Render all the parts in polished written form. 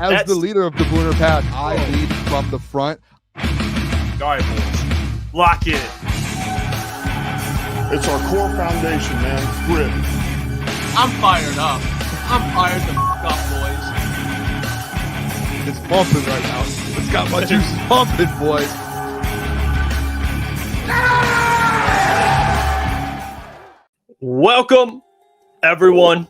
As the leader of the Booner Path, I lead from the front. All right, boys. Lock in. It's our core foundation, man. Grit. I'm fired up. I'm fired the up, boys. It's pumping right now. It's got my juices pumping, boys. Welcome, everyone,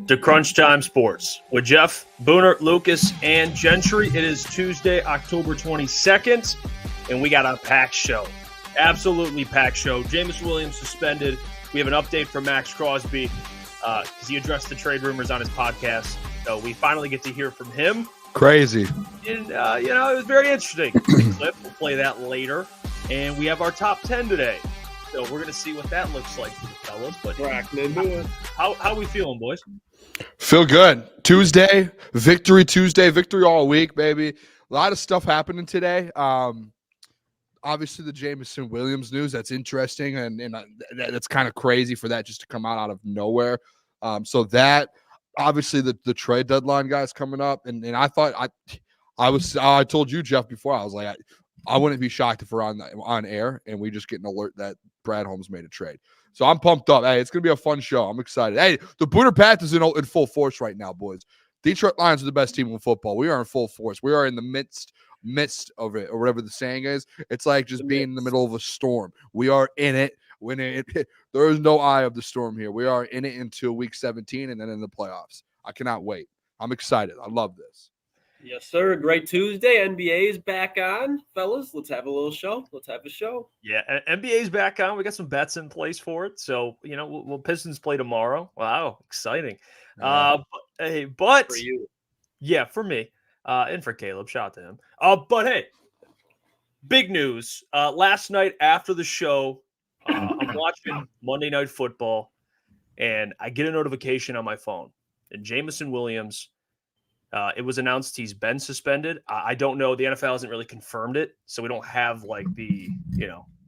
to Crunch Time Sports with Jeff, Booner, Lukas, and Gentry. It is Tuesday, October 22nd, and we got a packed show. Absolutely packed show. Jameson Williams suspended. We have an update from Maxx Crosby because he addressed the trade rumors on his podcast. So we finally get to hear from him. Crazy. And, it was very interesting. Clip. We'll play that later. And we have our top 10 today. So we're going to see what that looks like for the fellas. But how are we feeling, boys? Feel good. Tuesday, Victory Tuesday, victory all week, baby. A lot of stuff happening today. Obviously, the Jameson Williams news, that's interesting, and that's kind of crazy for that just to come out of nowhere. So that, obviously, the trade deadline, guys, coming up, and I thought I told you, Jeff, before, I was like, I wouldn't be shocked if we're on air and we just get an alert that Brad Holmes made a trade. So I'm pumped up. Hey, it's going to be a fun show. I'm excited. Hey, the Booner Path is in full force right now, boys. Detroit Lions are the best team in football. We are in full force. We are in the midst of it, or whatever the saying is. It's like just being in the middle of a storm. We are in it. There is no eye of the storm here. We are in it until week 17 and then in the playoffs. I cannot wait. I'm excited. I love this. Yes, sir. Great Tuesday. NBA is back on, fellas. Let's have a little show. Let's have a show. Yeah, NBA is back on. We got some bets in place for it. So, we'll Pistons play tomorrow. Wow, exciting. Yeah. But For you. Yeah, for me. And for Caleb. Shout out to him. But hey, big news. Last night after the show, I'm watching Monday Night Football, and I get a notification on my phone. And Jameson Williams, it was announced he's been suspended. I don't know. The NFL hasn't really confirmed it, so we don't have like the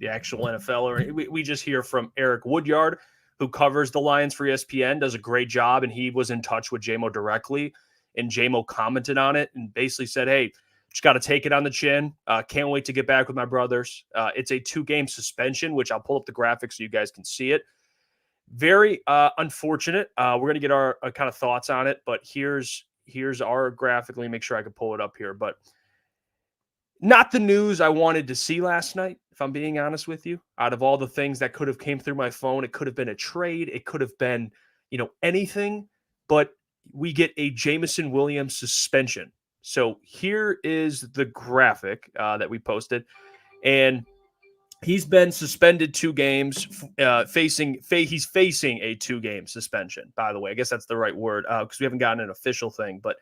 actual NFL. Or we just hear from Eric Woodyard, who covers the Lions for ESPN, does a great job, and he was in touch with JMO directly. And JMO commented on it and basically said, hey, just got to take it on the chin. Can't wait to get back with my brothers. It's a 2-game suspension, which I'll pull up the graphics so you guys can see it. Very unfortunate. We're going to get our kind of thoughts on it, but here's our graphic. Let me make sure I can pull it up here. But not the news I wanted to see last night, if I'm being honest with you. Out of all the things that could have came through my phone, it could have been a trade. It could have been, anything. But we get a Jameson Williams suspension. So here is the graphic that we posted. And he's been suspended 2 games, he's facing a 2-game suspension, by the way. I guess that's the right word because we haven't gotten an official thing, but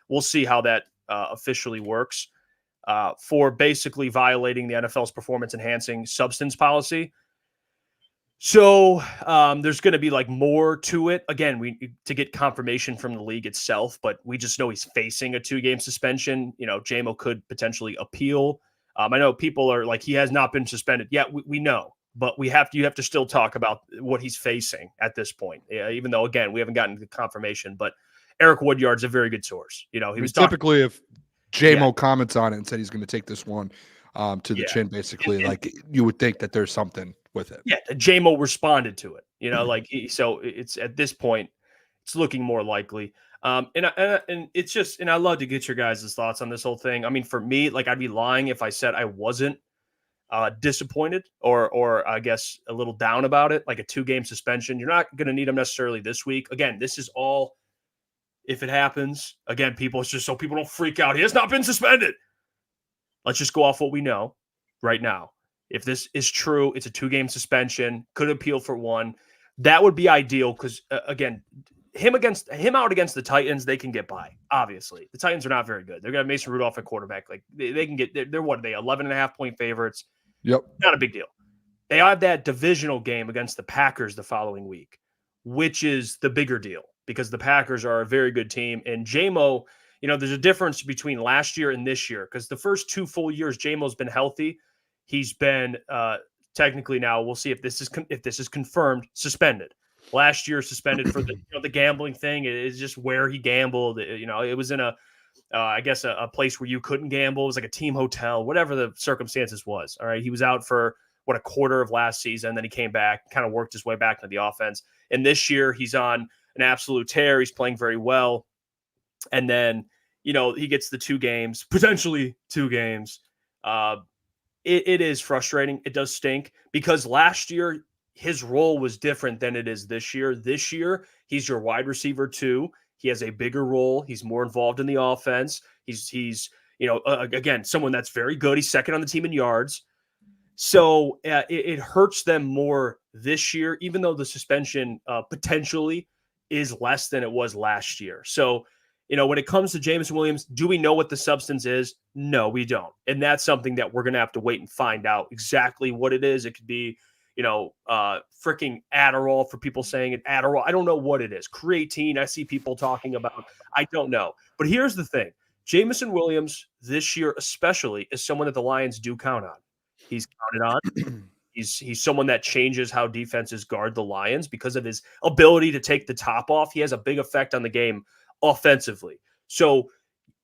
we'll see how that officially works for basically violating the NFL's performance-enhancing substance policy. So there's going to be like more to it. Again, we to get confirmation from the league itself, but we just know he's facing a 2-game suspension. JMO could potentially appeal. I know people are like, he has not been suspended. Yeah, we know, but you have to still talk about what he's facing at this point. Even though, again, we haven't gotten the confirmation, but Eric Woodyard's a very good source. He was typically if JMO comments on it and said he's going to take this one to the chin, basically, like you would think that there's something with it. Yeah, JMO responded to it. So it's at this point, it's looking more likely. And it's just, and I'd love to get your guys' thoughts on this whole thing. I mean, for me, like I'd be lying if I said I wasn't disappointed or I guess a little down about it. Like a 2-game suspension, you're not going to need them necessarily this week. Again, this is all if it happens. Again, it's just so people don't freak out. He has not been suspended. Let's just go off what we know right now. If this is true, it's a 2-game suspension. Could appeal for 1. That would be ideal because again, him out against the Titans, they can get by. Obviously, the Titans are not very good. They're gonna have Mason Rudolph at quarterback. Like they can get. They're what are they? 11.5-point favorites. Yep, not a big deal. They have that divisional game against the Packers the following week, which is the bigger deal because the Packers are a very good team. And JMO, there's a difference between last year and this year because the first 2 full years JMO's been healthy. He's been technically now. We'll see if this is confirmed. Suspended last year. Suspended for the gambling thing. It is just where he gambled. It was in a I guess a place where you couldn't gamble. It was like a team hotel, whatever the circumstances was. All right. He was out for a quarter of last season. Then he came back, kind of worked his way back into the offense. And this year he's on an absolute tear. He's playing very well. And then, he gets the 2 games, potentially 2 games. It is frustrating. It does stink because last year his role was different than it is this year. This year, he's your wide receiver 2. He has a bigger role. He's more involved in the offense. He's again, someone that's very good. He's second on the team in yards. So it hurts them more this year, even though the suspension potentially is less than it was last year. So, when it comes to Jameson Williams, do we know what the substance is? No, we don't. And that's something that we're going to have to wait and find out exactly what it is. It could be, freaking Adderall for people saying it. Adderall. I don't know what it is. Creatine. I see people talking about. I don't know. But here's the thing. Jameson Williams this year especially is someone that the Lions do count on. He's counted on. He's someone that changes how defenses guard the Lions because of his ability to take the top off. He has a big effect on the game offensively. So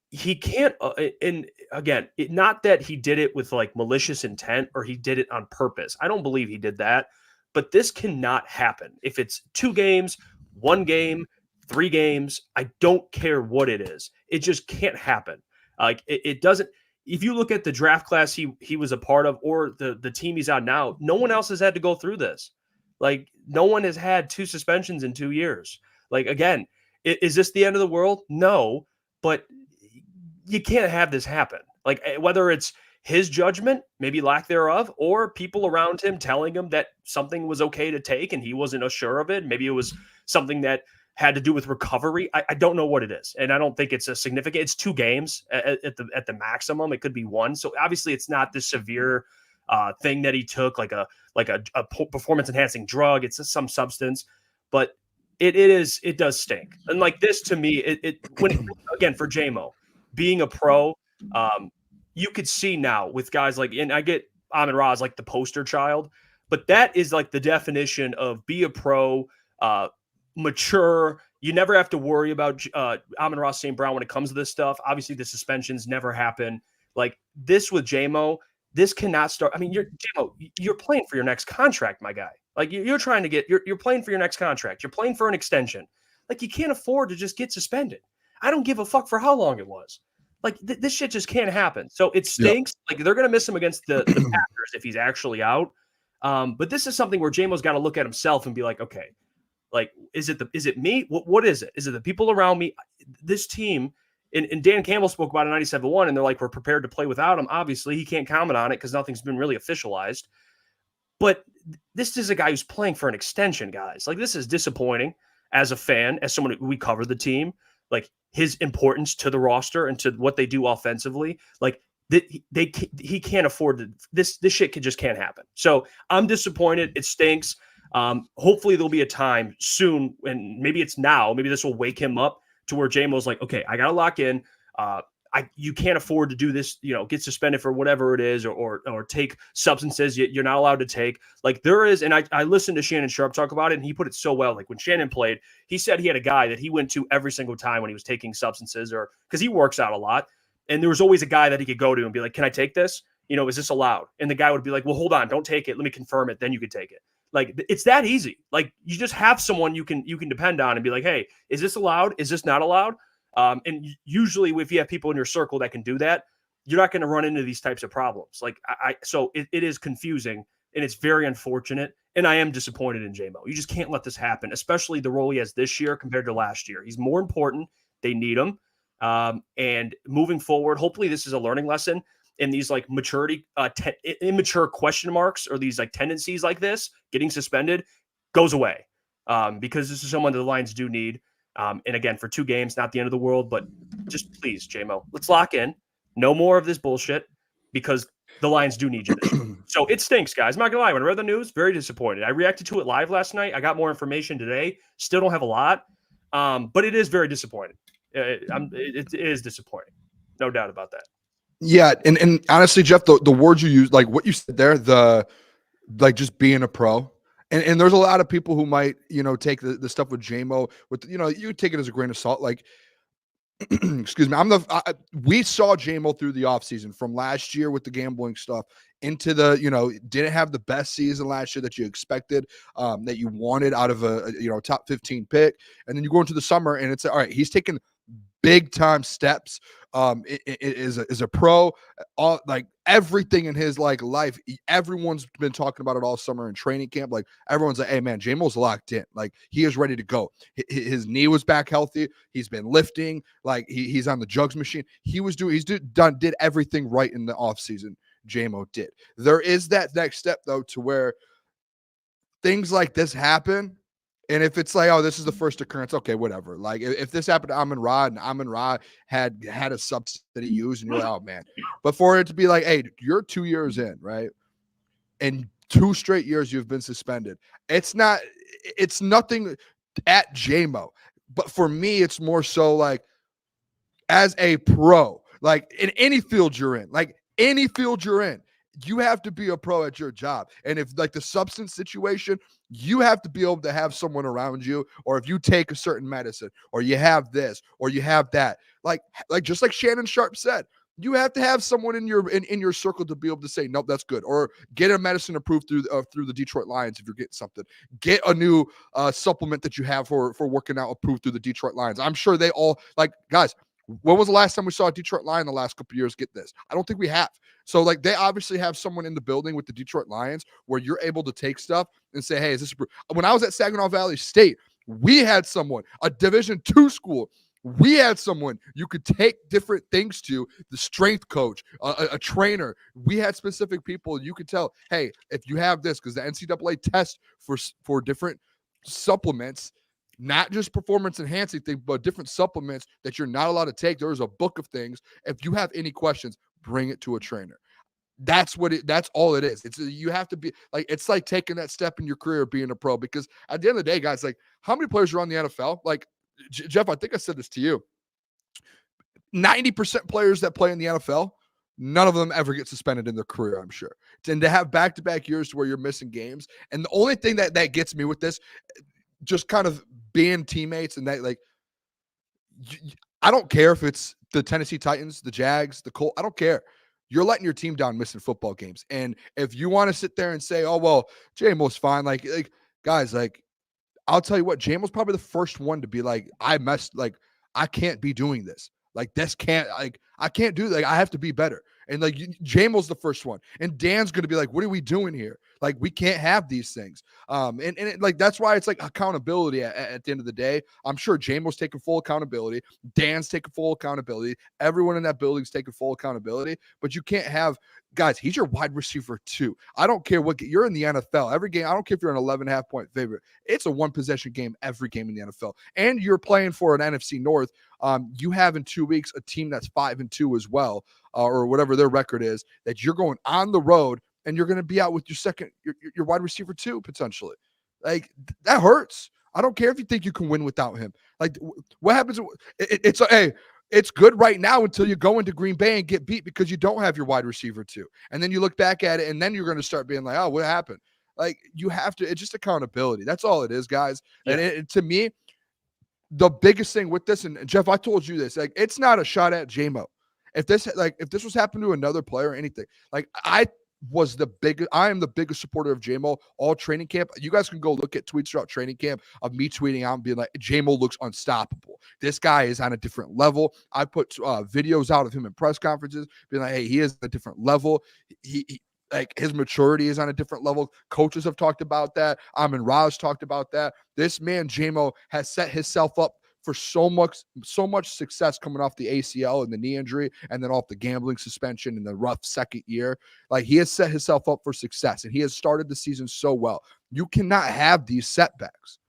he can't, and again, not that he did it with like malicious intent or he did it on purpose. I don't believe he did that, but this cannot happen. If it's 2 games, 1 game, 3 games, I don't care what it is. It just can't happen. Like it doesn't. If you look at the draft class he was a part of or the team he's on now, no one else has had to go through this. Like no one has had 2 suspensions in 2 years. Like, again, is this the end of the world? No, but you can't have this happen. Like whether it's his judgment, maybe lack thereof, or people around him telling him that something was okay to take and he wasn't sure of it. Maybe it was something that had to do with recovery. I don't know what it is. And I don't think it's a significant, it's 2 games at the maximum. It could be 1. So obviously it's not this severe thing that he took, like a performance enhancing drug. It's some substance, but it does stink. And like this to me, again, for JMO being a pro, you could see now with guys like, and I get Amon-Ra as like the poster child, but that is like the definition of be a pro, mature. You never have to worry about Amon-Ra St. Brown when it comes to this stuff. Obviously the suspensions never happen. Like this with JMO, this cannot start. I mean, you're playing for your next contract, my guy. Like you're trying to you're playing for your next contract. You're playing for an extension. Like you can't afford to just get suspended. I don't give a fuck for how long it was. Like this shit just can't happen. So it stinks. Yep. Like they're going to miss him against the Packers if he's actually out. But this is something where JMO's got to look at himself and be like, okay, like, is it me? What is it? Is it the people around me? This team, and Dan Campbell spoke about it in 97-1, and they're like, we're prepared to play without him. Obviously, he can't comment on it because nothing's been really officialized. But this is a guy who's playing for an extension, guys. Like, this is disappointing as a fan, as someone we cover the team. Like, his importance to the roster and to what they do offensively. Like, he can't afford to. This shit just can't happen. So I'm disappointed. It stinks. Hopefully there'll be a time soon, and maybe it's now. Maybe this will wake him up to where JMO's like, okay, I gotta lock in. You can't afford to do this, get suspended for whatever it is, or take substances you're not allowed to take. Like there is, and I listened to Shannon Sharp talk about it, and he put it so well. Like when Shannon played, he said he had a guy that he went to every single time when he was taking substances, or because he works out a lot, and there was always a guy that he could go to and be like, can I take this? Is this allowed? And the guy would be like, well, hold on, don't take it. Let me confirm it. Then you could take it. Like it's that easy. Like you just have someone you can depend on and be like, hey, is this allowed? Is this not allowed? And usually if you have people in your circle that can do that, you're not going to run into these types of problems. Like so it is confusing and it's very unfortunate. And I am disappointed in JMO. You just can't let this happen, especially the role he has this year compared to last year. He's more important. They need him. And moving forward, hopefully this is a learning lesson. And these like maturity, immature question marks or these like tendencies like this, getting suspended goes away because this is someone that the Lions do need. And again, for 2 games, not the end of the world, but just please, JMO, let's lock in. No more of this bullshit because the Lions do need you this year. So it stinks, guys. I'm not gonna lie. When I read the news, very disappointed. I reacted to it live last night. I got more information today. Still don't have a lot, but it is very disappointing. It is disappointing. No doubt about that. Yeah, and honestly, Jeff, the words you use, like what you said there, just being a pro, and there's a lot of people who might, take the stuff with JMO with, you take it as a grain of salt. Like excuse me. We saw Jamo through the offseason from last year with the gambling stuff into the, didn't have the best season last year that you expected, that you wanted out of a top 15 pick. And then you go into the summer and it's all right. He's taken big time steps. Is a pro, all like everything in his life. Everyone's been talking about it all summer in training camp. Like everyone's like, hey man, Jamo's locked in. Like he is ready to go. His knee was back healthy. He's been lifting. Like he's on the jugs machine. Did everything right in the offseason. Jamo did. There is that next step though, to where things like this happen. And if it's like, oh, this is the first occurrence, okay, whatever. Like if this happened to Amon-Ra and Amon-Ra had a substance that he used, and you're like, oh man. But for it to be like, hey, you're 2 years in, right? And 2 straight years you've been suspended. It's nothing at Jamo. But for me, it's more so like as a pro, like in any field you're in, you have to be a pro at your job. And if like the substance situation, you have to be able to have someone around you, or if you take a certain medicine, or you have this, or you have that, like just like Shannon Sharp said, you have to have someone in your circle to be able to say, nope, that's good. Or get a medicine approved through the Detroit Lions. If you're getting something, get a new supplement that you have for working out approved through the Detroit Lions. I'm sure they all guys. When was the last time we saw a Detroit Lion the last couple of years get this? I don't think we have. So they obviously have someone in the building with the Detroit Lions where you're able to take stuff and say, hey, is this approved? When I was at Saginaw Valley State, we had someone, a Division II school. We had someone you could take different things to, the strength coach, a trainer. We had specific people you could tell, hey, if you have this, because the NCAA test for different supplements, not just performance enhancing things, but different supplements that you're not allowed to take. There's a book of things. If you have any questions, bring it to a trainer. That's all it is. You have to be it's like taking that step in your career, being a pro, because at the end of the day, guys, how many players are on the NFL? Jeff, I think I said this to you. 90% players that play in the NFL, none of them ever get suspended in their career, I'm sure. And to have back-to-back years to where you're missing games. And the only thing that gets me with this, just kind of being teammates and that, I don't care if it's the Tennessee Titans, the Jags, the Colts. I don't care. You're letting your team down missing football games. And if you want to sit there and say, oh, well, Jamo's fine. Guys, I'll tell you what, Jamo's probably the first one to be like, I can't be doing this. I can't do that. I have to be better. And Jamo's the first one. And Dan's going to be like, what are we doing here? We can't have these things. That's why it's accountability at the end of the day. I'm sure Jamo's taking full accountability. Dan's taking full accountability. Everyone in that building's taking full accountability. But you can't have, guys, he's your wide receiver too. I don't care what you're in the NFL. Every game, I don't care if you're an 11.5 point favorite. It's a one possession game every game in the NFL. And you're playing for an NFC North. You have in 2 weeks a team that's 5-2 as well, or whatever their record is, that you're going on the road and you're going to be out with your wide receiver too, potentially. That hurts. I don't care if you think you can win without him. What happens? It's good right now until you go into Green Bay and get beat because you don't have your wide receiver too. And then you look back at it and then you're going to start being like, oh, what happened? You have to, it's just accountability. That's all it is, guys. Yeah. And to me, the biggest thing with this, and Jeff, I told you this, it's not a shot at Jamo. If this was happening to another player or anything, I am the biggest supporter of Jamo all training camp. You guys can go look at tweets throughout training camp of me tweeting out and being like, Jamo looks unstoppable. This guy is on a different level. I put videos out of him in press conferences being like, hey, he is a different level. He his maturity is on a different level. Coaches have talked about that. Amon-Ra's talked about that. This man, Jamo, has set himself up for so much success coming off the ACL and the knee injury, and then off the gambling suspension and the rough second year. He has set himself up for success, and he has started the season so well. You cannot have these setbacks.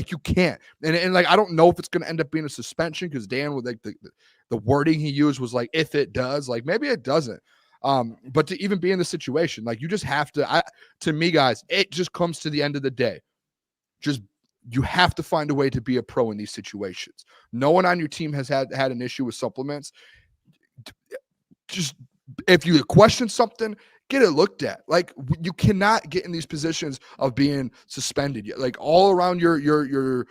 You can't. And I don't know if it's going to end up being a suspension, because Dan, with the wording he used was if it does, maybe it doesn't. But to even be in the situation, you just have to me, guys, it just comes to the end of the day. You have to find a way to be a pro in these situations. No one on your team has had an issue with supplements. Just if you question something, get it looked at. You cannot get in these positions of being suspended. All around your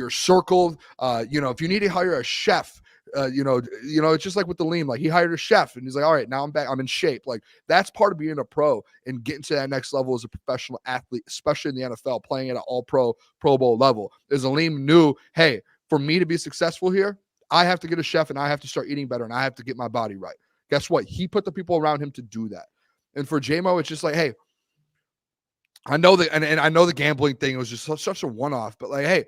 circle. If you need to hire a chef, It's just like with the lean. Like he hired a chef, and he's like, all right, now I'm back. I'm in shape. Like that's part of being a pro and getting to that next level as a professional athlete, especially in the NFL, playing at an All-Pro, Pro Bowl level. As Aleem knew, hey, for me to be successful here, I have to get a chef, and I have to start eating better, and I have to get my body right. Guess what? He put the people around him to do that. And for JMO, it's just like, hey, I know that, and I know the gambling thing was just such a one-off, but like, hey,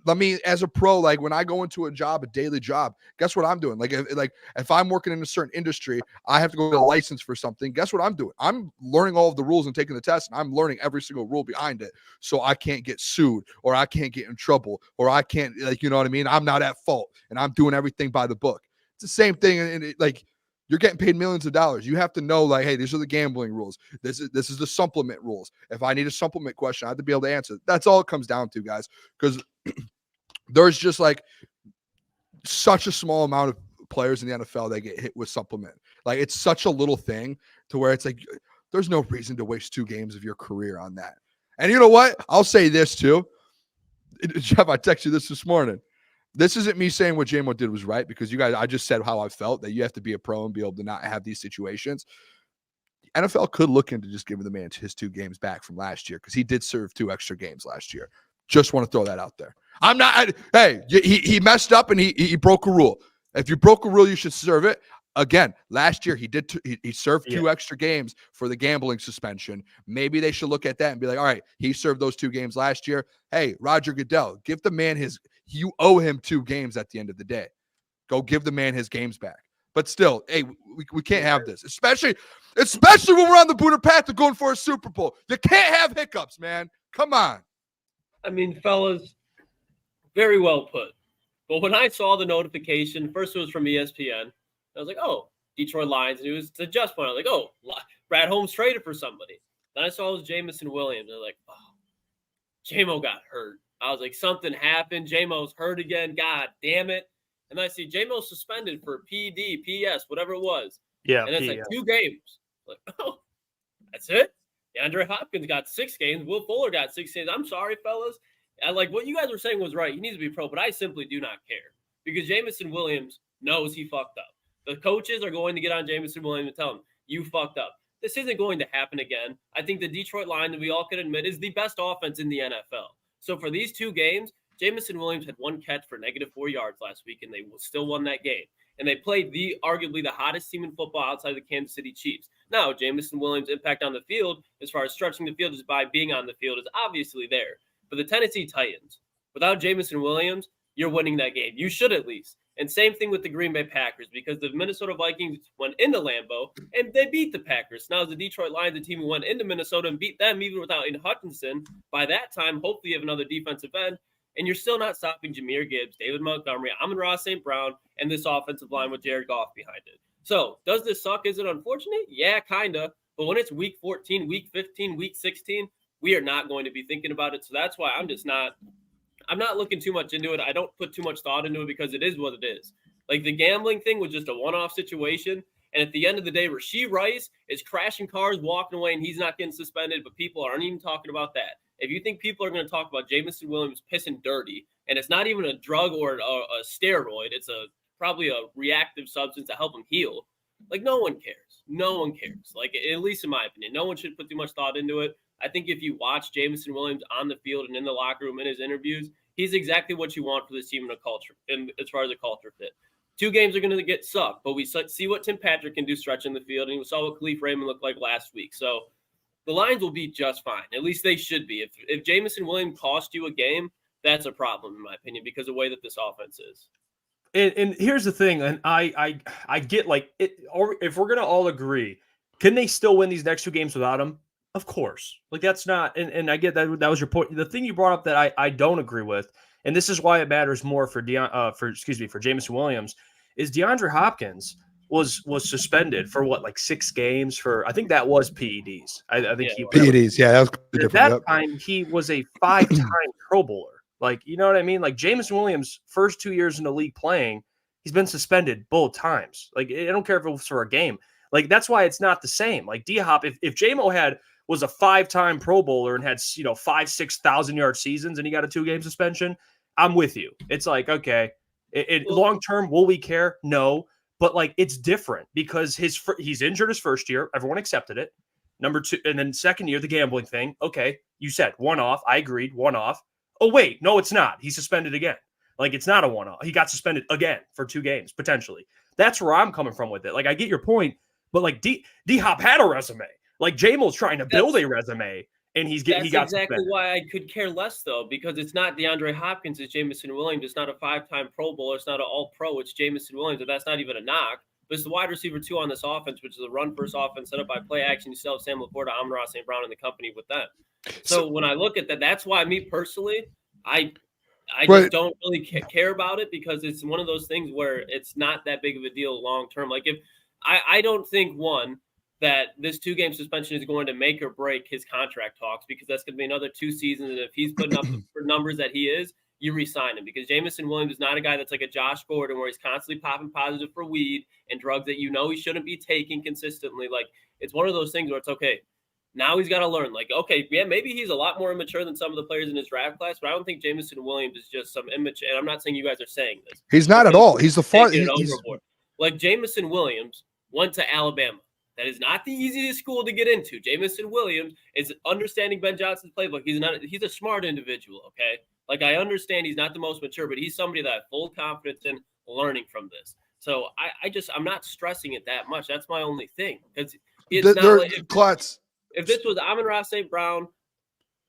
let me, as a pro, like when I go into a daily job, guess what I'm doing? Like if I'm working in a certain industry, I have to go get a license for something. Guess what I'm doing? I'm learning all of the rules and taking the test, and I'm learning every single rule behind it, so I can't get sued, or I can't get in trouble, or I can't, like, you know what I mean? I'm not at fault, and I'm doing everything by the book. It's the same thing, and like, you're getting paid millions of dollars. You have to know, like, hey, these are the gambling rules. This is the supplement rules. If I need a supplement question, I have to be able to answer. That's all it comes down to, guys, because there's just like such a small amount of players in the NFL that get hit with supplement. Like it's such a little thing to where it's like there's no reason to waste 2 games of your career on that. And you know what? I'll say this too. Jeff, I texted you this morning. This isn't me saying what JMO did was right, because you guys, I just said how I felt, that you have to be a pro and be able to not have these situations. NFL could look into just giving the man his 2 games back from last year, because he did serve 2 extra games last year. Just want to throw that out there. He messed up and he broke a rule. If you broke a rule, you should serve it. Again, last year he served 2 extra games for the gambling suspension. Maybe they should look at that and be like, all right, he served those 2 games last year. Hey, Roger Goodell, give the man you owe him 2 games at the end of the day. Go give the man his games back. But still, hey, we can't have this, especially when we're on the Booner path to going for a Super Bowl. You can't have hiccups, man. Come on. I mean, fellas, very well put. But when I saw the notification, first it was from ESPN. I was like, oh, Detroit Lions. And it was to Jeff's point. I was like, oh, Brad Holmes traded for somebody. Then I saw it was Jameson Williams. I was like, oh, J-Mo got hurt. I was like, something happened. J-Mo's hurt again. God damn it. And then I see J-Mo suspended for PD, PS, whatever it was. Yeah. And it's like 2 games. Like, oh, that's it? DeAndre Hopkins got 6 games. Will Fuller got 6 games. I'm sorry, fellas. I like what you guys were saying was right. He needs to be pro, but I simply do not care, because Jameson Williams knows he fucked up. The coaches are going to get on Jameson Williams and tell him, you fucked up. This isn't going to happen again. I think the Detroit Lions, we all can admit, is the best offense in the NFL. So for these 2 games, Jameson Williams had 1 catch for -4 yards last week, and they still won that game. And they played arguably the hottest team in football outside of the Kansas City Chiefs. Now, Jameson Williams' impact on the field, as far as stretching the field just by being on the field, is obviously there. But the Tennessee Titans, without Jameson Williams, you're winning that game. You should at least. And same thing with the Green Bay Packers, because the Minnesota Vikings went into Lambeau and they beat the Packers. Now, the Detroit Lions, the team who went into Minnesota and beat them even without Aiden Hutchinson, by that time, hopefully you have another defensive end, and you're still not stopping Jahmyr Gibbs, David Montgomery, Amon-Ra St. Brown, and this offensive line with Jared Goff behind it. So, does this suck? Is it unfortunate? Yeah, kind of. But when it's week 14, week 15, week 16, we are not going to be thinking about it. So that's why I'm not looking too much into it. I don't put too much thought into it, because it is what it is. Like, the gambling thing was just a one-off situation. And at the end of the day, Rashee Rice is crashing cars, walking away, and he's not getting suspended, but people aren't even talking about that. If you think people are going to talk about Jameson Williams pissing dirty, and it's not even a drug or a steroid, it's probably a reactive substance to help him heal, like, no one cares. No one cares. Like, at least in my opinion, no one should put too much thought into it. I think if you watch Jameson Williams on the field and in the locker room in his interviews, he's exactly what you want for this team in a culture, and as far as a culture fit. 2 games are going to get sucked, but we see what Tim Patrick can do stretching the field, and we saw what Khalif Raymond looked like last week. So the Lions will be just fine. At least they should be. If Jameson Williams cost you a game, that's a problem, in my opinion, because of the way that this offense is. And here's the thing, and I get, like, it, or if we're going to all agree, can they still win these next 2 games without him? Of course. Like, that's not, and I get that was your point. The thing you brought up that I don't agree with, and this is why it matters more for Jameson Williams, is DeAndre Hopkins was suspended for like 6 games for, I think that was PEDs. I think PEDs, yeah, that was different. At that time, he was a 5-time Pro Bowler. Like, you know what I mean? Like, Jameson Williams, first 2 years in the league playing, he's been suspended both times. Like, I don't care if it was for a game. Like, that's why it's not the same. Like, D-Hop, if J-Mo was a 5-time Pro Bowler and had, 5,000-6,000 yard seasons and he got a 2-game suspension, I'm with you. It's like, okay, Long term, will we care? No, but like it's different because he's injured his first year. Everyone accepted it. Number 2, and then second year, the gambling thing. Okay, you said one off. I agreed, one off. Oh wait, no, it's not. He's suspended again. Like it's not a one off. He got suspended again for 2 games potentially. That's where I'm coming from with it. Like I get your point, but like D Hop had a resume. Like Jamel's trying to build a resume. And he got exactly suspended. why I could care less, though, because it's not DeAndre Hopkins, it's Jameson Williams. It's not a 5-time Pro Bowler. It's not an All-Pro. It's Jameson Williams, and that's not even a knock. But it's the wide receiver 2 on this offense, which is a run-first offense set up by play action. You still have Sam Laporta, Amon-Ra St. Brown, and the company with them. So when I look at that, that's why me personally, I just don't really care about it because it's one of those things where it's not that big of a deal long-term. Like if I don't think, one, that this 2-game suspension is going to make or break his contract talks because that's going to be another 2 seasons. And if he's putting up the numbers that he is, you re-sign him because Jameson Williams is not a guy that's like a Josh Gordon where he's constantly popping positive for weed and drugs that he shouldn't be taking consistently. Like it's one of those things where it's okay. Now he's got to learn. Like, okay, yeah, maybe he's a lot more immature than some of the players in his draft class, but I don't think Jameson Williams is just some immature. And I'm not saying you guys are saying this. He's not at all. He's the far. Like Jameson Williams went to Alabama. That is not the easiest school to get into. Jameson Williams is understanding Ben Johnson's playbook. He's a smart individual, okay? Like, I understand he's not the most mature, but he's somebody that I have full confidence in learning from this. So, I'm not stressing it that much. That's my only thing. It's not like Klotz. If this was Amon-Ra St. Brown,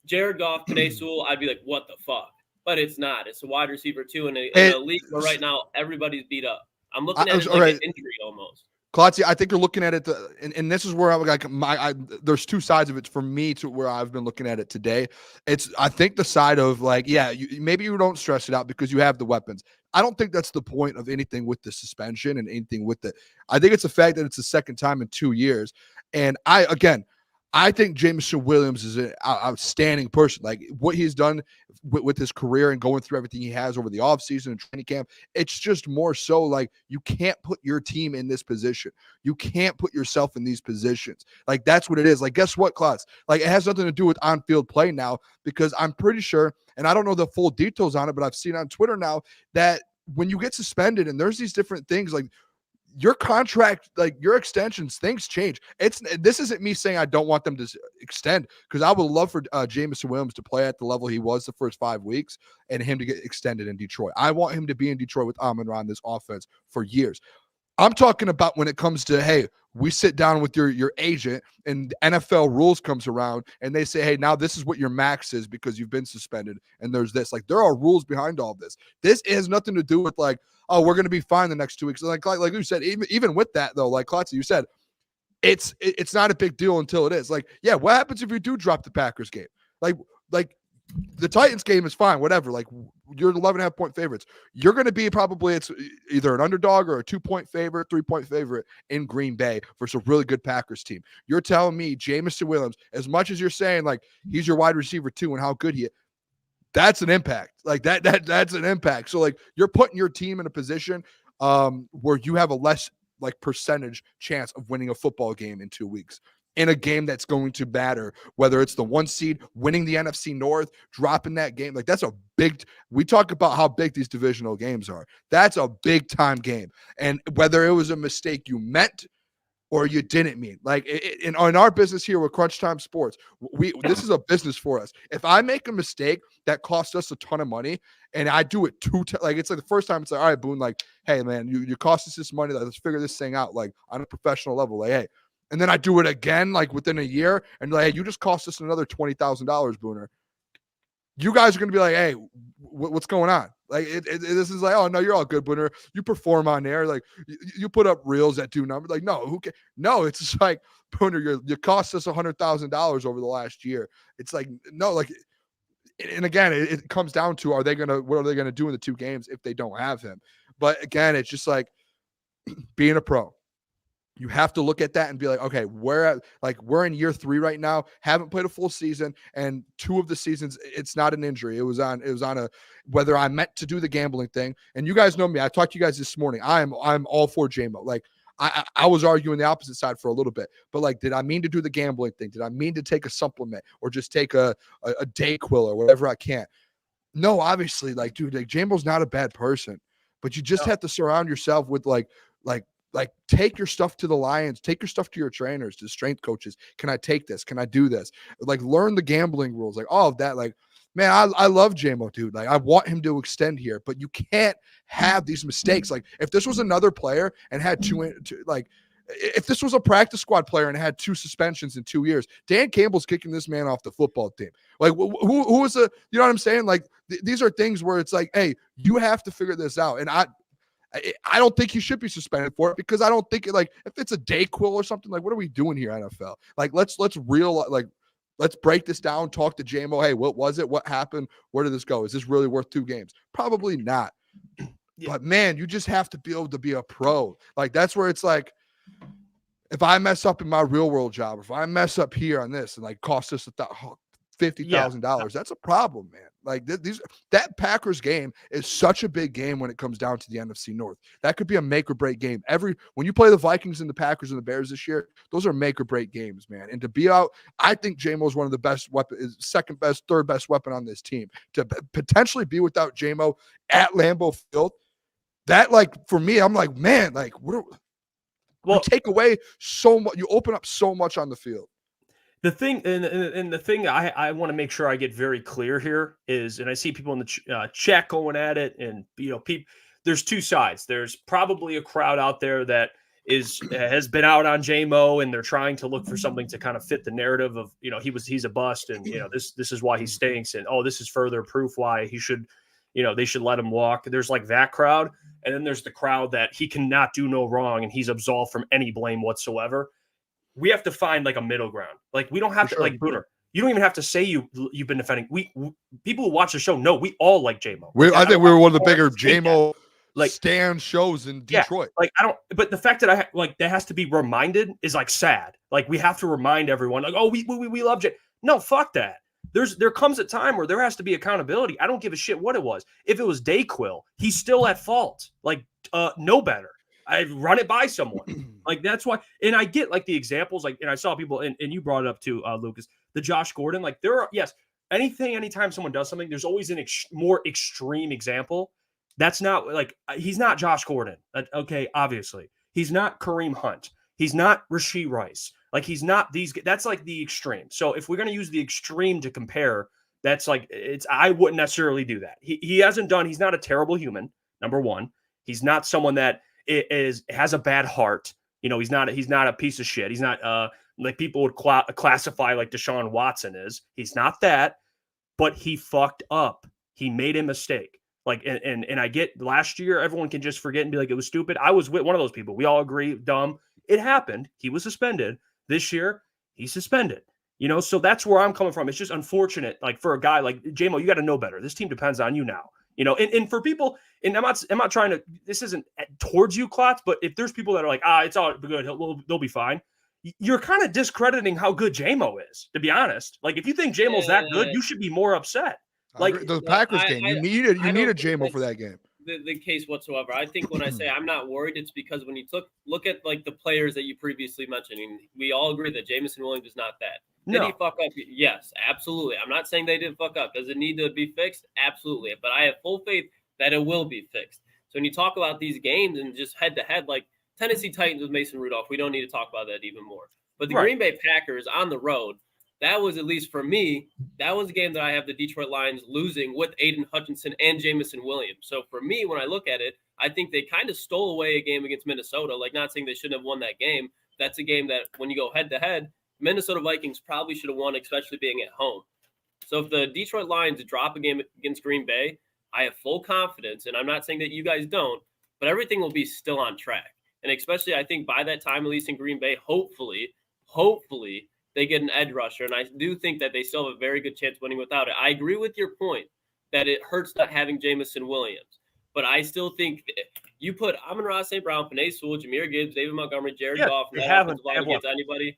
Jared Goff, Penei Sewell, I'd be like, what the fuck? But it's not. It's a wide receiver, too, in a league where right now everybody's beat up. I'm looking at it like an injury almost. Klotz, I think you're looking at it, and this is where I'm like, there's 2 sides of it for me to where I've been looking at it today. I think the side of like, yeah, maybe you don't stress it out because you have the weapons. I don't think that's the point of anything with the suspension and anything with it. I think it's the fact that it's the second time in 2 years. And I think Jameson Williams is an outstanding person. Like what he's done with his career and going through everything he has over the offseason and training camp, it's just more so like you can't put your team in this position. You can't put yourself in these positions. Like that's what it is. Like guess what, Klotz? Like it has nothing to do with on-field play now because I'm pretty sure, and I don't know the full details on it, but I've seen on Twitter now that when you get suspended and there's these different things like your contract, like your extensions, things change. This isn't me saying I don't want them to extend because I would love for Jameson Williams to play at the level he was the first 5 weeks and him to get extended in Detroit. I want him to be in Detroit with Amon-Ra on this offense for years. I'm talking about when it comes to, hey, we sit down with your agent and NFL rules comes around and they say, hey, now this is what your max is because you've been suspended and there's this. Like there are rules behind all this. This has nothing to do with like, oh, we're going to be fine the next 2 weeks. Like you said, even with that though, like Klotz, you said, it's not a big deal until it is. Like, yeah, what happens if you do drop the Packers game? Like the Titans game is fine, whatever. Like you're 11.5 point favorites. You're going to be probably it's either an underdog or a 2-point favorite, 3-point favorite in Green Bay versus a really good Packers team. You're telling me Jameson Williams, as much as you're saying like he's your wide receiver too and how good he is, that's an impact. Like that's an impact. So like you're putting your team in a position where you have a less like percentage chance of winning a football game in 2 weeks. In a game that's going to matter, whether it's the 1 seed, winning the NFC North, dropping that game. Like that's a big, we talk about how big these divisional games are. That's a big time game. And whether it was a mistake you meant or you didn't mean, like in our business here with Crunch Time Sports, this is a business for us. If I make a mistake that costs us a ton of money and I do it like it's like the first time it's like, all right, Boone, like, hey man, you cost us this money. Let's figure this thing out. Like on a professional level, like, hey, and then I do it again, like within a year, and like, hey, you just cost us another $20,000, Booner. You guys are gonna be like, hey, what's going on? Like, this is like, oh no, you're all good, Booner. You perform on there, like you put up reels that do numbers. Like, no, no, it's just like, Booner, you cost us $100,000 over the last year. It's like, no, like, and again, it comes down to, what are they gonna do in the 2 games if they don't have him? But again, it's just like being a pro. You have to look at that and be like, okay, we're in year 3 right now, haven't played a full season, and 2 of the seasons, it's not an injury. It was on a, whether I meant to do the gambling thing. And you guys know me. I talked to you guys this morning. I'm all for JMO. Like I was arguing the opposite side for a little bit, but like, did I mean to do the gambling thing? Did I mean to take a supplement or just take a Dayquil or whatever I can? No, obviously, like, dude, like JMO's not a bad person. but you just have to surround yourself with like take your stuff to the Lions, take your stuff to your trainers, to strength coaches. Can I take this? Can I do this? Like learn the gambling rules, like all of that. Like, man, I love JMO, dude. Like I want him to extend here, but you can't have these mistakes. Like if this was another player and had if this was a practice squad player and had 2 suspensions in 2 years, Dan Campbell's kicking this man off the football team. Like who is you know what I'm saying? Like these are things where it's like, hey, you have to figure this out. And I don't think he should be suspended for it, because I don't think if it's a Dayquil or something, like what are we doing here, NFL? Like let's break this down, talk to JMO. Hey, what was it? What happened? Where did this go? Is this really worth 2 games? Probably not. Yeah. But man, you just have to be able to be a pro. Like that's where it's like, if I mess up in my real world job, if I mess up here on this and like cost us $50,000, that's a problem, man. Like that Packers game is such a big game when it comes down to the NFC North. That could be a make or break game. When you play the Vikings and the Packers and the Bears this year, those are make or break games, man. And to be out, I think JMO is one of the best weapons, second best, third best weapon on this team. To potentially be without JMO at Lambeau Field, that for me, I'm like, man, like you take away so much, you open up so much on the field. The thing, and the thing I want to make sure I get very clear here is, and I see people in the chat going at it, and there's 2 sides. There's probably a crowd out there that has been out on JMO, and they're trying to look for something to kind of fit the narrative of, he's a bust, and this is why he stinks, and this is further proof why he should, they should let him walk. There's like that crowd, and then there's the crowd that he cannot do no wrong and he's absolved from any blame whatsoever. We have to find like a middle ground. Like we don't have to, like Booner, you don't even have to say you've been defending. People who watch the show know we all like JMO. I think we were one of the bigger JMO stand shows in Detroit. Yeah, but the fact that that has to be reminded is like sad. Like we have to remind everyone, like, oh, we love JMO. No, fuck that. There comes a time where there has to be accountability. I don't give a shit what it was. If it was Dayquil, he's still at fault. Like, no better. I'd run it by someone. Like, that's why. And I get like the examples, like, and I saw people, and you brought it up too, Lucas, the Josh Gordon. Like, there are, yes, anytime someone does something, there's always an more extreme example. That's not like, he's not Josh Gordon. Okay, obviously. He's not Kareem Hunt. He's not Rashee Rice. Like, he's not that's like the extreme. So if we're going to use the extreme to compare, that's like, I wouldn't necessarily do that. He's not a terrible human. Number one, he's not someone that has a bad heart. He's not a piece of shit. He's not like people would classify like Deshaun Watson is. He's not that, but he fucked up. He made a mistake. Like, and I get last year, everyone can just forget and be like, it was stupid. I was with one of those people. We all agree, dumb. It happened. He was suspended. This year, he's suspended. So that's where I'm coming from. It's just unfortunate, like for a guy like JMO, you got to know better. This team depends on you now. And for people, and I'm not trying to. This isn't towards you, Klotz, but if there's people that are like, it's all good, they'll be fine. You're kind of discrediting how good JMO is. To be honest, like if you think JMO's that good, you should be more upset. Like the Packers game, you needed a JMO for that game. The case whatsoever. I think when I say I'm not worried, it's because when you look at like the players that you previously mentioned, and we all agree that Jameson Williams is not that. Did he fuck up? Yes, absolutely. I'm not saying they didn't fuck up. Does it need to be fixed? Absolutely. But I have full faith that it will be fixed. So when you talk about these games and just head to head, like Tennessee Titans with Mason Rudolph, we don't need to talk about that even more. But the Green Bay Packers on the road, that was, at least for me, that was a game that I have the Detroit Lions losing with Aiden Hutchinson and Jameson Williams. So for me, when I look at it, I think they kind of stole away a game against Minnesota. Like, not saying they shouldn't have won that game. That's a game that when you go head to head, Minnesota Vikings probably should have won, especially being at home. So if the Detroit Lions drop a game against Green Bay, I have full confidence, and I'm not saying that you guys don't, but everything will be still on track. And especially, I think by that time, at least in Green Bay, hopefully, they get an edge rusher, and I do think that they still have a very good chance winning without it. I agree with your point that it hurts not having Jameson Williams, but I still think you put Amon-Ra St. Brown, Penei Sewell, Jahmyr Gibbs, David Montgomery, Jared Goff, and against anybody,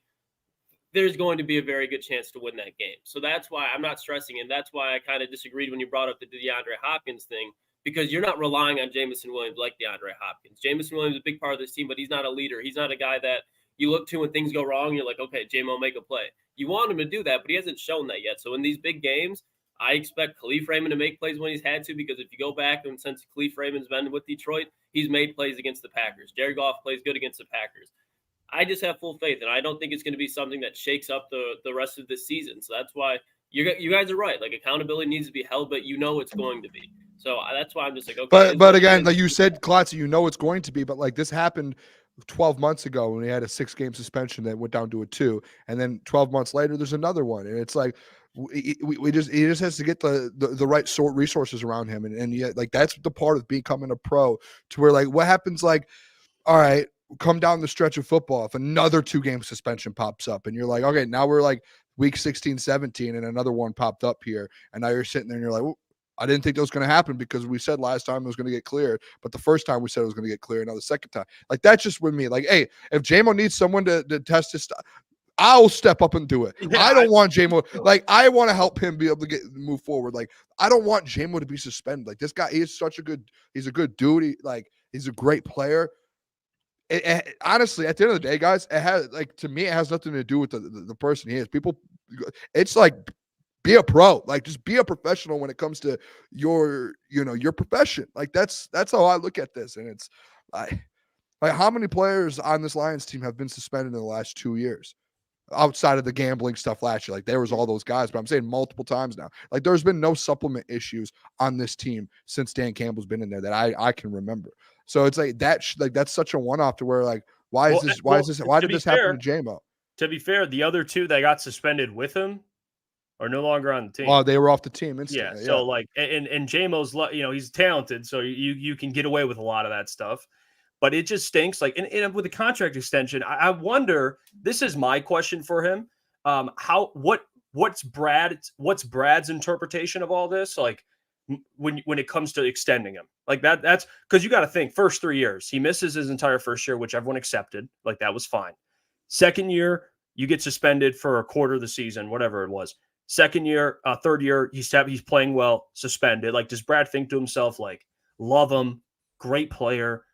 there's going to be a very good chance to win that game. So that's why I'm not stressing, and that's why I kind of disagreed when you brought up the DeAndre Hopkins thing, because you're not relying on Jameson Williams like DeAndre Hopkins. Jameson Williams is a big part of this team, but he's not a leader. He's not a guy that you look to when things go wrong, you're like, okay, JMO, make a play. You want him to do that, but he hasn't shown that yet. So in these big games, I expect Khalif Raymond to make plays when he's had to, because if you go back and since Khalif Raymond's been with Detroit, he's made plays against the Packers. Jared Goff plays good against the Packers. I just have full faith, and I don't think it's going to be something that shakes up the rest of this season. So that's why you guys are right. Like, accountability needs to be held, but it's going to be. So that's why I'm just like, okay. But again, like you said, Klotz, it's going to be, but like this happened 12 months ago when he had a 6-game suspension that went down to a 2, and then 12 months later there's another one, and it's like he just has to get the right sort resources around him, and yet, like, that's the part of becoming a pro, to where, like, what happens, like, all right, come down the stretch of football, if another 2-game suspension pops up and you're like, okay, now we're like week 16, 17, and another one popped up here, and now you're sitting there and you're like, well, I didn't think that was going to happen because we said last time it was going to get cleared, but the first time we said it was going to get cleared, now the second time. Like, that's just with me. Like, hey, if JMO needs someone to test his stuff, I'll step up and do it. Yeah, I don't want JMO. Like, I want to help him be able to move forward. Like, I don't want JMO to be suspended. Like, this guy, he's a good dude. He's a great player. Honestly, at the end of the day, guys, to me, it has nothing to do with the person he is. It's like, be a pro. Like, just be a professional when it comes to your profession. Like, that's how I look at this. And it's like how many players on this Lions team have been suspended in the last 2 years outside of the gambling stuff last year? Like, there was all those guys, but I'm saying multiple times now. Like, there's been no supplement issues on this team since Dan Campbell's been in there that I can remember. So it's like that's such a one-off to where, like, why did this happen to JMO? To be fair, the other 2 that got suspended with him are no longer on the team. Oh, they were off the team instantly. Yeah. So like, and JMO's, he's talented, so you can get away with a lot of that stuff, but it just stinks. Like, and with the contract extension, I wonder. This is my question for him. What's Brad's interpretation of all this? Like, when it comes to extending him, like that's because you got to think, first 3 years he misses his entire first year, which everyone accepted. Like, that was fine. Second year, you get suspended for a quarter of the season, whatever it was. Second year, third year, he's playing well, suspended. Like, does Brad think to himself, like, love him, great player?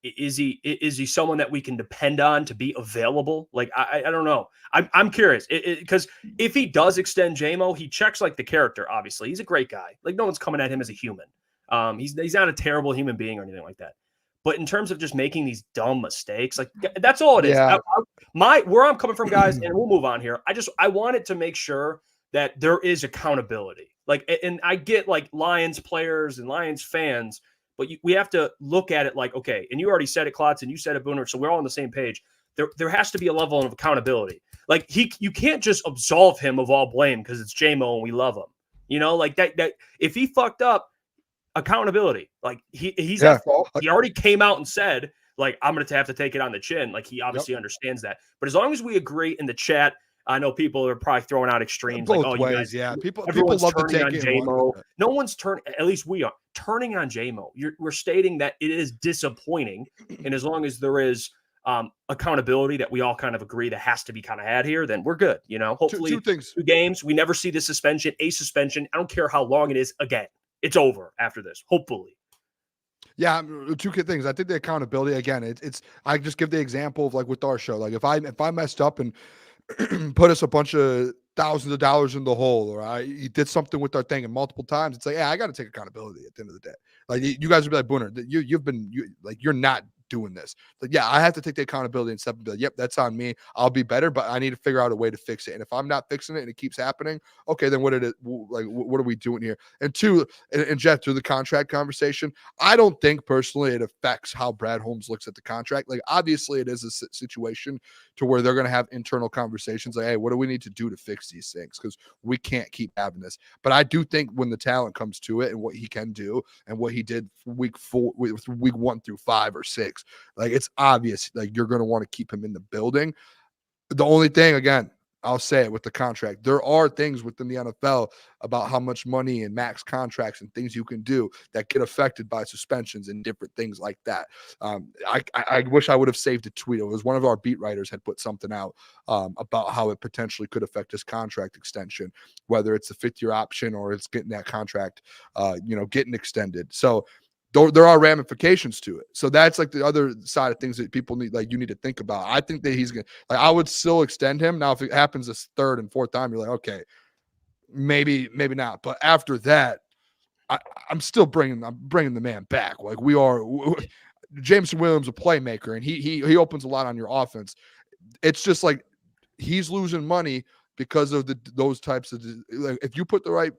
Is he someone that we can depend on to be available? Like, I don't know. I'm curious, because if he does extend JMO, he checks, like, the character. Obviously, he's a great guy. Like, no one's coming at him as a human. He's not a terrible human being or anything like that. But in terms of just making these dumb mistakes, like, that's all it is. Yeah. Where I'm coming from, guys, and we'll move on here. I wanted to make sure that there is accountability. Like, and I get, like, Lions players and Lions fans, but we have to look at it like, okay, and you already said it, Klotz, and you said it, Booner, so we're all on the same page. There has to be a level of accountability. Like, you can't just absolve him of all blame because it's JMO and we love him. Like that if he fucked up, accountability. Like, he's at fault. He already came out and said, like, I'm going to have to take it on the chin. Like, he obviously understands that. But as long as we agree in the chat, I know people are probably throwing out extremes. Both like, ways, you guys, yeah. People love to take on JMO. No one's turning. At least we are turning on JMO. We're stating that it is disappointing, and as long as there is accountability that we all kind of agree that has to be kind of had here, then we're good. Hopefully, two things. 2 games. We never see the suspension. A suspension. I don't care how long it is. Again, it's over after this. Hopefully. Yeah, 2 key things. I think the accountability, again, it's I just give the example of, like, with our show. Like, if I messed up and put us a bunch of thousands of dollars in the hole, or you did something with our thing, and multiple times, it's like, yeah, I got to take accountability at the end of the day. Like, you guys would be like, Booner, you're not doing this. But yeah, I have to take the accountability and step and be like, yep, that's on me. I'll be better, but I need to figure out a way to fix it. And if I'm not fixing it and it keeps happening, okay, then what are we doing here? And 2, and Jeff, through the contract conversation, I don't think personally it affects how Brad Holmes looks at the contract. Like, obviously it is a situation to where they're going to have internal conversations like, hey, what do we need to do to fix these things? Because we can't keep having this. But I do think when the talent comes to it and what he can do and what he did week 1 through 5 or 6, like, it's obvious, like, you're going to want to keep him in the building. The only thing, again, I'll say it with the contract, there are things within the NFL about how much money and max contracts and things you can do that get affected by suspensions and different things like that. I wish I would have saved a tweet. It was one of our beat writers had put something out about how it potentially could affect his contract extension, whether it's a 5th-year option or it's getting that contract, getting extended. So there are ramifications to it. So that's, like, the other side of things that people need, like, you need to think about. I think that he's going to, like, I would still extend him. Now, if it happens this 3rd and 4th time, you're like, okay, maybe not. But after that, I'm still bringing the man back. Like Jameson Williams, a playmaker, and he opens a lot on your offense. It's just like he's losing money because of those types of, like, if you put the right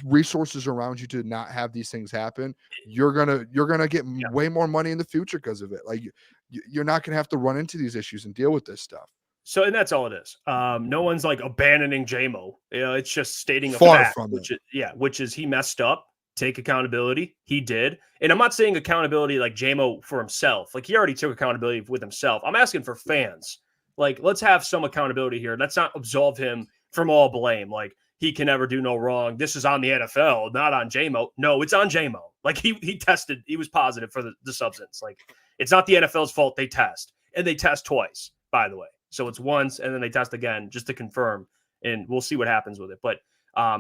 resources around you to not have these things happen, you're gonna get way more money in the future because of it. Like you're not gonna have to run into these issues and deal with this stuff. So, and that's all it is. No one's like abandoning JMO. It's just stating a Far fact, from it. which is he messed up. Take accountability. He did. And I'm not saying accountability like JMO for himself. Like he already took accountability with himself. I'm asking for fans. Like, let's have some accountability here. Let's not absolve him from all blame. Like, he can never do no wrong. This is on the NFL, not on JMO. No, it's on JMO. Like he tested, he was positive for the substance. Like, it's not the NFL's fault they test. And they test twice, by the way. So it's once and then they test again just to confirm. And we'll see what happens with it. But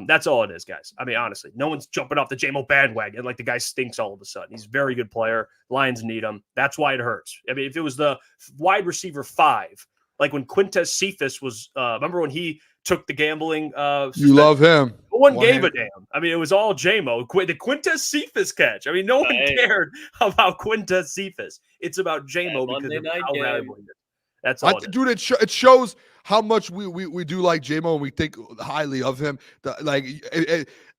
that's all it is, guys. I mean, honestly, no one's jumping off the JMO bandwagon like the guy stinks all of a sudden. He's a very good player. Lions need him. That's why it hurts. I mean, if it was the wide receiver 5, like when Quintez Cephas was, remember when he took the gambling? You love him. No one gave a damn. I mean, it was all JMO. The Quintez Cephas catch. I mean, no one cared about Quintez Cephas. It's about JMO because of how valuable he is. That's all. Dude, it shows how much we do like JMO and we think highly of him. Like,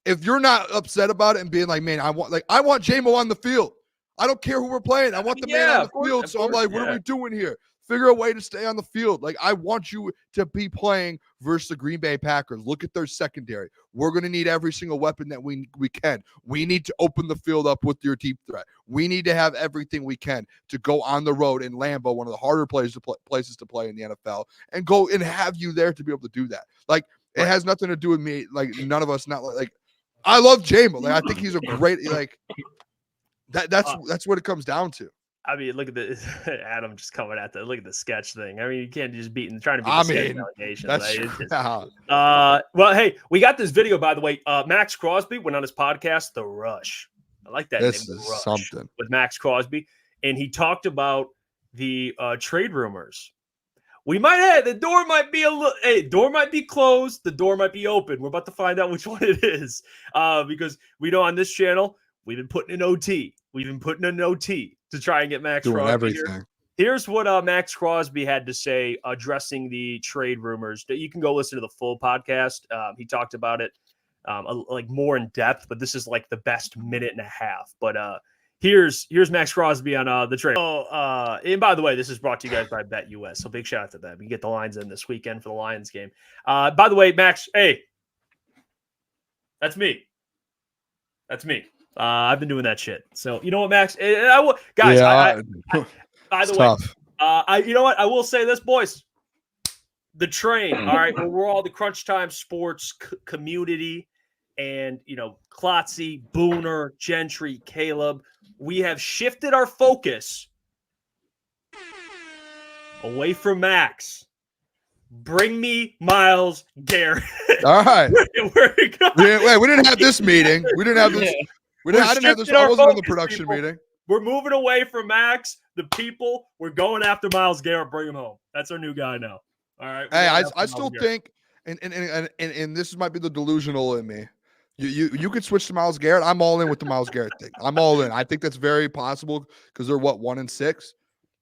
if you're not upset about it and being like, man, I want JMO on the field. I don't care who we're playing. I want the man on the field. So I'm like, what are we doing here? Figure a way to stay on the field. Like, I want you to be playing versus the Green Bay Packers. Look at their secondary. We're going to need every single weapon that we can. We need to open the field up with your deep threat. We need to have everything we can to go on the road in Lambeau, one of the harder places to play in the NFL, and go and have you there to be able to do that. Like, it has nothing to do with me. Like, none of us, not like I love JMO. Like, I think he's a great, like, that's what it comes down to. I mean, look at the Adam just coming at look at the sketch thing. I mean, you can't just trying to beat the sketch allegations. That's well, hey, we got this video, by the way. Maxx Crosby went on his podcast, The Rush. I like that this name, is The Rush, something with Maxx Crosby, and he talked about the trade rumors. We might have the door might be door might be closed, the door might be open. We're about to find out which one it is, because we know on this channel we've been putting in OT. We've been putting in OT to try and get Maxx Crosby everything. Here. Here's what Maxx Crosby had to say addressing the trade rumors. You can go listen to the full podcast. He talked about it like more in depth, but this is like the best minute and a half. But here's Maxx Crosby on the trade. Oh, and by the way, this is brought to you guys by BetUS. So big shout out to them. You can get the lines in this weekend for the Lions game. By the way, Max, hey, that's me. That's me. I've been doing that shit. So you know what, Max? I will, guys. Yeah, by the way, you know what? I will say this, boys. The train. All right, we're all the Crunch Time Sports community, and Klotzy, Booner, Gentry, Caleb. We have shifted our focus away from Max. Bring me Myles Garrett. All right. We didn't have this meeting. We didn't have this. Yeah. I didn't have this. I wasn't in the production meeting. We're moving away from Max. The people, we're going after Myles Garrett. Bring him home. That's our new guy now. All right. Hey, I still think, and this might be the delusional in me. You could switch to Myles Garrett. I'm all in with the Myles Garrett thing. I'm all in. I think that's very possible because they're 1-6.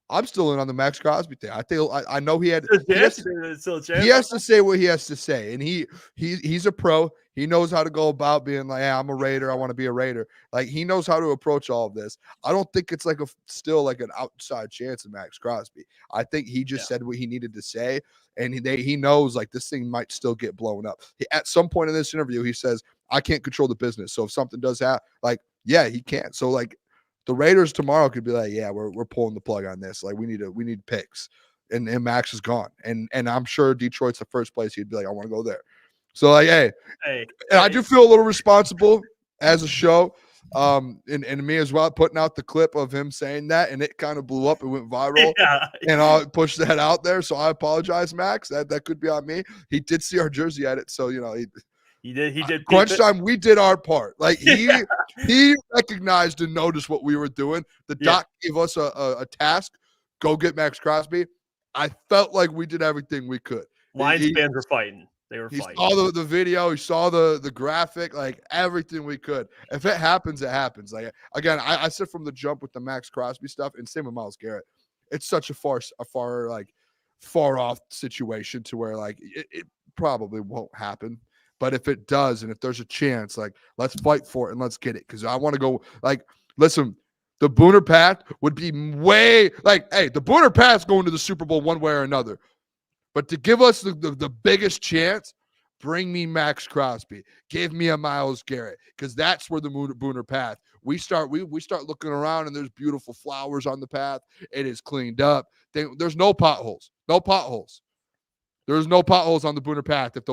I'm still in on the Maxx Crosby thing. I know he has to say what he has to say, and he's a pro. He knows how to go about being like, hey, I'm a Raider. I want to be a Raider. Like, he knows how to approach all of this. I don't think it's still an outside chance of Maxx Crosby. I think he just said what he needed to say, and he knows like this thing might still get blown up. At some point in this interview, he says, I can't control the business. So if something does happen, he can't. So the Raiders tomorrow could be like, yeah, we're pulling the plug on this. Like, we need picks, and Max is gone. And I'm sure Detroit's the first place he'd be like, I want to go there. So hey, and I do feel a little responsible as a show, and me as well, putting out the clip of him saying that, and it kind of blew up. It went viral, and I'll push that out there. So I apologize, Max. That could be on me. He did see our jersey edit, so He did. Crunch Time, we did our part. Like, he recognized and noticed what we were doing. The doc gave us a task. Go get Maxx Crosby. I felt like we did everything we could. Lions fans were fighting. They were He fighting. saw the video. He saw the graphic, like everything we could. If it happens, it happens. Like again, I said from the jump with the Maxx Crosby stuff, and same with Myles Garrett. It's such a far off situation to where like it probably won't happen. But if it does, and if there's a chance, like let's fight for it and let's get it. Because I want to go. Like, listen, the Booner path would be way like, hey, the Booner path's going to the Super Bowl one way or another. But to give us the biggest chance, bring me Maxx Crosby. Give me a Myles Garrett, because that's where the Booner path. We start looking around, and there's beautiful flowers on the path. It is cleaned up. There's no potholes. No potholes. There's no potholes on the Booner path if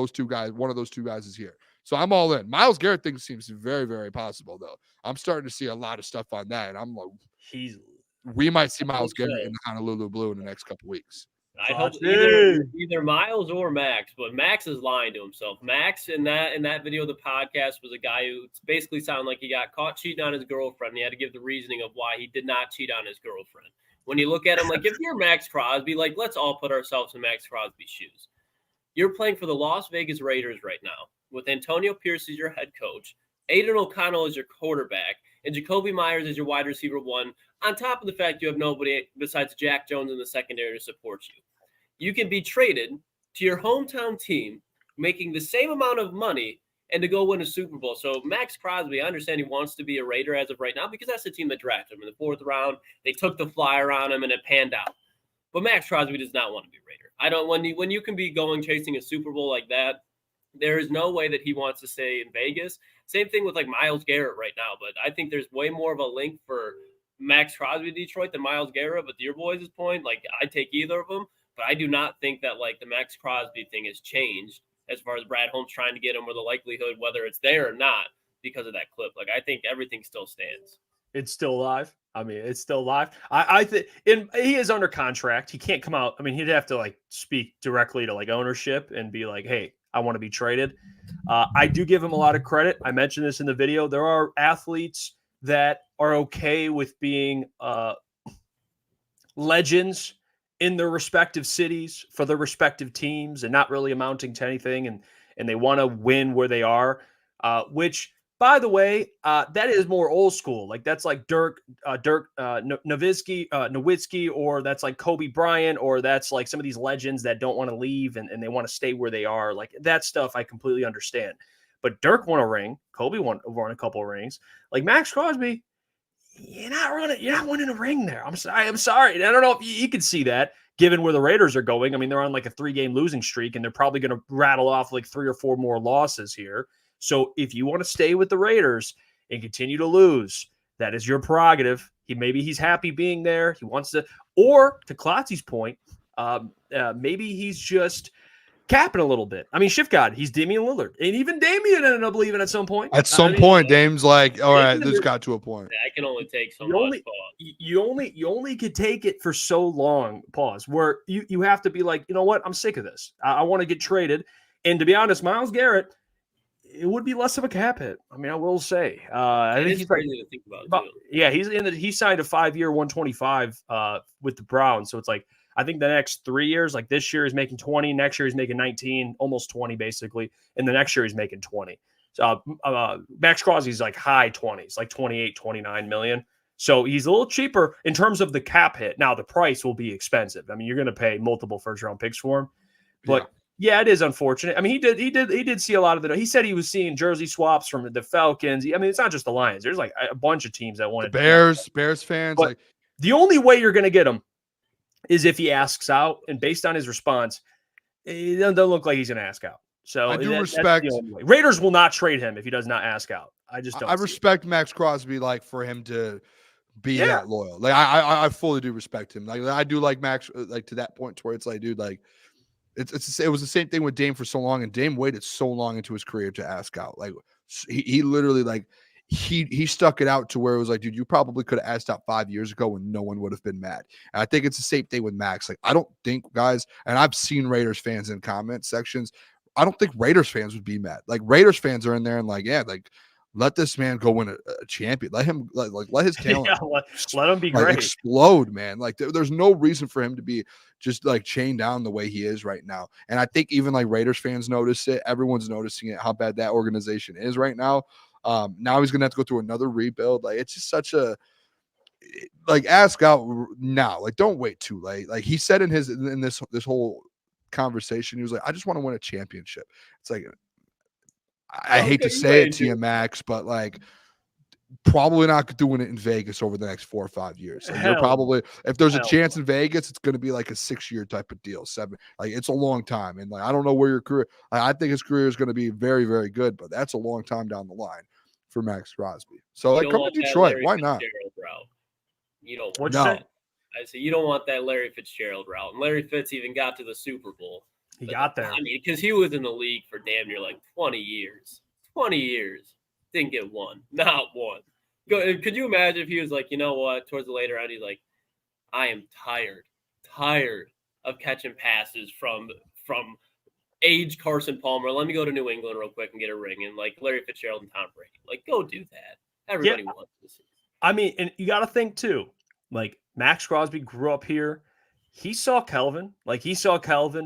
one of those two guys is here. So I'm all in. Myles Garrett thing seems very, very possible, though. I'm starting to see a lot of stuff on that, and I'm like, we might see Myles Garrett in the Honolulu Blue in the next couple weeks. I hope either Myles or Max, but Max is lying to himself. Max in that video of the podcast was a guy who basically sounded like he got caught cheating on his girlfriend. He had to give the reasoning of why he did not cheat on his girlfriend. When you look at him, like if you're Maxx Crosby, like let's all put ourselves in Maxx Crosby's shoes. You're playing for the Las Vegas Raiders right now with Antonio Pierce as your head coach, Aiden O'Connell as your quarterback, and Jacoby Myers as your wide receiver one, on top of the fact you have nobody besides Jack Jones in the secondary to support you. You can be traded to your hometown team, making the same amount of money, and to go win a Super Bowl. So Maxx Crosby, I understand he wants to be a Raider as of right now because that's the team that drafted him in the fourth round. They took the flyer on him, and it panned out. But Maxx Crosby does not want to be a Raider. When you can be going chasing a Super Bowl like that, there is no way that he wants to stay in Vegas. Same thing with like Myles Garrett right now, but I think there's way more of a link for Maxx Crosby to Detroit than Myles Garrett. But to your boys' point, like I'd take either of them, but I do not think that like the Maxx Crosby thing has changed as far as Brad Holmes trying to get him, or the likelihood whether it's there or not because of that clip. Like I think everything still stands. It's still live. I mean, it's still live. I think he is under contract. He can't come out. I mean, he'd have to like speak directly to like ownership and be like, hey, I want to be traded. I do give him a lot of credit. I mentioned this in the video. There are athletes that are okay with being legends in their respective cities for their respective teams and not really amounting to anything. And they want to win where they are, which, by the way, that is more old school. Like that's like Dirk Nowitzki, or that's like Kobe Bryant, or that's like some of these legends that don't want to leave and they want to stay where they are. Like that stuff I completely understand. But Dirk won a ring. Kobe won a couple of rings. Like Maxx Crosby, you're not winning a ring there. I'm sorry. I don't know if you can see that given where the Raiders are going. I mean, they're on like a 3-game losing streak, and they're probably going to rattle off like 3 or 4 more losses here. So if you want to stay with the Raiders and continue to lose, that is your prerogative. Maybe he's happy being there. He wants to, or to Klotzy's point, maybe he's just capping a little bit. I mean, Shift God, he's Damian Lillard, and even Damian ended up leaving at some point. At some point, Dame's like, all right, this got to a point. I can only take so much. You only could take it for so long. Pause. Where you have to be like, you know what? I'm sick of this. I want to get traded. And to be honest, Myles Garrett, it would be less of a cap hit. I mean, I will say. I think he's crazy to think about. Yeah, he signed a 5-year, 125 with the Browns. So it's like, I think the next 3 years, like this year he's making 20, next year he's making 19, almost 20 basically, and the next year he's making 20. So Maxx Crosby's like high 20s, like 28, 29 million. So he's a little cheaper in terms of the cap hit. Now the price will be expensive. I mean, you're going to pay multiple first-round picks for him, but. Yeah. Yeah, it is unfortunate. I mean, he did see a lot of it. He said he was seeing jersey swaps from the Falcons. I mean, it's not just the Lions. There's like a bunch of teams that wanted Bears fans. But the only way you're going to get him is if he asks out. And based on his response, it doesn't look like he's going to ask out. So I do respect. Raiders will not trade him if he does not ask out. I just don't. I respect Maxx Crosby, like for him to be that loyal. Like I fully do respect him. Like I do like Max, like to that point to where it's like, dude, like. It was the same thing with Dame for so long, and Dame waited so long into his career to ask out. Like he literally like he stuck it out to where it was like, dude, you probably could have asked out 5 years ago and no one would have been mad. And I think it's the same thing with Max. Like I don't think guys, and I've seen Raiders fans in comment sections. I don't think Raiders fans would be mad. Like Raiders fans are in there and like, yeah, like let this man go win a champion. Let him let his talent let him be like great. explode, man. Like there's no reason for him to be just like chained down the way he is right now. And I think even like Raiders fans notice it. Everyone's noticing it, how bad that organization is right now. Now he's gonna have to go through another rebuild. Like it's just such a ask out now. Like don't wait too late. Like he said in this whole conversation, he was like, I just want to win a championship. It's like I hate to say it to you, Max, but like probably not doing it in Vegas over the next 4 or 5 years. Like you're probably, if there's a chance in Vegas, it's going to be like a 6-year type of deal. 7, like it's a long time. And like I don't know where your career. I think his career is going to be very, very good, but that's a long time down the line for Maxx Crosby. So like come to Detroit. Why not? You don't want that. I say you don't want that Larry Fitzgerald route. And Larry Fitz even got to the Super Bowl. He got there. I mean, because he was in the league for damn near like 20 years. 20 years. Didn't get one. Not one. Could you imagine if he was like, you know what, towards the later end, he's like, I am tired of catching passes from age Carson Palmer. Let me go to New England real quick and get a ring. And like Larry Fitzgerald and Tom Brady. Like, go do that. Everybody wants to see. I mean, and you got to think too, like Maxx Crosby grew up here. He saw Kelvin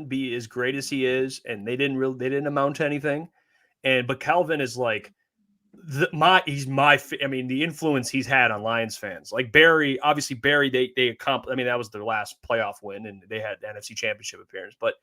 be as great as he is, and they didn't amount to anything. But Kelvin is like the influence he's had on Lions fans. Like Barry, they accomplished. I mean, that was their last playoff win, and they had the NFC Championship appearance. But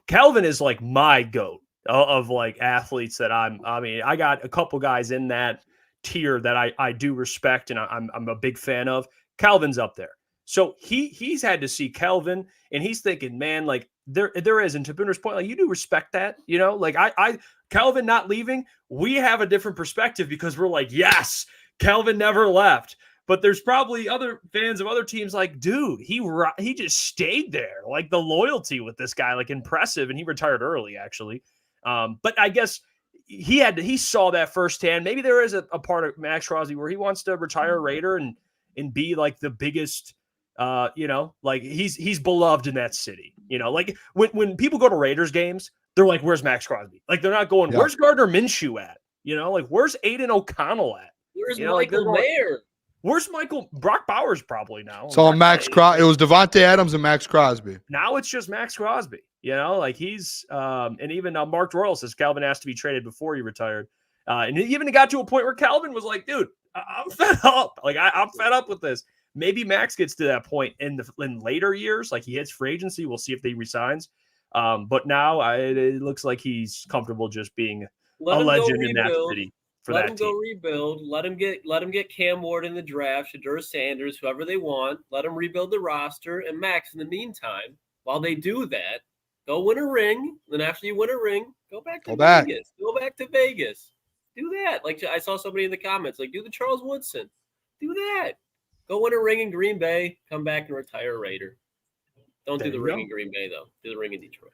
Kelvin is like my GOAT of like athletes that I got a couple guys in that tier that I do respect and I'm a big fan of. Kelvin's up there. So he's had to see Kelvin, and he's thinking, man, like there is, and to Booner's point, like you do respect that, you know, like I Kelvin not leaving, we have a different perspective because we're like, yes, Kelvin never left. But there's probably other fans of other teams like, dude, he just stayed there. Like the loyalty with this guy, like impressive, and he retired early actually. But I guess he saw that firsthand. Maybe there is a part of Maxx Crosby where he wants to retire a Raider and be like the biggest. Like he's beloved in that city. You know, like when people go to Raiders games, they're like, "Where's Maxx Crosby?" Like they're not going, "Where's Gardner Minshew at?" You know, like where's Aiden O'Connell at? Where's Michael Mayer? Where's Brock Bowers probably now? It's all Maxx Crosby. It was Devontae Adams and Maxx Crosby. Now it's just Maxx Crosby. You know, like he's and even Mark Royal says Calvin asked to be traded before he retired, and it even got to a point where Calvin was like, "Dude, I'm fed up. Like I'm fed up with this." Maybe Max gets to that point in later years, like he hits free agency. We'll see if he resigns. But now it looks like he's comfortable just being a legend in that city for that team. Let him go rebuild. Let him get Cam Ward in the draft, Shedeur Sanders, whoever they want. Let him rebuild the roster. And Max, in the meantime, while they do that, go win a ring. Then after you win a ring, go back to Vegas. Go back to Vegas. Do that. Like I saw somebody in the comments, like do the Charles Woodson. Do that. Go win a ring in Green Bay, come back and retire a Raider. Don't do the ring in Green Bay, though. Do the ring in Detroit.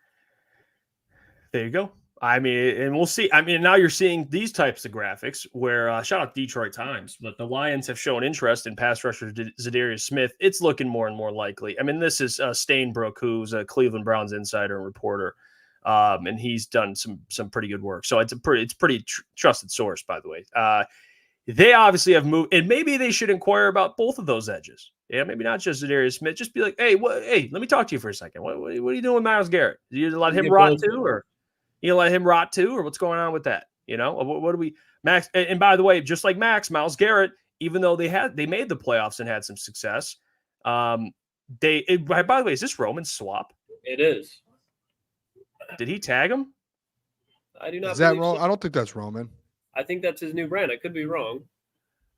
There you go. I mean, and we'll see. I mean, now you're seeing these types of graphics where, shout out Detroit Times, but the Lions have shown interest in pass rusher Zadarius Smith. It's looking more and more likely. I mean, this is Stainbrook, who's a Cleveland Browns insider and reporter, and he's done some pretty good work. So it's pretty trusted source, by the way. They obviously have moved, and maybe they should inquire about both of those edges. Yeah, maybe not just Zadarius Smith. Just be like, hey, let me talk to you for a second. What are you doing with Myles Garrett? Do you let him rot too, or what's going on with that? You know, what do we Max? And by the way, just like Max, Myles Garrett, even though they made the playoffs and had some success, by the way, is this Roman's swap? It is. Did he tag him? I do not. Is that wrong? I don't think that's Roman. I think that's his new brand. I could be wrong.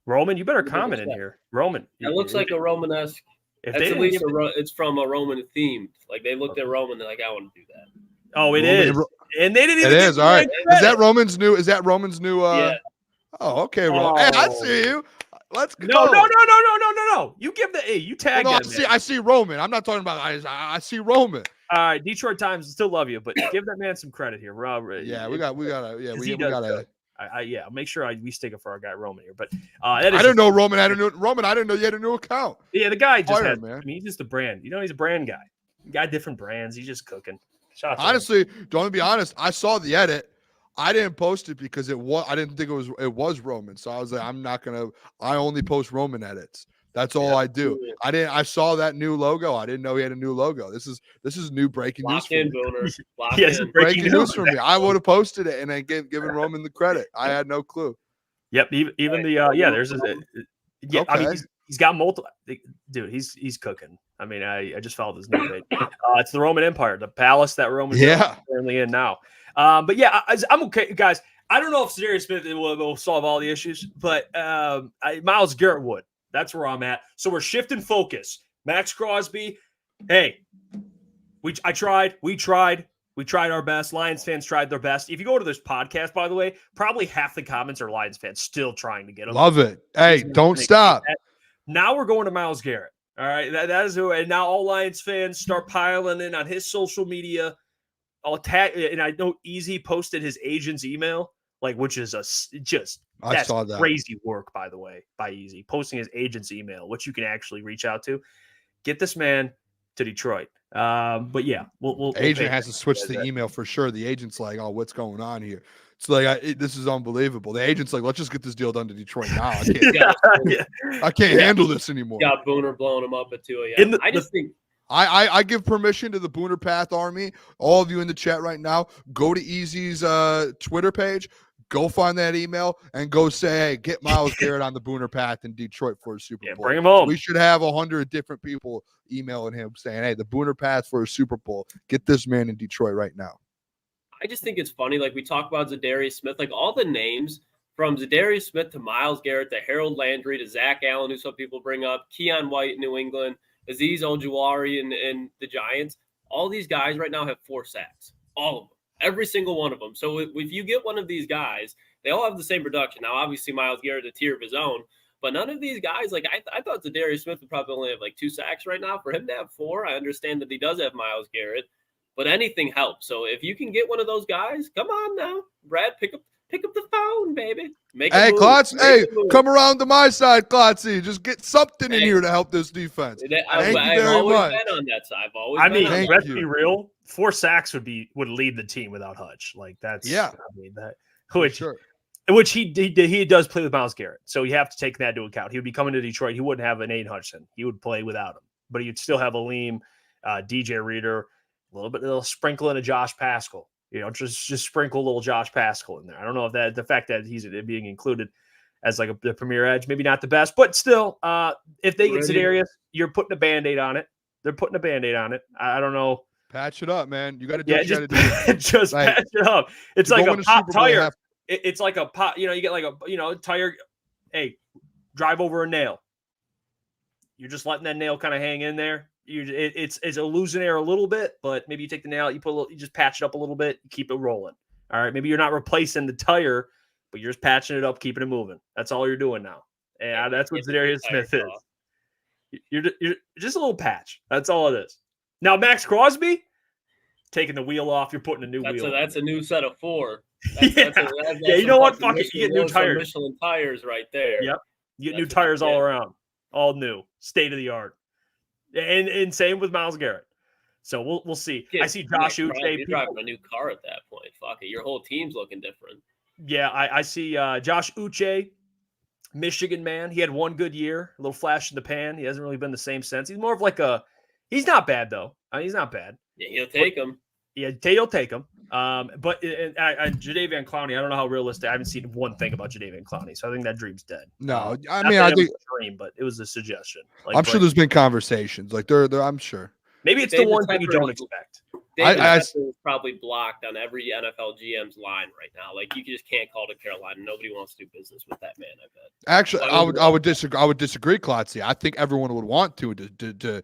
Roman, you better comment in here. Roman. It looks like a Romanesque. It's from a Roman theme. Like they looked at Roman, they're like, I want to do that. Oh, it is. And they didn't even. It is. All right. Is that Roman's new? Yeah. Oh, okay. Well, hey, I see you. Let's go. No. You give you tag him. I see Roman. I'm not talking about I see Roman. All right, Detroit Times still love you, but give that man some credit here. We gotta. I'll make sure we stick it for our guy Roman here. But I didn't know Roman. I didn't know you had a new account. Yeah, the guy just had. Man. I mean, he's just a brand. You know, he's a brand guy. He got different brands. He's just cooking. Honestly, don't be honest. I saw the edit. I didn't post it because I didn't think it was Roman. So I was like, I only post Roman edits. That's all I do. I saw that new logo. I didn't know he had a new logo. This is new breaking news for me. Booner. Yes, Breaking news for me. I would have posted it and then given Roman the credit. I had no clue. Yep. Even there's yeah. Okay. I mean, he's got multiple. Dude, he's cooking. I mean, I just followed his new page. It's the Roman Empire, the palace that Roman's currently in now. But yeah, I'm okay, guys. I don't know if Zadarius Smith will solve all the issues, but Myles Garrett would. That's where I'm at. So we're shifting focus. Maxx Crosby, hey, we tried our best. Lions fans tried their best. If you go to this podcast, by the way, probably half the comments are Lions fans still trying to get them. Love it. Hey, don't stop. Now we're going to Myles Garrett. All right, that is who. And now all Lions fans start piling in on his social media. I'll tag, and I know Easy posted his agent's email, which is I saw that. Crazy work, by the way, by Easy posting his agent's email, which you can actually reach out to. Get this man to Detroit. But yeah, we'll agent has to switch the email for sure. The agent's like, oh, what's going on here? It's like this is unbelievable. The agent's like, let's just get this deal done to Detroit now. I can't handle this anymore. Got Booner blowing him up at 2 a.m. I give permission to the Booner Path Army. All of you in the chat right now, go to Easy's Twitter page. Go find that email and go say, hey, get Myles Garrett on the Booner Path in Detroit for a Super Bowl. Bring him home. We should have 100 different people emailing him saying, hey, the Booner Path for a Super Bowl. Get this man in Detroit right now. I just think it's funny. We talk about Zadarius Smith, all the names from Zadarius Smith to Myles Garrett to Harold Landry to Zach Allen, who some people bring up, Keon White in New England, Azeez Ojulari and the Giants. All these guys right now have 4 sacks. All of them. Every single one of them. So if you get one of these guys, they all have the same production. Now, obviously, Myles Garrett a tier of his own, but none of these guys, I thought Zadarius Smith would probably only have 2 sacks right now. For him to have 4, I understand that he does have Myles Garrett, but anything helps. So if you can get one of those guys, come on now, Brad, pick up the phone, baby. Hey, Klotz, come around to my side, Klotzy. Just get something in here to help this defense. I've always been on that side. Let's be real. 4 sacks would lead the team without Hutch. Which he does play with Myles Garrett. So you have to take that into account. He would be coming to Detroit. He wouldn't have an Aiden Hutchinson. He would play without him. But he'd still have Aleem, DJ Reader, a little sprinkle in a Josh Paschal. Just sprinkle a little Josh Paschal in there. I don't know if the fact that he's being included as the premier edge, maybe not the best, but still, if they get Zadarius, you're putting a Band-Aid on it. They're putting a Band-Aid on it. I don't know. Patch it up, man. You got to do what you got to do. Just patch it up. It's like a pop tire. It's like a pop, you get a tire. Hey, drive over a nail. You're just letting that nail kind of hang in there. It's a losing air a little bit, but maybe you take the nail, you just patch it up a little bit, you keep it rolling. All right, maybe you're not replacing the tire, but you're just patching it up, keeping it moving. That's all you're doing now, and that's what Zadarius Smith is. You're just a little patch. That's all it is. Now Maxx Crosby taking the wheel off, you're putting a new wheel. That's a new set of 4. You know what? Fuck it, you get new tires. Michelin tires right there. Yep, you get new tires all around, all new, state of the art. And same with Myles Garrett. So we'll see. I see Josh Uche. You're driving a new car at that point. Fuck it. Your whole team's looking different. Yeah, I see Josh Uche, Michigan man. He had one good year, a little flash in the pan. He hasn't really been the same since. He's more of he's not bad, though. He's not bad. Yeah, he'll take him. Yeah, he'll take him. But Jadeveon Clowney, I don't know how realistic. I haven't seen one thing about Jadeveon Clowney, so I think that dream's dead. No, I think a dream, but it was a suggestion. I'm sure there's been conversations. I'm sure. Maybe it's the one thing you don't expect. David is probably blocked on every NFL GM's line right now. You just can't call to Carolina. Nobody wants to do business with that man. I bet. Actually, I would disagree, Klotzy. I think everyone would want to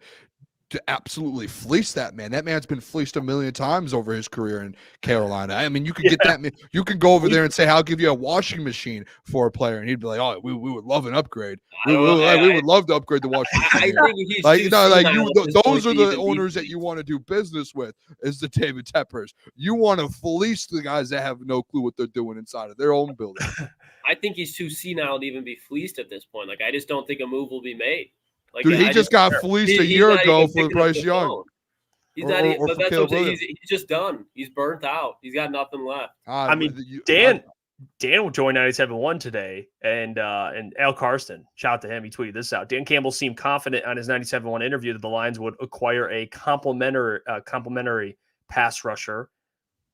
absolutely fleece that man. That man's been fleeced a million times over his career in Carolina. I mean, you could get that man. You can go over there and say, "I'll give you a washing machine for a player," and he'd be like, "Oh, we would love an upgrade. We would love to upgrade the washing machine." I think those are the owners that you want to do business with. Is the David Teppers? You want to fleece the guys that have no clue what they're doing inside of their own building. I think he's too senile to even be fleeced at this point. I just don't think a move will be made. Dude, he just got fleeced a year ago for Bryce Young. He's Or- not. or- or But for that's Caleb what I'm saying. Williams. He's just done. He's burnt out. He's got nothing left. I mean, Dan will join 97.1 today, and Al Karsten, shout out to him. He tweeted this out. Dan Campbell seemed confident on his 97.1 interview that the Lions would acquire a complimentary pass rusher.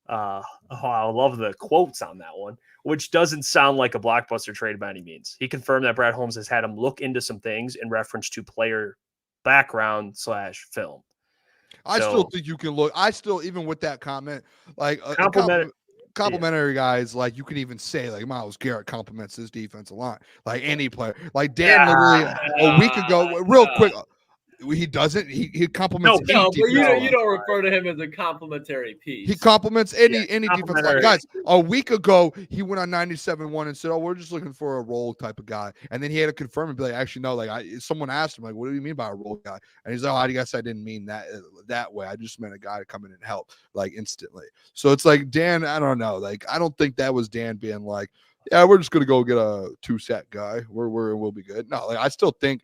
I love the quotes on that one, which doesn't sound like a blockbuster trade by any means. He confirmed that Brad Holmes has had him look into some things in reference to player background / film. I still think you can look. I still, even with that comment, like complimentary guys, like you can even say like Myles Garrett compliments his defensive line, like any player. Like Dan literally a week ago, real quick, he doesn't. He compliments. No, but you don't refer to him as a complimentary piece. He compliments any defensive line. Guys, a week ago he went on 97.1 and said, "Oh, we're just looking for a role type of guy," and then he had to confirm and be like, "Actually, no." Like someone asked him, like, "What do you mean by a role guy?" And he's like, "Oh, I guess I didn't mean that way. I just meant a guy to come in and help like instantly." So it's like Dan. I don't know. Like I don't think that was Dan being like, "Yeah, we're just gonna go get a 2-set guy. We'll be good." No, like I still think.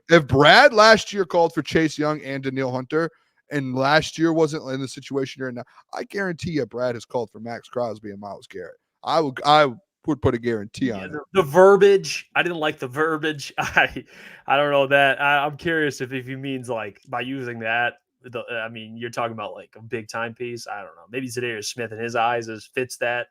If Brad last year called for Chase Young and Danielle Hunter, and last year wasn't in the situation you're in now, I guarantee you Brad has called for Maxx Crosby and Myles Garrett. I would put a guarantee on it. The verbiage, I didn't like the verbiage. I don't know that. I'm curious if he means like by using that. I mean, you're talking about like a big time piece. I don't know. Maybe Zadarius Smith in his eyes fits that.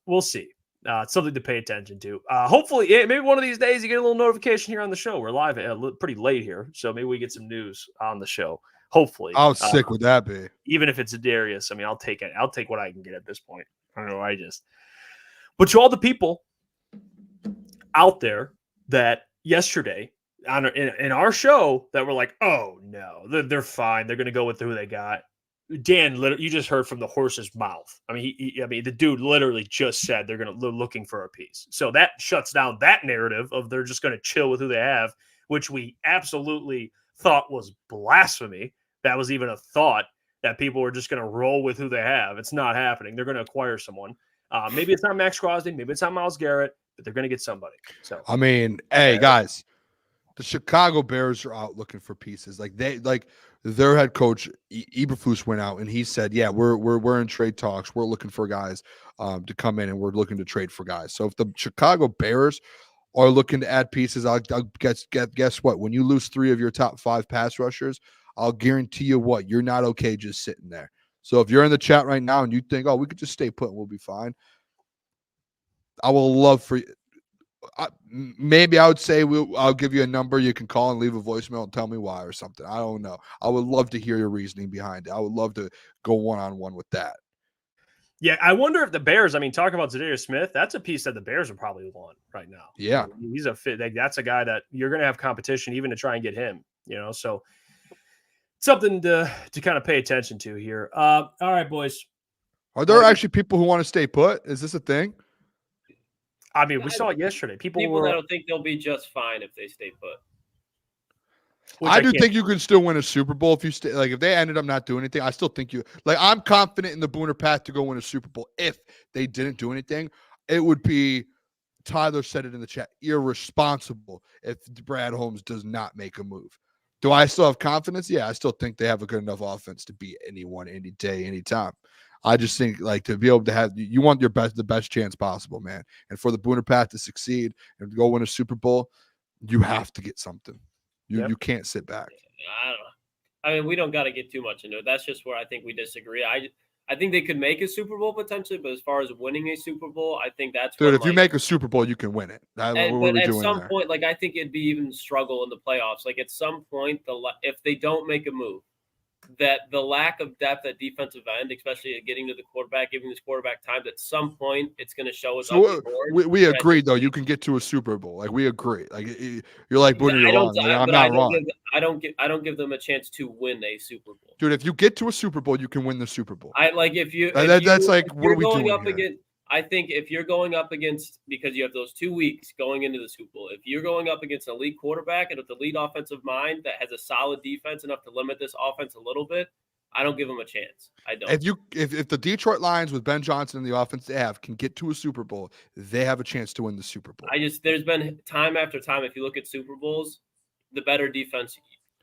We'll see. It's something to pay attention to. Hopefully, maybe one of these days you get a little notification here on the show. We're live pretty late here, so maybe we get some news on the show. Hopefully. How sick would that be? Even if it's a Darius, I mean, I'll take it. I'll take what I can get at this point. I don't know. But to all the people out there that yesterday in our show that were like, oh no, they're fine. They're going to go with who they got. Dan, you just heard from the horse's mouth. I mean, the dude literally just said they're looking for a piece. So that shuts down that narrative of they're just going to chill with who they have, which we absolutely thought was blasphemy. That was even a thought that people were just going to roll with who they have. It's not happening. They're going to acquire someone. Maybe it's not Maxx Crosby. Maybe it's not Myles Garrett, but they're going to get somebody. So I mean, hey guys, the Chicago Bears are out looking for pieces. Their head coach Eberflus went out and he said, "Yeah, we're in trade talks. We're looking for guys to come in, and we're looking to trade for guys." So if the Chicago Bears are looking to add pieces, I'll guess what? When you lose 3 of your top 5 pass rushers, I'll guarantee you what, you're not okay just sitting there. So if you're in the chat right now and you think, "Oh, we could just stay put and we'll be fine," I will love for you. Maybe I would say I'll give you a number you can call and leave a voicemail and tell me why or something. I don't know. I would love to hear your reasoning behind it. I would love to go one-on-one with that. Yeah, I wonder if the Bears, I mean, talking about Zadarius Smith, that's a piece that the Bears would probably want right now. Yeah. He's a fit. That's a guy that you're going to have competition even to try and get him, so something to kind of pay attention to here. All right, boys. Are there actually people who want to stay put? Is this a thing? I mean, we saw it yesterday. People that don't think they'll be just fine if they stay put. I do think you can still win a Super Bowl if you stay. Like if they ended up not doing anything, I still think I'm confident in the Booner path to go win a Super Bowl. If they didn't do anything, it would be, Tyler said it in the chat, irresponsible if Brad Holmes does not make a move. Do I still have confidence? Yeah, I still think they have a good enough offense to beat anyone, any day, anytime. I just think to be able to have, you want the best chance possible, man. And for the Booner path to succeed and to go win a Super Bowl, you have to get something. You can't sit back. I don't know. I mean, we don't got to get too much into it. That's just where I think we disagree. I think they could make a Super Bowl potentially, but as far as winning a Super Bowl, I think that's if you make a Super Bowl, you can win it. But at some point, I think it'd be even struggle in the playoffs. Like at some point, if they don't make a move, that the lack of depth at defensive end, especially at getting to the quarterback, giving this quarterback time, at some point it's going to show us. So we agree, though. You can get to a Super Bowl. Like we agree. Like you're like, Booner, you're wrong. I'm not wrong. I don't give them a chance to win a Super Bowl, dude. If you get to a Super Bowl, you can win the Super Bowl. That's like what are we doing here? I think if you're going up against, because you have those 2 weeks going into the Super Bowl, if you're going up against an elite quarterback and with the elite offensive mind that has a solid defense enough to limit this offense a little bit, I don't give them a chance. I don't. If the Detroit Lions with Ben Johnson and the offense they have can get to a Super Bowl, they have a chance to win the Super Bowl. There's been time after time, if you look at Super Bowls, the better defense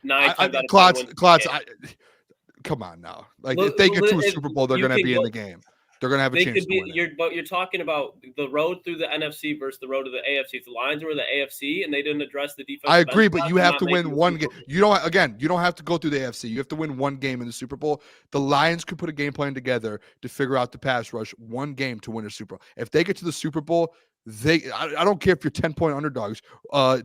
9 times out of 10 Klotz, wins the Klotz, game. come on now. Like Look, if they get to a if Super Bowl, they're you going to can be go- in the game. They're going to have a They chance could be. to win it. But you're talking about the road through the NFC versus the road to the AFC. If the Lions were the AFC and they didn't address the defense, I agree, but you have to win one game. You don't have to go through the AFC. You have to win one game in the Super Bowl. The Lions could put a game plan together to figure out the pass rush, one game to win a Super Bowl. If they get to the Super Bowl, I don't care if you're 10-point underdogs.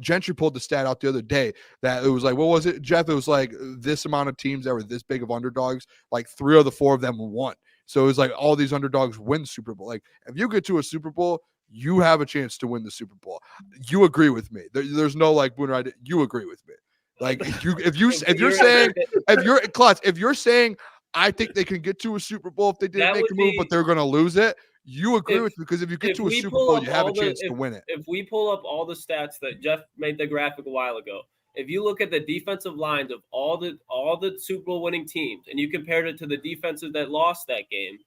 Gentry pulled the stat out the other day that it was like, what was it, Jeff? It was like this amount of teams that were this big of underdogs, like 3 of the 4 of them won. So it was like all these underdogs win Super Bowl. Like if you get to a Super Bowl, you have a chance to win the Super Bowl. You agree with me. There's no like Booner. You agree with me. Like if you're saying I think they can get to a Super Bowl if they didn't make the move, but they're going to lose it. You agree with me because if you get to a Super Bowl, you have a chance to win it. If we pull up all the stats that Jeff made the graphic a while ago, if you look at the defensive lines of all the Super Bowl winning teams and you compared it to the defenses that lost that game,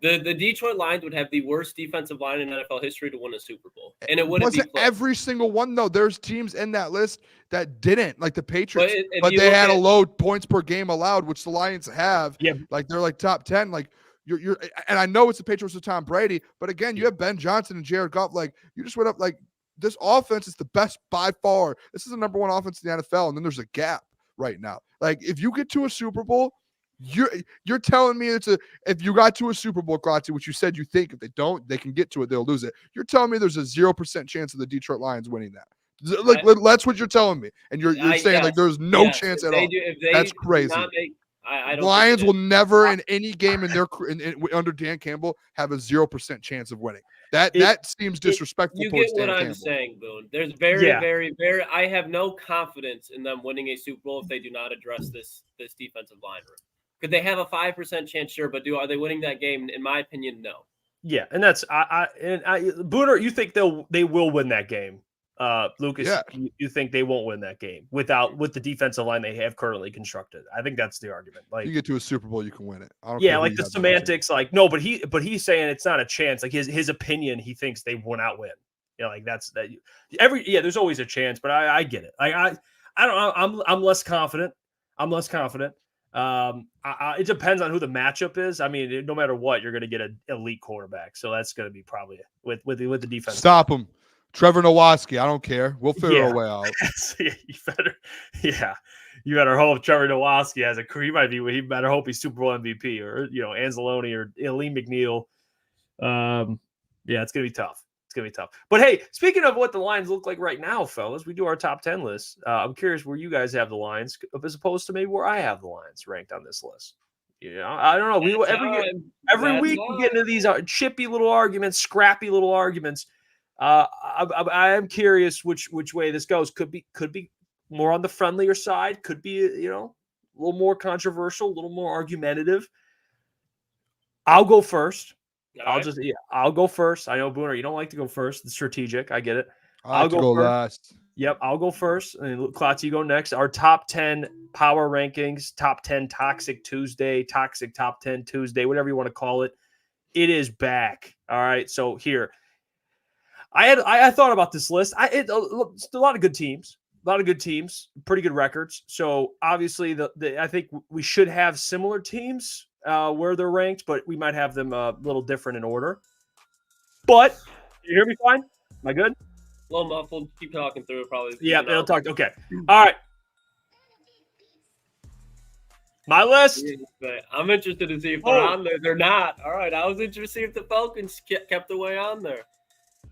the Detroit Lions would have the worst defensive line in NFL history to win a Super Bowl. And it wouldn't be close. Every single one, though. There's teams in that list that didn't, like the Patriots, but you they had a low points per game allowed, which the Lions have. Yeah. Like they're like top 10. Like you're and I know it's the Patriots with Tom Brady, but again, you have Ben Johnson and Jared Goff. Like you just went up like this offense is the best by far. This is the number 1 offense in the NFL, and then there's a gap right now. Like if you get to a Super Bowl, you're telling me if you got to a Super Bowl, Klotz, which you said you think if they don't, they can get to it, they'll lose it. You're telling me there's a 0% chance of the Detroit Lions winning that. Like that's what you're telling me, and you're saying like there's no chance at all. That's crazy. I don't Lions will never in any game in their under Dan Campbell have a 0% chance of winning. That seems disrespectful. You get what I'm saying, Boone. There's very. I have no confidence in them winning a Super Bowl if they do not address this defensive line room. Could they have a 5% chance? Sure, but are they winning that game? In my opinion, no. Yeah, and that's Booner. You think they will win that game? Lukas, yeah. you think they won't win that game with the defensive line they have currently constructed? I think that's the argument. Like you get to a Super Bowl, you can win it. I don't yeah, like the semantics, like no, but he's saying it's not a chance. Like his opinion, he thinks they will not win. You know, like that's that. There's always a chance, but I get it. Like I don't. I'm less confident. It depends on who the matchup is. I mean, no matter what, you're going to get an elite quarterback, so that's going to be probably with the defense. Stop him. Trevor Nowatzki, I don't care. We'll figure a way out. You better hope Trevor Nowatzki has he better hope he's Super Bowl MVP or Anzalone or Lee McNeil. It's gonna be tough. But hey, speaking of what the Lions look like right now, fellas, we do our top 10 list. I'm curious where you guys have the Lions as opposed to maybe where I have the Lions ranked on this list. I don't know. Every week we get into these chippy little arguments, scrappy little arguments. I am curious which way this goes. Could be more on the friendlier side. Could be a little more controversial, a little more argumentative. I'll go first. I'll go first. I know Booner, you don't like to go first. It's strategic. I get it. I'll go last. Yep, I'll go first. And Klotz, you go next. Our top 10 power rankings, top 10 toxic Tuesday, toxic top 10 Tuesday, whatever you want to call it. It is back. All right. So here. I thought about this list. It's a lot of good teams, pretty good records. So obviously, I think we should have similar teams where they're ranked, but we might have them a little different in order. But you hear me fine? Am I good? A little muffled. Keep talking through it. Probably. Yeah, it'll talk. Okay. All right. My list. I'm interested to see if they're on there. They're not. All right. I was interested to see if the Falcons kept their way on there.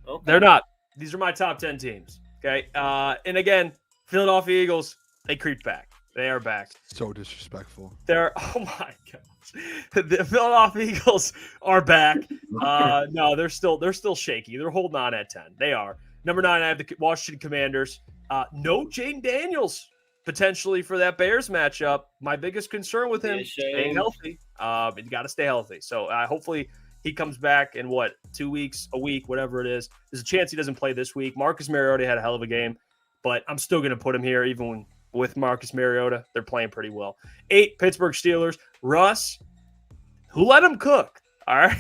Okay. They're not. These are my top 10 teams. Okay. And again, Philadelphia Eagles, they creeped back. They are back. So disrespectful. Oh my gosh. The Philadelphia Eagles are back. No, they're still shaky. They're holding on at 10. They are. Number 9, I have the Washington Commanders. No Jaden Daniels potentially for that Bears matchup. My biggest concern with him staying healthy. You got to stay healthy. So hopefully he comes back in 2 weeks, a week, whatever it is. There's a chance he doesn't play this week. Marcus Mariota had a hell of a game, but I'm still going to put him here even with Marcus Mariota. They're playing pretty well. 8, Pittsburgh Steelers. Russ, who let him cook? All right.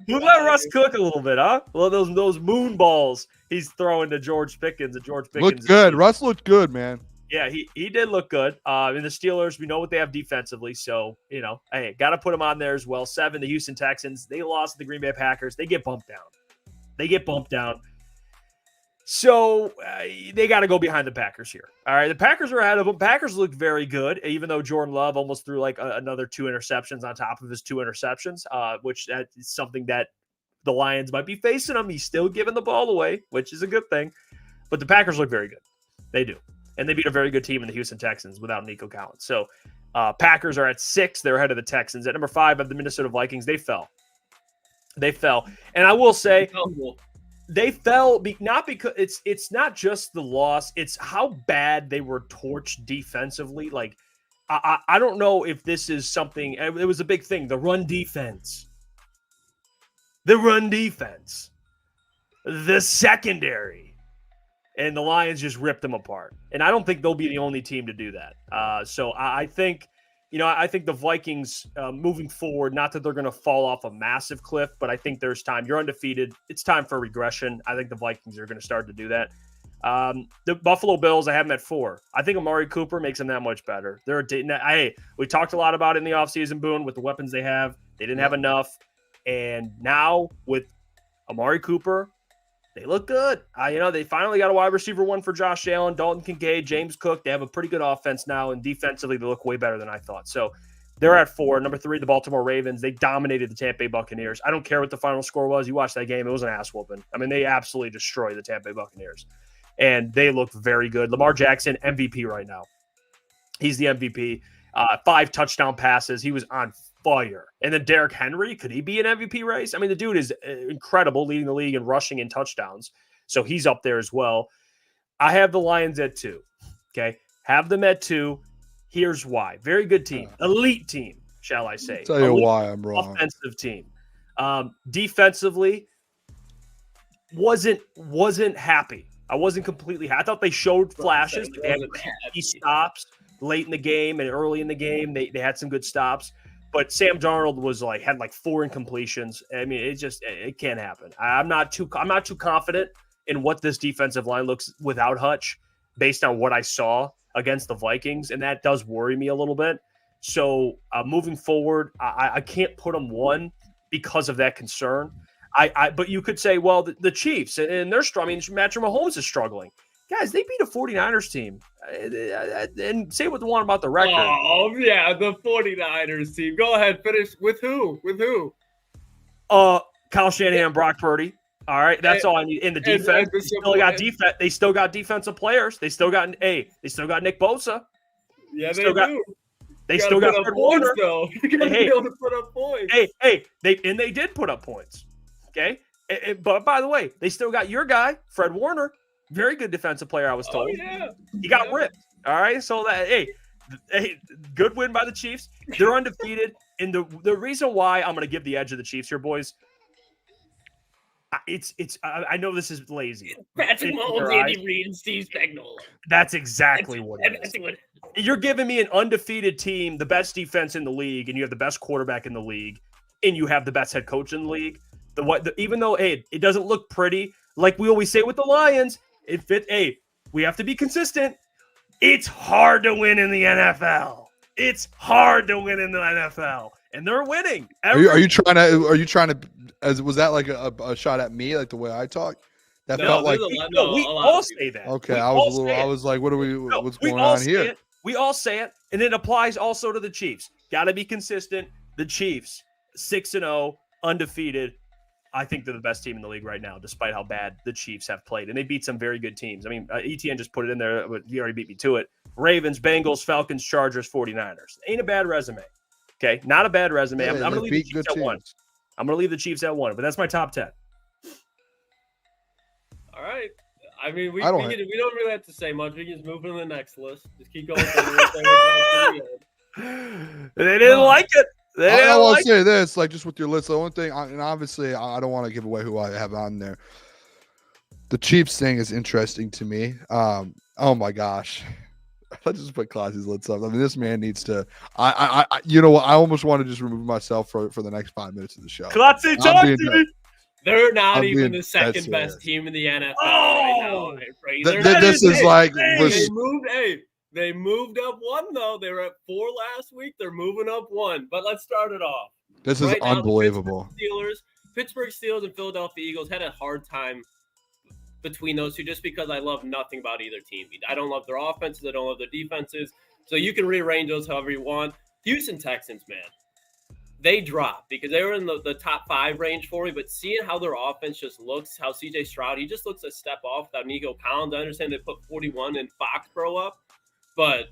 Who let Russ cook a little bit, huh? Well, those moon balls he's throwing to George Pickens. Looked good. Russ looked good, man. Yeah, he did look good. And the Steelers, we know what they have defensively. So, hey, got to put them on there as well. 7, the Houston Texans. They lost to the Green Bay Packers. They get bumped down. So they got to go behind the Packers here. All right, the Packers are ahead of them. Packers look very good, even though Jordan Love almost threw like another 2 interceptions on top of his 2 interceptions, which that is something that the Lions might be facing him. He's still giving the ball away, which is a good thing. But the Packers look very good. They do. And they beat a very good team in the Houston Texans without Nico Collins. So Packers are at 6. They're ahead of the Texans. At number 5 of the Minnesota Vikings, they fell. And I will say they fell not because it's not just the loss. It's how bad they were torched defensively. Like, I don't know if this is something. It was a big thing. The run defense. The secondary. And the Lions just ripped them apart. And I don't think they'll be the only team to do that. So I think, I think the Vikings moving forward, not that they're going to fall off a massive cliff, but I think there's time. You're undefeated. It's time for regression. I think the Vikings are going to start to do that. The Buffalo Bills, I have them at 4. I think Amari Cooper makes them that much better. We talked a lot about it in the offseason, Boone, with the weapons they have. They didn't have enough. And now with Amari Cooper, they look good. They finally got a wide receiver 1 for Josh Allen, Dalton Kincaid, James Cook. They have a pretty good offense now, and defensively, they look way better than I thought. So they're at 4. Number 3, the Baltimore Ravens. They dominated the Tampa Bay Buccaneers. I don't care what the final score was. You watched that game. It was an ass whooping. I mean, they absolutely destroyed the Tampa Bay Buccaneers, and they look very good. Lamar Jackson, MVP right now. He's the MVP. 5 touchdown passes. He was on fire. And then Derrick Henry, could he be an MVP race? I mean, the dude is incredible, leading the league in rushing and touchdowns. So he's up there as well. I have the Lions at 2. Okay. Have them at 2. Here's why. Very good team. Elite team, shall I say. Tell you why I'm wrong. Offensive team. Defensively, wasn't happy. I wasn't completely happy. I thought they showed flashes. They had key stops late in the game and early in the game. They had some good stops. But Sam Darnold had 4 incompletions. I mean, it can't happen. I'm not too confident in what this defensive line looks without Hutch, based on what I saw against the Vikings, and that does worry me a little bit. So moving forward, I can't put them 1 because of that concern. But you could say, well, the Chiefs and they're struggling. Patrick Mahomes is struggling. Guys, they beat a 49ers team. And say what you want about the record. Oh, yeah, the 49ers team. Go ahead, finish. With who? Kyle Shanahan, Brock Purdy. All right, that's all I need. In the defense, they still got defensive players. They still got Nick Bosa. Yeah, they do. They still got Fred Warner. Though. You got to be able to put up points. They did put up points. Okay, but by the way, they still got your guy, Fred Warner. Very good defensive player, I was told. Oh, yeah. He got ripped. All right. So good win by the Chiefs. They're undefeated. And the reason why I'm going to give the edge of the Chiefs here, boys, I know this is lazy. Patrick Mahomes, Andy Reid, and Steve Spagnuolo. That's exactly what it is. You're giving me an undefeated team, the best defense in the league, and you have the best quarterback in the league, and you have the best head coach in the league. Even though it doesn't look pretty, like we always say with the Lions, we have to be consistent. It's hard to win in the NFL. And they're winning. Are you trying to? Was that like a shot at me, like the way I talk? That felt like we all say that. Okay, I was like, what's going on here? We all say it, and it applies also to the Chiefs. Got to be consistent. The Chiefs, 6-0, undefeated. I think they're the best team in the league right now, despite how bad the Chiefs have played. And they beat some very good teams. I mean, ETN just put it in there, but he already beat me to it. Ravens, Bengals, Falcons, Chargers, 49ers. Ain't a bad resume. Okay, not a bad resume. Yeah, I'm going to leave the Chiefs at 1. I'm going to leave the Chiefs at 1, but that's my top 10. All right. I mean, we don't really have to say much. We can just move to the next list. Just keep going. They didn't like it. I want to say this, like, just with your list, the only thing, and obviously I don't want to give away who I have on there. The Chiefs thing is interesting to me. Oh my gosh. Let's just put Klotzy's lids up. I mean, this man needs to. I you know what? I almost want to just remove myself for the next 5 minutes of the show. Klotzy, talk to me. They're not even the second best team in the NFL right now. This is like they moved. They moved up one, though. They were at 4 last week. They're moving up one. But let's start it off. This is Right now, the unbelievable. Pittsburgh Steelers and Philadelphia Eagles had a hard time between those two just because I love nothing about either team. I don't love their offenses. I don't love their defenses. So you can rearrange those however you want. Houston Texans, man, they dropped because they were in the top 5 range for me. But seeing how their offense just looks, how C.J. Stroud, he just looks a step off without Nico Collins. I understand they put 41 in Foxborough up, but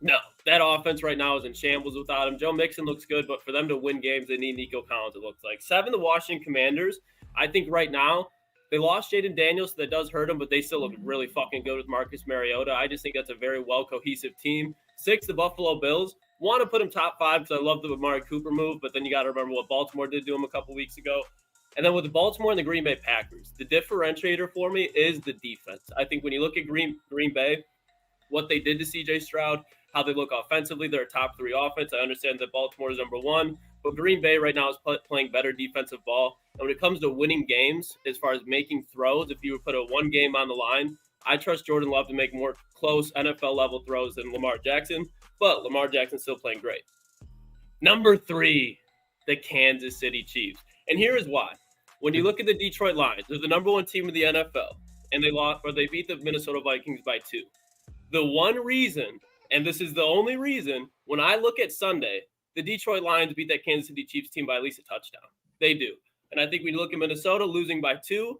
no, that offense right now is in shambles without him. Joe Mixon looks good, but for them to win games, they need Nico Collins, it looks like. 7, the Washington Commanders. I think right now they lost Jaden Daniels, so that does hurt them, but they still look really fucking good with Marcus Mariota. I just think that's a very well-cohesive team. 6, the Buffalo Bills. Want to put them top 5 because I love the Amari Cooper move, but then you got to remember what Baltimore did to him a couple weeks ago. And then with the Baltimore and the Green Bay Packers, the differentiator for me is the defense. I think when you look at Green Bay, what they did to C.J. Stroud, how they look offensively, they're a top 3 offense. I understand that Baltimore is number 1, but Green Bay right now is playing better defensive ball. And when it comes to winning games, as far as making throws, if you would put a one game on the line, I trust Jordan Love to make more close NFL-level throws than Lamar Jackson, but Lamar Jackson's still playing great. Number 3, the Kansas City Chiefs. And here is why. When you look at the Detroit Lions, they're the number 1 team in the NFL, and they beat the Minnesota Vikings by 2. The one reason, and this is the only reason, when I look at Sunday, the Detroit Lions beat that Kansas City Chiefs team by at least a touchdown. They do. And I think when you look at Minnesota losing by 2,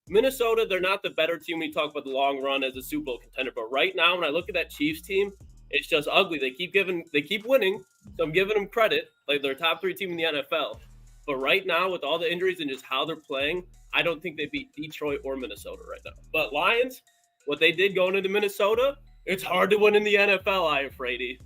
Minnesota, they're not the better team when you talk about the long run as a Super Bowl contender. But right now, when I look at that Chiefs team, it's just ugly. They keep winning, so I'm giving them credit. Like, they're a top 3 team in the NFL. But right now, with all the injuries and just how they're playing, I don't think they beat Detroit or Minnesota right now. But Lions, what they did going into Minnesota, it's hard to win in the NFL, Iafrate.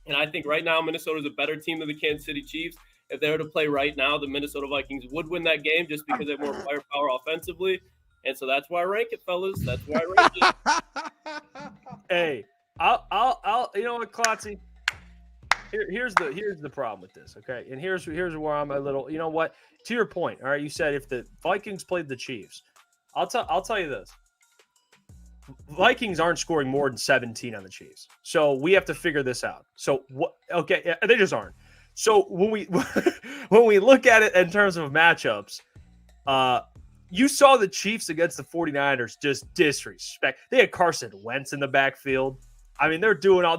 And I think right now, Minnesota's a better team than the Kansas City Chiefs. If they were to play right now, the Minnesota Vikings would win that game just because they have more firepower offensively. And so that's why I rank it, fellas. That's why I rank it. Hey, I'll you know what, Klotzy? Here's the problem with this, okay? And here's where I'm a little, you know what? To your point, all right, you said if the Vikings played the Chiefs, I'll tell you this. Vikings aren't scoring more than 17 on the Chiefs. So we have to figure this out. So what? Okay, they just aren't. So when we look at it in terms of matchups, you saw the Chiefs against the 49ers just disrespect. They had Carson Wentz in the backfield. I mean, they're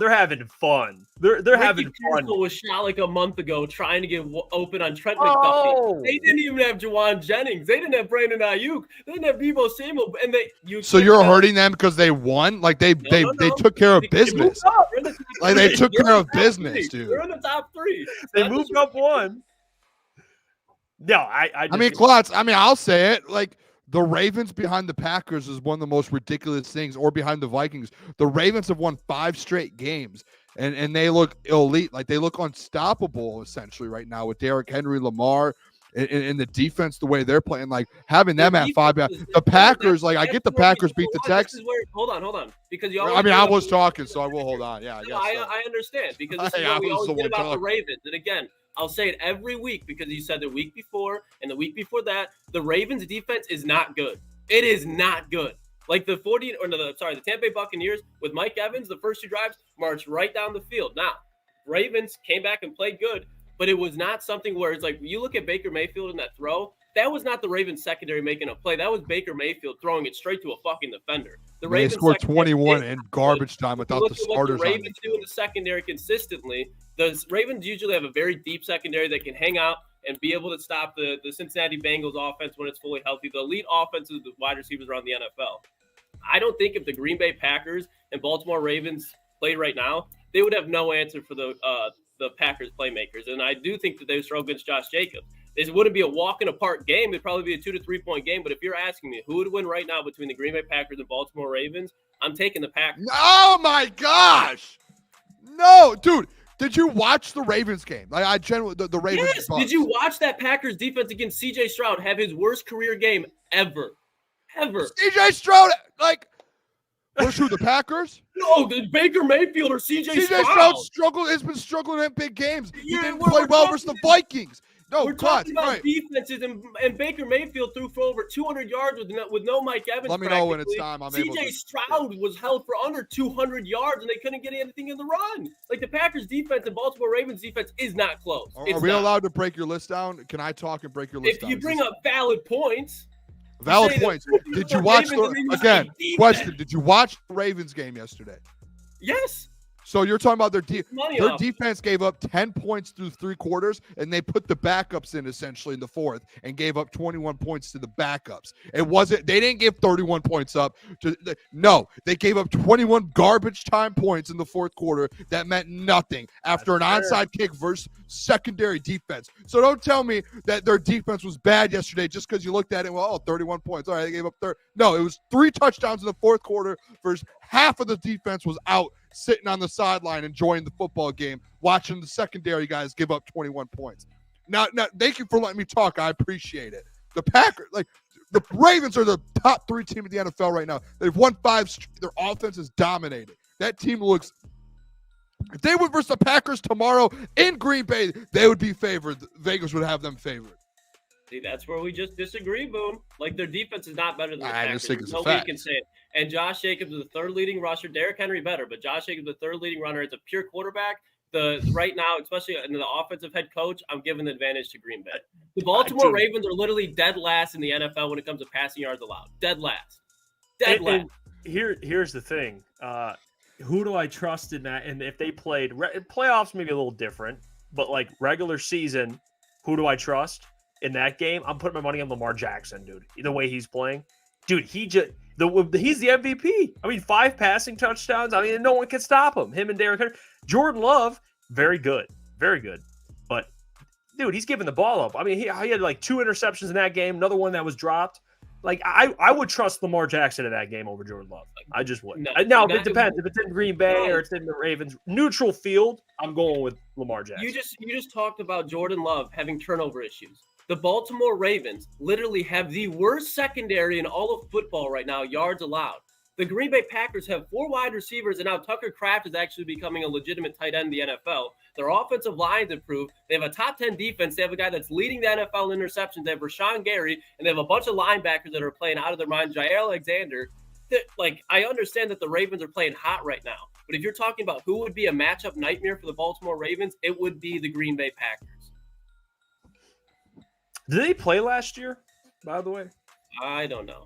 having fun. They're having fun. Was shot like a month ago trying to get open on Trent McDuffie. They didn't even have Jawan Jennings. They didn't have Brandon Ayuk. They didn't have Deebo Samuel. And so you're hurting them because they won? Like they took care of business. Like they took care of business, dude. They're in the top 3. They moved up 1. No, I mean, Klotz, I'll say it. Like, the Ravens behind the Packers is one of the most ridiculous things, or behind the Vikings. The Ravens have won 5 straight games, and they look elite. Like, they look unstoppable, essentially, right now with Derrick Henry, Lamar, and the defense, the way they're playing. Like, having them at 5. The Packers, like, I get the Packers beat the Texans. Hold on. Because I was talking, so I will hold on. Yeah, I guess. I understand, because this is what we always get about the Ravens. And again, I'll say it every week because you said the week before and the week before that, the Ravens defense is not good. It is not good. Like the Tampa Bay Buccaneers with Mike Evans, the first 2 drives marched right down the field. Now, Ravens came back and played good, but it was not something where it's like, you look at Baker Mayfield in that throw, that was not the Ravens secondary making a play. That was Baker Mayfield throwing it straight to a fucking defender. They scored 21 in garbage time without the starters. What the Ravens do in the secondary consistently. The Ravens usually have a very deep secondary that can hang out and be able to stop the Cincinnati Bengals offense when it's fully healthy. The elite offenses, the wide receivers around the NFL. I don't think if the Green Bay Packers and Baltimore Ravens played right now, they would have no answer for the Packers playmakers. And I do think that they would struggle against Josh Jacobs. This wouldn't be a walk in a park game. It'd probably be a 2 to 3 point game. But if you're asking me who would win right now between the Green Bay Packers and Baltimore Ravens, I'm taking the Packers. Oh my gosh! No, dude. Did you watch the Ravens game? Like, I generally the Ravens. Yes. Did you watch that Packers defense against C.J. Stroud have his worst career game ever? C.J. Stroud, like, who's who? The Packers? No, the Baker Mayfield or C.J. Stroud. C.J. Stroud has been struggling in big games. He didn't play well versus the Vikings. No, We're Klotz, talking about right. defenses, and Baker Mayfield threw for over 200 yards with no Mike Evans. Let me know when it's time. CJ Stroud was held for under 200 yards, and they couldn't get anything in the run. Like, the Packers defense and Baltimore Ravens defense is not close. Are we allowed to break your list down? Can I talk and break your list down? If you bring up valid points. Valid points. Did you watch question, did you watch the Ravens game yesterday? Yes. So you're talking about their defense gave up 10 points through 3 quarters, and they put the backups in essentially in the fourth and gave up 21 points to the backups. They didn't give 31 points up. They gave up 21 garbage time points in the fourth quarter that meant nothing after an onside kick versus secondary defense. So don't tell me that their defense was bad yesterday just because you looked at it, 31 points. All right, they gave up 30. No, it was 3 touchdowns in the fourth quarter versus half of the defense was out sitting on the sideline enjoying the football game, watching the secondary guys give up 21 points. Now, thank you for letting me talk. I appreciate it. The Packers, the Ravens are the top 3 team in the NFL right now. They've won 5. Their offense is dominating. That team looks. If they went versus the Packers tomorrow in Green Bay, they would be favored. Vegas would have them favored. See, that's where we just disagree, Boone. Like, their defense is not better than the Packers. I just think it's a Nobody fact. can say it. And Josh Jacobs is the 3rd leading rusher. Derrick Henry better, but Josh Jacobs is the 3rd leading runner. It's a pure quarterback. Right now, especially in the offensive head coach, I'm giving the advantage to Green Bay. The Baltimore Ravens are literally dead last in the NFL when it comes to passing yards allowed. Dead last. And here's the thing. Who do I trust in that? And if they played playoffs, maybe a little different, but like regular season, who do I trust in that game? I'm putting my money on Lamar Jackson, dude. The way he's playing, dude, he's the MVP. I mean, 5 passing touchdowns. I mean, no one can stop him. Him and Derrick Henry. Jordan Love, very good, very good. But dude, he's giving the ball up. I mean, he had like 2 interceptions in that game. Another one that was dropped. Like, I would trust Lamar Jackson in that game over Jordan Love. I just would. Now, it depends. If it's in Green Bay or it's in the Ravens, neutral field, I'm going with Lamar Jackson. You just talked about Jordan Love having turnover issues. The Baltimore Ravens literally have the worst secondary in all of football right now, yards allowed. The Green Bay Packers have 4 wide receivers, and now Tucker Kraft is actually becoming a legitimate tight end in the NFL. Their offensive line's improved. They have a top 10 defense. They have a guy that's leading the NFL in interceptions. They have Rashawn Gary, and they have a bunch of linebackers that are playing out of their mind. Jair Alexander. I understand that the Ravens are playing hot right now, but if you're talking about who would be a matchup nightmare for the Baltimore Ravens, it would be the Green Bay Packers. Did they play last year, by the way? I don't know.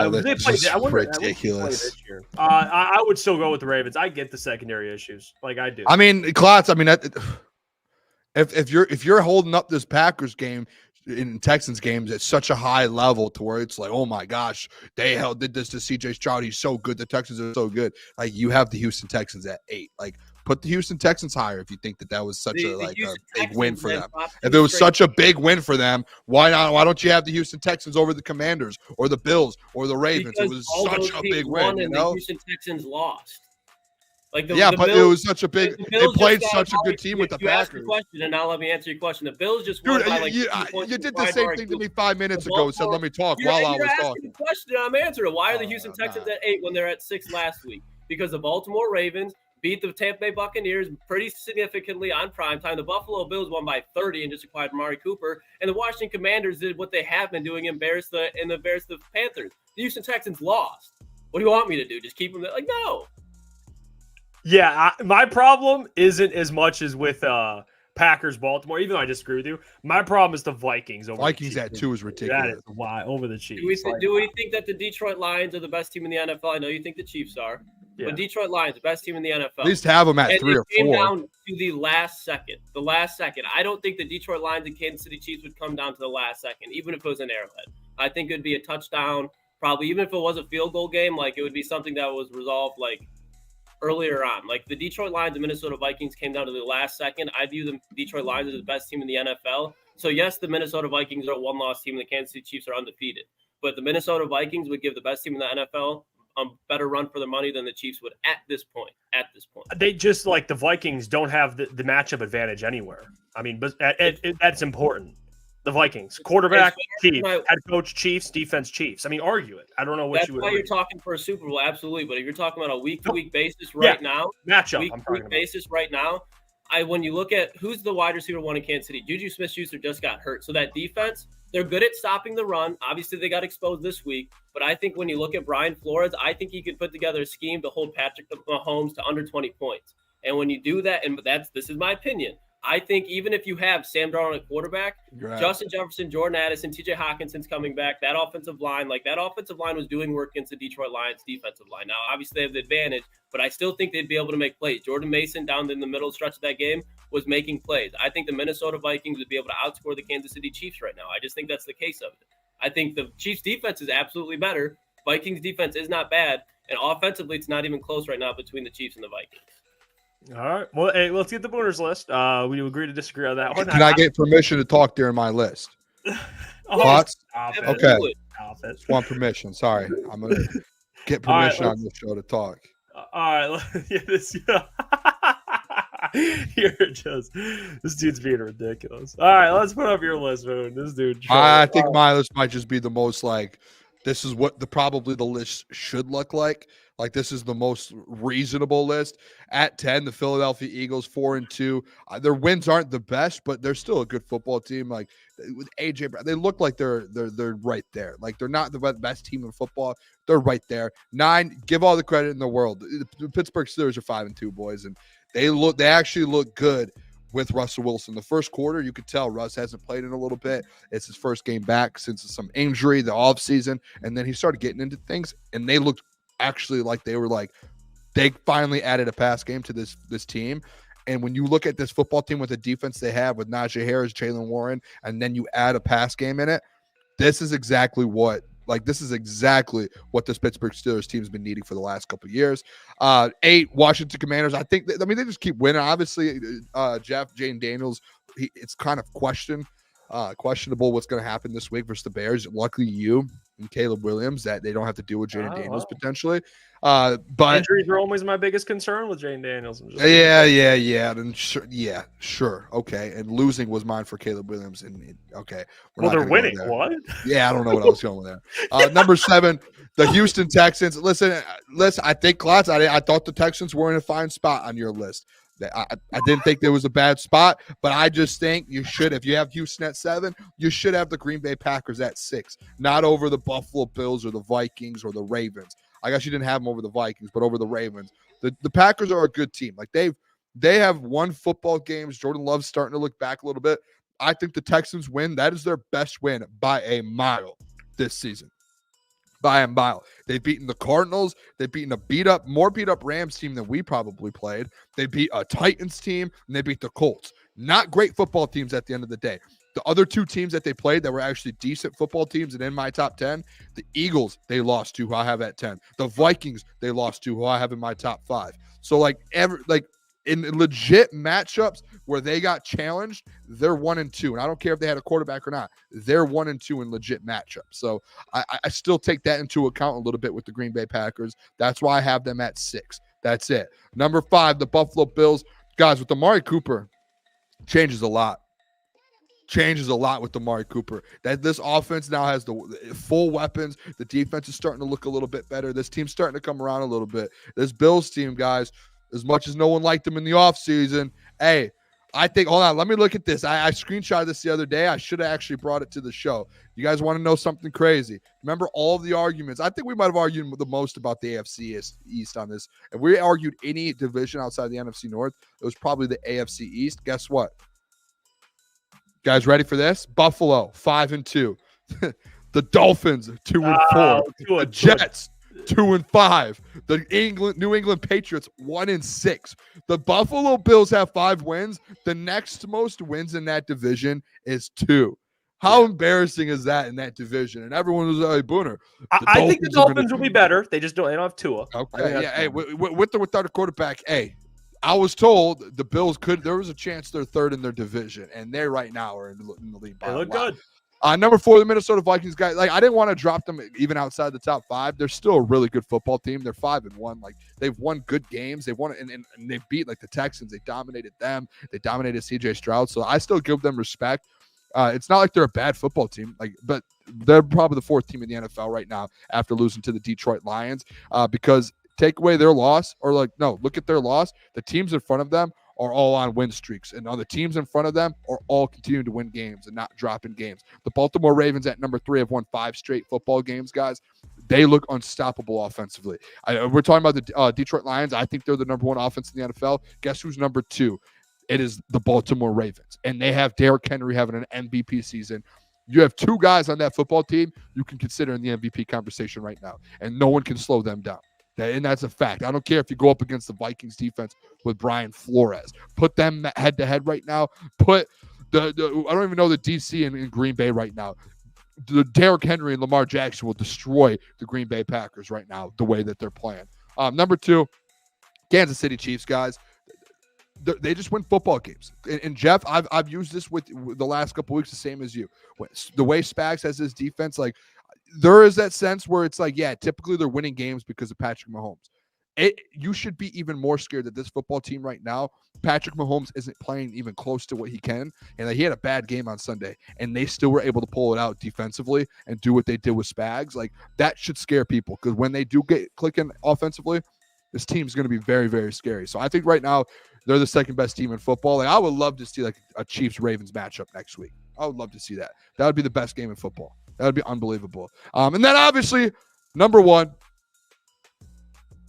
Ridiculous. This year. I would still go with the Ravens. I get the secondary issues, like I do. I mean, Klotz. I mean, if you're holding up this Packers game in Texans games at such a high level to where it's like, oh my gosh, they did this to CJ Stroud. He's so good. The Texans are so good. Like, you have the Houston Texans at 8. Like, put the Houston Texans higher if you think that was such a big win for them. If it was such a big win for them, why not? Why don't you have the Houston Texans over the Commanders or the Bills or the Ravens? Because it was such a big win, you know. The Houston Texans lost. But it was such a big. They played such a good team with the Packers. Question, and now let me answer your question. The Bills just won by you did the same thing to me 5 minutes ago. Said let me talk while I was talking. The question, I'm answering. Why are the Houston Texans at 8 when they're at 6 last week? Because the Baltimore Ravens beat the Tampa Bay Buccaneers pretty significantly on primetime. The Buffalo Bills won by 30 and just acquired Amari Cooper. And the Washington Commanders did what they have been doing, embarrass the Panthers. The Houston Texans lost. What do you want me to do? Just keep them there? Like, no. Yeah, my problem isn't as much as with Packers Baltimore, even though I disagree with you. My problem is the Vikings. Vikings at 2 is ridiculous. That is why over the Chiefs. Do we think that the Detroit Lions are the best team in the NFL? I know you think the Chiefs are. Yeah. But Detroit Lions, the best team in the NFL. At least have them at 3 or 4. Came down to the last second. The last second. I don't think the Detroit Lions and Kansas City Chiefs would come down to the last second, even if it was an Arrowhead. I think it would be a touchdown, probably even if it was a field goal game. Like, it would be something that was resolved like earlier on. Like, the Detroit Lions and Minnesota Vikings came down to the last second. I view the Detroit Lions as the best team in the NFL. So yes, the Minnesota Vikings are a 1-loss team, and the Kansas City Chiefs are undefeated. But the Minnesota Vikings would give the best team in the NFL a better run for their money than the Chiefs would at this point. They just, like, the Vikings don't have the matchup advantage anywhere. I mean, but that's important. The Vikings, quarterback, Chiefs, head coach, Chiefs, defense, Chiefs. I mean, argue it. I don't know what you would. That's why you're talking for a Super Bowl, absolutely. But if you're talking about a week-to-week basis now, matchup, week-to-week basis right now, when you look at who's the wide receiver one in Kansas City, Juju Smith-Schuster just got hurt. So that defense, they're good at stopping the run. Obviously, they got exposed this week. But I think when you look at Brian Flores, I think he could put together a scheme to hold Patrick Mahomes to under 20 points. And when you do that, and this is my opinion, I think even if you have Sam Darnold at quarterback, Right. Justin Jefferson, Jordan Addison, TJ Hawkinson's coming back, that offensive line was doing work against the Detroit Lions defensive line. Now, obviously, they have the advantage, but I still think they'd be able to make plays. Jordan Mason down in the middle stretch of that game was making plays. I think the Minnesota Vikings would be able to outscore the Kansas City Chiefs right now. I just think that's the case of it. I think the Chiefs defense is absolutely better. Vikings defense is not bad. And offensively, it's not even close right now between the Chiefs and the Vikings. All right. Well, hey, let's get the Booners list. We agree to disagree on that one. Can I get permission to talk during my list? Thoughts? Okay. Just want permission. Sorry. I'm going to get permission on this show to talk. All right. This dude's being ridiculous. All right. Let's put up your list, Boone. This dude. I think my list might just be the most this is what probably the list should look like. Like, this is the most reasonable list. At 10, the Philadelphia Eagles 4-2. Their wins aren't the best, but they're still a good football team. Like, with AJ Brown, they look like they're right there. Like, they're not the best team in football. They're right there. 9, give all the credit in the world. The Pittsburgh Steelers are 5-2, boys, and they actually look good with Russell Wilson. The first quarter, you could tell Russ hasn't played in a little bit. It's his first game back since some injury, the offseason, and then he started getting into things, and they looked actually like they finally added a pass game to this team. And when you look at this football team with the defense they have with Najee Harris, Jalen Warren, and then you add a pass game in it, this is exactly what this Pittsburgh Steelers team has been needing for the last couple of years. 8, Washington Commanders. I think they just keep winning. Obviously, Jane Daniels, it's kind of questionable what's going to happen this week versus the Bears. Luckily, you and Caleb Williams that they don't have to deal with Jaden Daniels potentially. But injuries are always my biggest concern with Jaden Daniels. Yeah. Then sure, okay. And losing was mine for Caleb Williams. And okay, they're winning. What? Yeah, I don't know what I was going with there. Number 7, the Houston Texans. Listen. I think Klotz. I thought the Texans were in a fine spot on your list. I didn't think there was a bad spot, but I just think you should, if you have Houston at 7, you should have the Green Bay Packers at 6, not over the Buffalo Bills or the Vikings or the Ravens. I guess you didn't have them over the Vikings, but over the Ravens. The Packers are a good team. Like, they have won football games. Jordan Love's starting to look back a little bit. I think the Texans win. That is their best win by a mile this season. By a mile. They've beaten the Cardinals. They've beaten a more beat up Rams team than we probably played. They beat a Titans team, and they beat the Colts. Not great football teams at the end of the day. The other 2 teams that they played that were actually decent football teams and in my top 10, the Eagles, they lost to, who I have at 10. The Vikings, they lost to, who I have in my top 5. So, in legit matchups where they got challenged, they're 1-2. And I don't care if they had a quarterback or not. They're 1-2 in legit matchups. So I still take that into account a little bit with the Green Bay Packers. That's why I have them at 6. That's it. Number 5, the Buffalo Bills. Guys, with Amari Cooper, changes a lot. With Amari Cooper. That this offense now has the full weapons. The defense is starting to look a little bit better. This team's starting to come around a little bit. This Bills team, guys, as much as no one liked them in the offseason, hey, I think, hold on, let me look at this. I screenshotted this the other day. I should have actually brought it to the show. You guys want to know something crazy? Remember all of the arguments? I think we might have argued the most about the AFC East on this. If we argued any division outside the NFC North, it was probably the AFC East. Guess what? Guys, ready for this? Buffalo, 5-2. The Dolphins, 2-4. The Jets, 2-5. The New England Patriots, 1-6. The Buffalo Bills have 5 wins. The next most wins in that division is 2. How embarrassing is that in that division? And everyone was like, Booner. I think the Dolphins will be better. They don't have Tua. Okay, yeah. Hey, with or without a quarterback, hey, I was told the Bills there was a chance they're 3rd in their division, and they right now are in the lead by They look good. Number 4, the Minnesota Vikings, guys. Like, I didn't want to drop them even outside the top 5. They're still a really good football team. They're 5-1. Like, they've won good games. They won and they beat like the Texans. They dominated them. They dominated CJ Stroud. So I still give them respect. It's not like they're a bad football team, but they're probably the 4th team in the NFL right now after losing to the Detroit Lions. Because take away their loss, look at their loss. The teams in front of them are all on win streaks, and the teams in front of them are all continuing to win games and not dropping games. The Baltimore Ravens at number 3 have won 5 straight football games, guys. They look unstoppable offensively. We're talking about the Detroit Lions. I think they're the number 1 offense in the NFL. Guess who's number 2? It is the Baltimore Ravens, and they have Derrick Henry having an MVP season. You have 2 guys on that football team you can consider in the MVP conversation right now, and no one can slow them down. And that's a fact. I don't care if you go up against the Vikings defense with Brian Flores. Put them head-to-head right now. Put I don't even know the DC in Green Bay right now. The Derrick Henry and Lamar Jackson will destroy the Green Bay Packers right now, the way that they're playing. Number 2, Kansas City Chiefs, guys. They just win football games. And Jeff, I've used this with the last couple weeks, the same as you. The way Spags has his defense, like, there is that sense where it's like, yeah, typically they're winning games because of Patrick Mahomes. You should be even more scared that this football team right now, Patrick Mahomes isn't playing even close to what he can. And he had a bad game on Sunday, and they still were able to pull it out defensively and do what they did with Spags. Like, that should scare people, because when they do get clicking offensively, this team's going to be very, very scary. So I think right now they're the second best team in football. Like, I would love to see like a Chiefs-Ravens matchup next week. I would love to see that. That would be the best game in football. That would be unbelievable. And then obviously, number 1,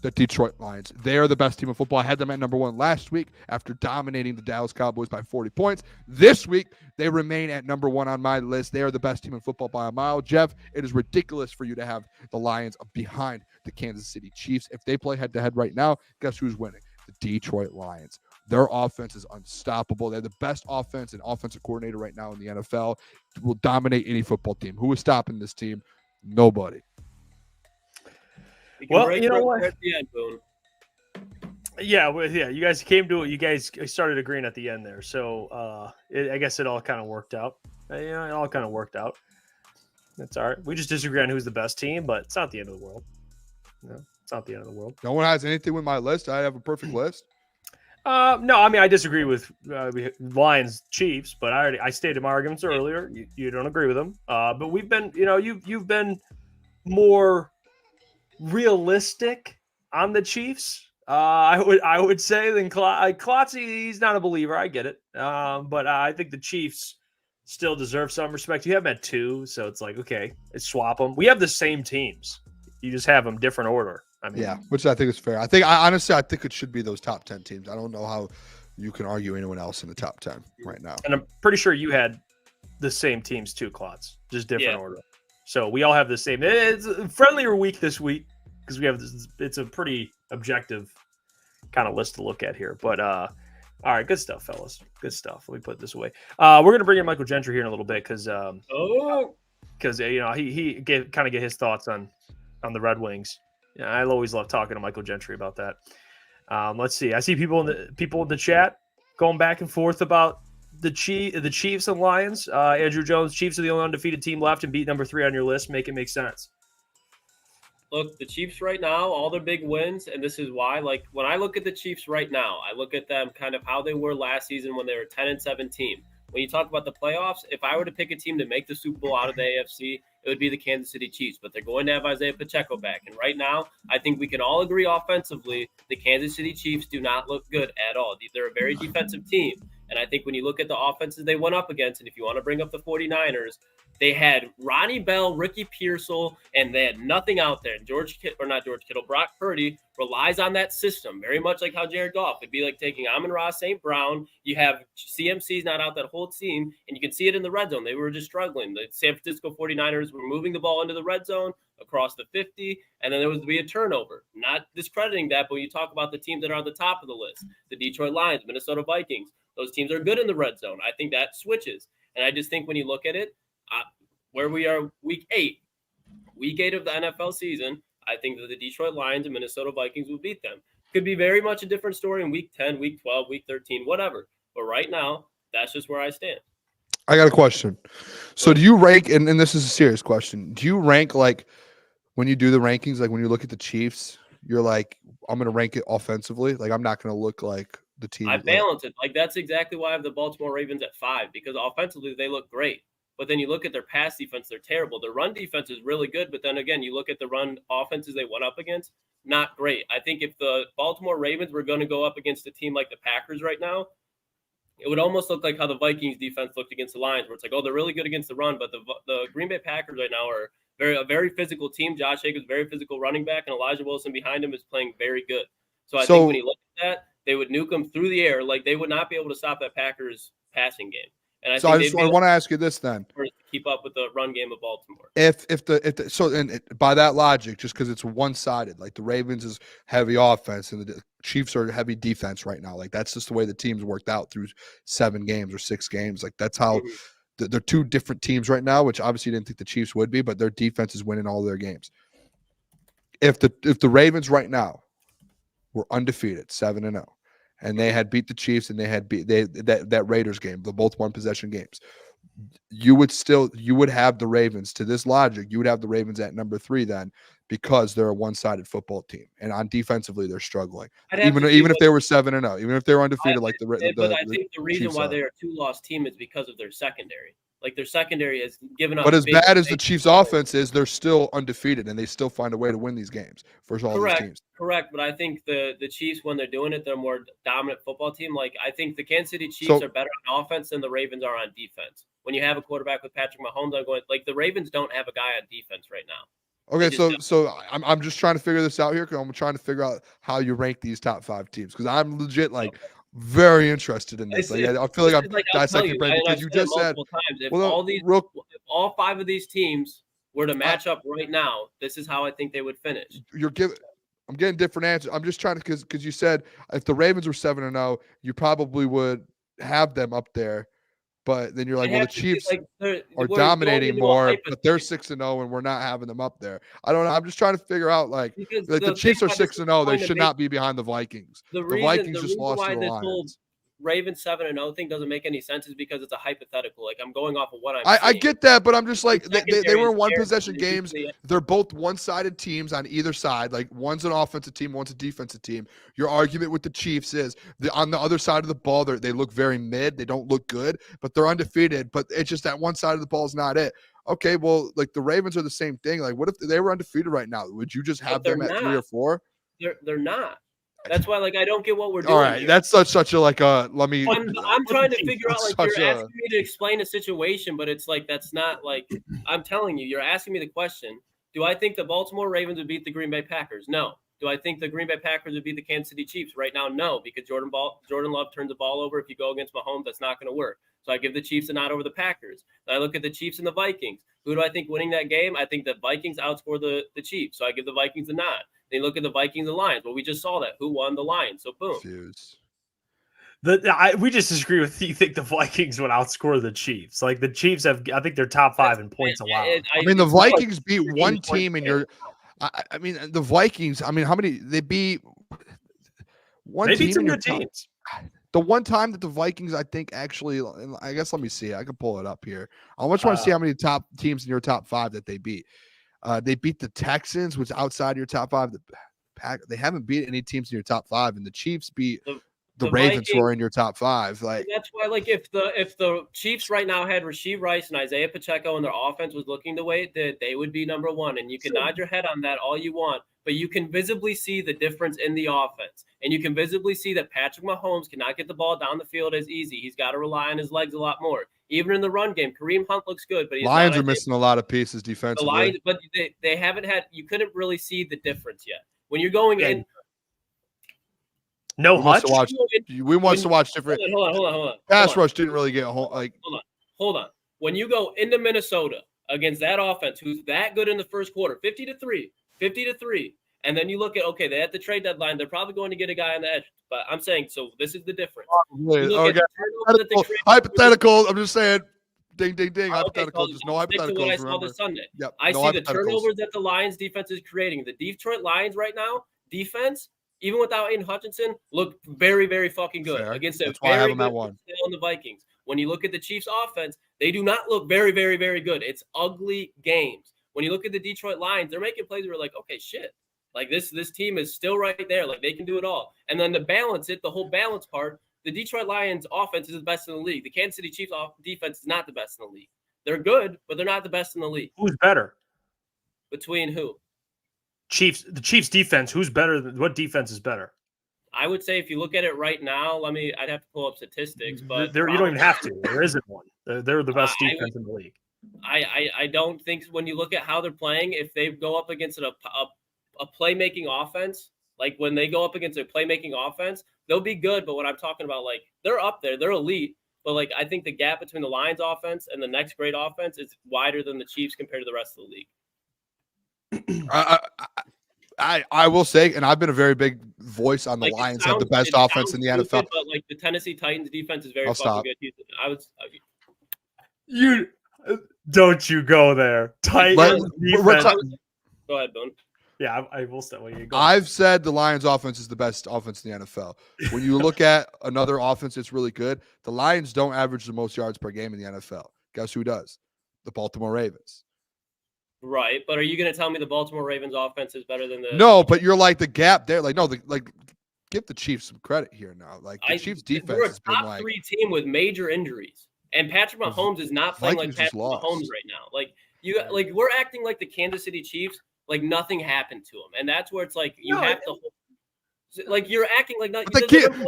the Detroit Lions. They are the best team in football. I had them at number 1 last week after dominating the Dallas Cowboys by 40 points. This week, they remain at number 1 on my list. They are the best team in football by a mile. Jeff, it is ridiculous for you to have the Lions behind the Kansas City Chiefs. If they play head-to-head right now, guess who's winning? The Detroit Lions. Their offense is unstoppable. They're the best offense and offensive coordinator right now in the NFL. Will dominate any football team. Who is stopping this team? Nobody. Well, you know what? At the end, Boone. Yeah, you guys came to it. You guys started agreeing at the end there. So I guess it all kind of worked out. It all kind of worked out. That's all right. We just disagree on who's the best team, but it's not the end of the world. No, it's not the end of the world. No one has anything with my list. I have a perfect list. No, I mean, I disagree with Lions Chiefs, but I stated my arguments earlier. You don't agree with them, but we've been, you've been more realistic on the Chiefs. I would say than Klotz. He's not a believer. I get it, but I think the Chiefs still deserve some respect. You have them at 2, so it's like, okay, let's swap them. We have the same teams. You just have them different order. I mean, yeah, which I think is fair. Honestly, I think it should be those top 10 teams. I don't know how you can argue anyone else in the top 10 right now. And I'm pretty sure you had the same teams too, Klotz, just different order. So we all have the same. It's a friendlier week this week because we have this. It's a pretty objective kind of list to look at here. But all right, good stuff, fellas. Good stuff. Let me put this away. We're gonna bring in Michael Gentry here in a little bit because he kind of get his thoughts on the Red Wings. Yeah, I always love talking to Michael Gentry about that. Let's see. I see people in the chat going back and forth about the Chiefs and Lions. Andrew Jones, Chiefs are the only undefeated team left and beat number 3 on your list. Make it make sense. Look, the Chiefs right now, all their big wins, and this is why. Like, when I look at the Chiefs right now, I look at them kind of how they were last season when they were 10-17. When you talk about the playoffs, if I were to pick a team to make the Super Bowl out of the AFC, it would be the Kansas City Chiefs. But they're going to have Isaiah Pacheco back. And right now, I think we can all agree offensively, the Kansas City Chiefs do not look good at all. They're a very defensive team. And I think when you look at the offenses they went up against, and if you want to bring up the 49ers, they had Ronnie Bell, Ricky Pearsall, and they had nothing out there. And Brock Purdy relies on that system, very much like how Jared Goff. It'd be like taking Amon-Ra St. Brown. You have CMC's not out that whole team, and you can see it in the red zone. They were just struggling. The San Francisco 49ers were moving the ball into the red zone across the 50, and then there was to be a turnover. Not discrediting that, but when you talk about the teams that are on the top of the list, the Detroit Lions, Minnesota Vikings, those teams are good in the red zone. I think that switches. And I just think when you look at it, where we are week 8 of the NFL season, I think that the Detroit Lions and Minnesota Vikings will beat them. Could be very much a different story in week 10, week 12, week 13, whatever. But right now, that's just where I stand. I got a question. So do you rank, and this is a serious question, do you rank, like, when you do the rankings, like when you look at the Chiefs, you're like, I'm going to rank it offensively? Like, I'm not going to look like the team. I balance it. Like, that's exactly why I have the Baltimore Ravens at 5, because offensively they look great. But then you look at their pass defense, they're terrible. Their run defense is really good, but then again, you look at the run offenses they went up against, not great. I think if the Baltimore Ravens were going to go up against a team like the Packers right now, it would almost look like how the Vikings defense looked against the Lions, where it's like, oh, they're really good against the run, but the Green Bay Packers right now are a very physical team. Josh Jacobs, very physical running back, and Elijah Wilson behind him is playing very good. So I think when you look at that, they would nuke them through the air. Like, they would not be able to stop that Packers passing game. And I want to ask you this then: to keep up with the run game of Baltimore. By that logic, just because it's one-sided, like the Ravens is heavy offense and the Chiefs are heavy defense right now. Like, that's just the way the teams worked out through 7 games or 6 games. Like, that's how they're 2 different teams right now, which obviously you didn't think the Chiefs would be, but their defense is winning all their games. If the Ravens right now were undefeated, 7-0. And they had beat the Chiefs, and they had beat that Raiders game, the both 1-possession games. You would have the Ravens, to this logic, you would have the Ravens at number 3 then, because they're a one-sided football team, and on defensively they're struggling. Even if they were 7-0, even if they were undefeated, I think the reason why they're a 2-loss team is because of their secondary. Like, their secondary has given up. But as bad as the Chiefs' offense is, they're still undefeated, and they still find a way to win these games versus all these teams. Correct, but I think the Chiefs, when they're doing it, they're a more dominant football team. Like, I think the Kansas City Chiefs are better on offense than the Ravens are on defense. When you have a quarterback with Patrick Mahomes, I'm going, like, the Ravens don't have a guy on defense right now. Okay, so I'm just trying to figure this out here, because I'm trying to figure out how you rank these top 5 teams, because I'm legit very interested in this. I feel like I'm dissecting brain, because you just said if all 5 of these teams were to match up right now, this is how I think they would finish. I'm getting different answers. I'm just trying to, because you said if the Ravens were 7-0, you probably would have them up there. But then you're like, well, the Chiefs are dominating more, but they're 6-0, and we're not having them up there. I don't know. I'm just trying to figure out, like the Chiefs are 6-0. They should not be behind the Vikings. The Vikings just lost to the Lions. Ravens 7-0 thing doesn't make any sense is because it's a hypothetical. Like, I'm going off of what I get that, but I'm just like, they were 1-possession games. They're both one-sided teams on either side. Like, one's an offensive team, one's a defensive team. Your argument with the Chiefs is on the other side of the ball, they look very mid. They don't look good, but they're undefeated. But it's just that one side of the ball is not it. Okay, well, like, the Ravens are the same thing. Like, what if they were undefeated right now? Would you just have them at 3 or 4? They're not. That's why, like, I don't get what we're doing. All right, here. That's such a let me. I'm trying to figure out, like, you're asking me to explain a situation, but it's like that's not like I'm telling you. You're asking me the question: do I think the Baltimore Ravens would beat the Green Bay Packers? No. Do I think the Green Bay Packers would beat the Kansas City Chiefs right now? No, because Jordan Love turns the ball over. If you go against Mahomes, that's not going to work. So I give the Chiefs a nod over the Packers. Then I look at the Chiefs and the Vikings. Who do I think winning that game? I think the Vikings outscore the Chiefs. So I give the Vikings a nod. They look at the Vikings and Lions. Well, we just saw that. Who won? The Lions. So boom. We just disagree with you. Think the Vikings would outscore the Chiefs? Like, the Chiefs I think they're top 5 in points allowed. I mean, the Vikings beat one team in your. I mean, the Vikings. I mean, how many they beat? One they team beat some in your good teams. The one time that the Vikings, I think, actually, I guess let me see. I can pull it up here. I just want to see how many top teams in your top 5 that they beat. They beat the Texans, which is outside your top 5. They haven't beat any teams in your top 5, and the Chiefs beat the Ravens, who are in your top 5. Like, that's why, like, if the Chiefs right now had Rashee Rice and Isaiah Pacheco and their offense was looking the way it did, they would be number 1. And you can nod your head on that all you want, but you can visibly see the difference in the offense, and you can visibly see that Patrick Mahomes cannot get the ball down the field as easy. He's got to rely on his legs a lot more. Even in the run game, Kareem Hunt looks good, but Lions are missing a lot of pieces defensively. The Lions, but they haven't had. You couldn't really see the difference yet when you're going in. No Hutch. We want to watch different. Hold on. Pass rush didn't really get home. Like, hold on. When you go into Minnesota against that offense, who's that good in the first quarter, 50-3, and then you look at, okay, they had the trade deadline. They're probably going to get a guy on the edge. But I'm saying, so this is the difference. Hypothetical. I'm just saying. Ding, ding, ding. Hypothetical. Just no hypotheticals. What I saw this Sunday. Yep, I see the turnovers that the Lions defense is creating. The Detroit Lions right now, defense, even without Aiden Hutchinson, look very, very fucking good against a very good on the Vikings. When you look at the Chiefs offense, they do not look very, very, very good. It's ugly games. When you look at the Detroit Lions, they're making plays where you're like, okay, shit. Like, this team is still right there. Like, they can do it all. And then to balance it, the whole balance part, the Detroit Lions offense is the best in the league. The Kansas City Chiefs defense is not the best in the league. They're good, but they're not the best in the league. Who's better? Between who? Chiefs. The Chiefs defense. Who's better? What defense is better? I would say if you look at it right now, I'd have to pull up statistics, but you don't even have to. There isn't one. They're the best defense in the league. I don't think when you look at how they're playing, if they go up against a playmaking offense, like when they go up against a playmaking offense, they'll be good. But what I'm talking about, like they're up there, they're elite. But like I think the gap between the Lions offense and the next great offense is wider than the Chiefs compared to the rest of the league. I will say, and I've been a very big voice on the Lions have the best offense in the NFL. But like the Tennessee Titans defense is very fucking good. You don't you go there. Titans defense. Go ahead, Boone. Yeah, I will start with you. I've said the Lions offense is the best offense in the NFL. When you look at another offense that's really good, the Lions don't average the most yards per game in the NFL. Guess who does? The Baltimore Ravens. Right, but are you going to tell me the Baltimore Ravens offense is better than the? No, but you're like the gap there. Like no, give the Chiefs some credit here now. Like the Chiefs defense has been like we're a top 3 team with major injuries, and Patrick Mahomes is not playing like Patrick Mahomes right now. Like we're acting like the Kansas City Chiefs, like nothing happened to them, and that's where it's like you have to. Like you're acting like not.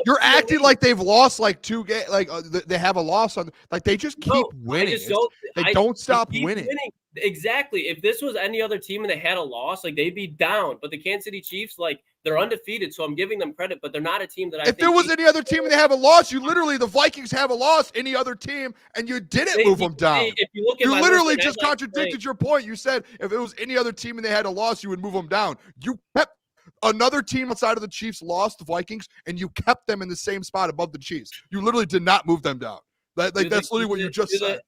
You're acting like they've lost like 2 games. Like they have a loss on. Like they just keep winning. They don't stop winning. Exactly. If this was any other team and they had a loss, like they'd be down. But the Kansas City Chiefs, like they're undefeated, so I'm giving them credit. But they're not a team that I. If there was any other team and they have a loss, the Vikings have a loss. Any other team, and you didn't move them down. If you look at you literally just contradicted your point. You said if it was any other team and they had a loss, you would move them down. You kept. Another team outside of the Chiefs lost the Vikings, and you kept them in the same spot above the Chiefs. You literally did not move them down. That's literally what you just said.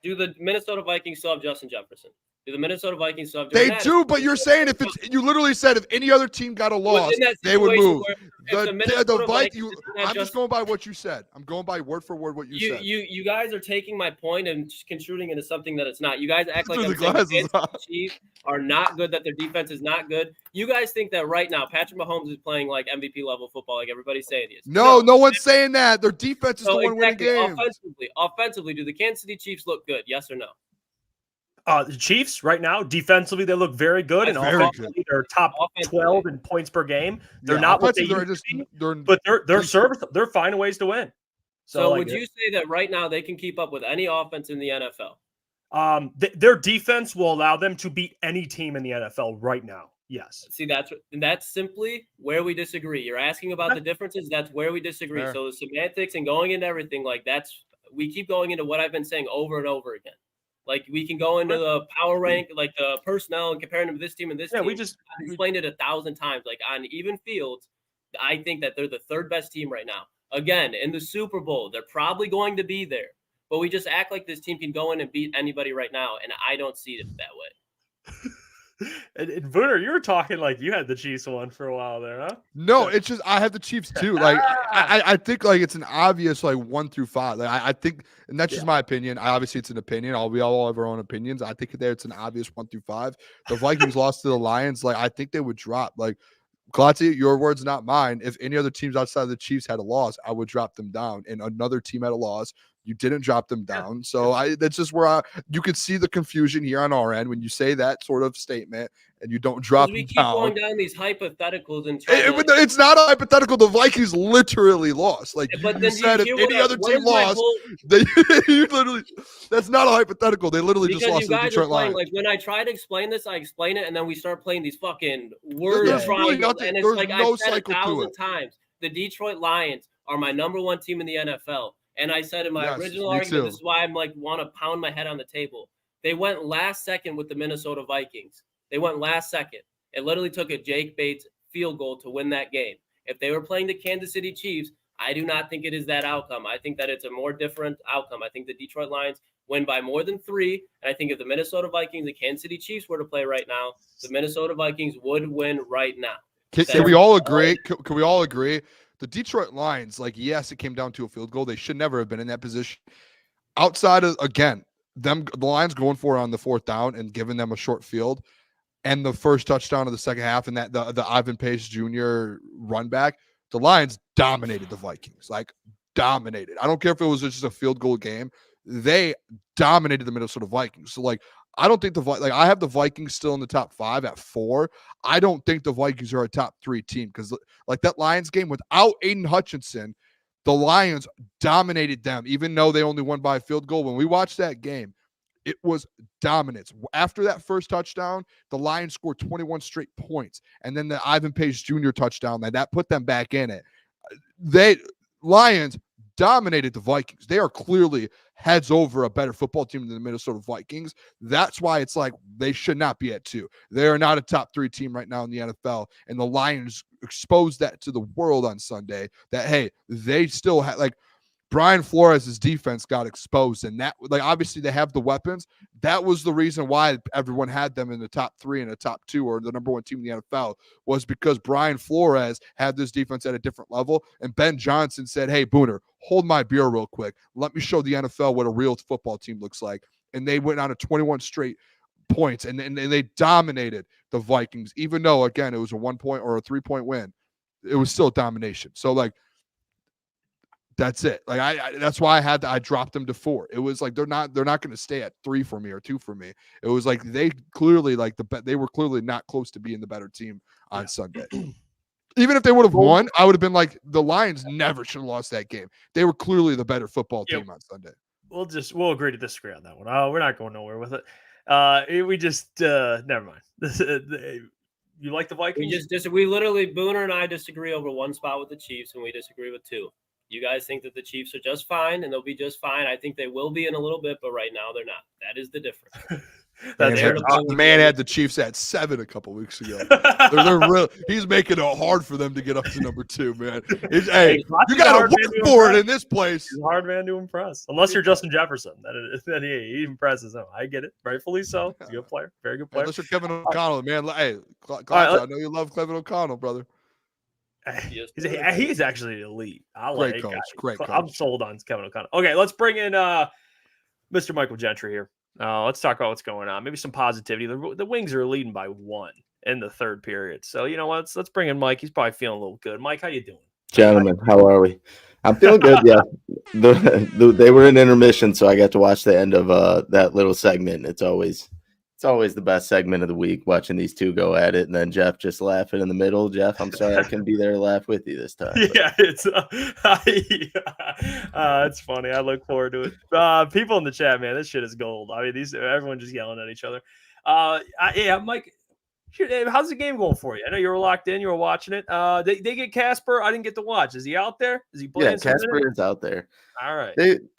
Do the Minnesota Vikings still have Justin Jefferson? Do the Minnesota Vikings still have? They do, but you're saying if it's you literally said if any other team got a loss, they would move. The Vikings. I'm just going by what you said. I'm going by word for word what you said. You guys are taking my point and just construing into something that it's not. You guys act like the Chiefs are not good, that their defense is not good. You guys think that right now Patrick Mahomes is playing like MVP level football, like everybody's saying he is. No one's saying that. Their defense is the one winning games. Offensively, do the Kansas City Chiefs look good? Yes or no? The Chiefs right now, defensively, they look very good, and offensively, they're top 12 in points per game. They're not what they used to be, but they're finding ways to win. So would you say that right now they can keep up with any offense in the NFL? Their defense will allow them to beat any team in the NFL right now. Yes. See, that's simply where we disagree. You're asking about the differences. That's where we disagree. Fair. So the semantics and going into everything, like we keep going into what I've been saying over and over again. Like we can go into the power rank, like the personnel and comparing them to this team and this team. We explained it 1,000 times. Like on even fields, I think that they're the 3rd best team right now. Again, in the Super Bowl, they're probably going to be there. But we just act like this team can go in and beat anybody right now, and I don't see it that way. And Booner, you were talking like you had the Chiefs one for a while there, huh? No, it's just I have the Chiefs too. Like I think like it's an obvious like 1 through 5. Like I think, and that's just my opinion. Obviously, it's an opinion. We all have our own opinions. I think there it's an obvious 1 through 5. The Vikings lost to the Lions. Like I think they would drop. Like Klotz, your words, not mine. If any other teams outside of the Chiefs had a loss, I would drop them down. And another team had a loss. You didn't drop them down. So that's just where you could see the confusion here on our end when you say that sort of statement and you don't drop them down. We keep going down these hypotheticals and it's not a hypothetical. The Vikings literally lost. Like you said, if any other team lost, you literally that's not a hypothetical. They literally just lost to the Detroit Lions. Like when I try to explain this, I explain it, and then we start playing these fucking word triangles, and it's like I've said 1,000 times. The Detroit Lions are my number 1 team in the NFL. And I said in my original argument, this is why I'm like want to pound my head on the table. They went last second with the Minnesota Vikings. They went last second. It literally took a Jake Bates field goal to win that game. If they were playing the Kansas City Chiefs, I do not think it is that outcome. I think that it's a more different outcome. I think the Detroit Lions win by more than 3. And I think if the Minnesota Vikings, the Kansas City Chiefs were to play right now, the Minnesota Vikings would win right now. Can we all agree? Can we all agree? The Detroit Lions, like, yes, it came down to a field goal. They should never have been in that position. Outside of, again, the Lions going for it on the 4th down and giving them a short field, and the first touchdown of the second half and that the Ivan Pace Jr. run back, the Lions dominated the Vikings, like dominated. I don't care if it was just a field goal game. they dominated the Minnesota Vikings. So like, I don't think I have the Vikings still in the top 5 at 4. I don't think the Vikings are a top 3 team because like that Lions game without Aiden Hutchinson, the Lions dominated them, even though they only won by a field goal. When we watched that game, it was dominance. After that first touchdown, the Lions scored 21 straight points. And then the Ivan Pace Jr. touchdown, that put them back in it. Lions dominated the Vikings. They are clearly heads over a better football team than the Minnesota Vikings. That's why it's like they should not be at 2. They are not a top 3 team right now in the NFL. And the Lions exposed that to the world on Sunday that, hey, they still have like Brian Flores' defense got exposed. And that, like, obviously they have the weapons. That was the reason why everyone had them in the top 3 and the top 2 or the number 1 team in the NFL was because Brian Flores had this defense at a different level. And Ben Johnson said, hey, Booner, hold my beer real quick. Let me show the NFL what a real football team looks like. And they went on to 21 straight points and they dominated the Vikings, even though, again, it was a 1-point or a 3-point win. It was still domination. So, like, that's it. Like that's why I dropped them to 4. It was like they're not going to stay at 3 for me or 2 for me. It was like they clearly they were clearly not close to being the better team on Sunday. Even if they would have won, I would have been like the Lions never should have lost that game. They were clearly the better football team on Sunday. We'll agree to disagree on that one. We're not going nowhere with it. We just never mind. You like the Vikings? We literally Booner and I disagree over 1 spot with the Chiefs, and we disagree with 2. You guys think that the Chiefs are just fine and they'll be just fine. I think they will be in a little bit, but right now they're not. That is the difference. Man had the Chiefs at 7 a couple weeks ago. They're real. He's making it hard for them to get up to number 2, man. Hey, you got to work for it in this place. He's a hard man to impress, unless you're Justin Jefferson. Then he impresses him. I get it, rightfully so. He's a good player, very good player. Unless you're Kevin O'Connell, man. Hey, I know you love Kevin O'Connell, brother. He's actually elite. Great coach. I'm sold on Kevin O'Connell. Okay, let's bring in Mr. Michael Gentry here. Let's talk about what's going on. Maybe some positivity. The Wings are leading by 1 in the 3rd period. So, you know what? Let's bring in Mike. He's probably feeling a little good. Mike, how you doing? Gentlemen, how are we? I'm feeling good, yeah. They were in intermission, so I got to watch the end of that little segment. It's always the best segment of the week, watching these two go at it, and then Jeff just laughing in the middle. Jeff, I'm sorry I couldn't be there to laugh with you this time. Yeah, it's funny. I look forward to it. People in the chat, man, this shit is gold. I mean, everyone just yelling at each other. Mike, how's the game going for you? I know you were locked in. You were watching it. They get Casper. I didn't get to watch. Is he out there? Is he playing? Yeah, Casper is out there. All right.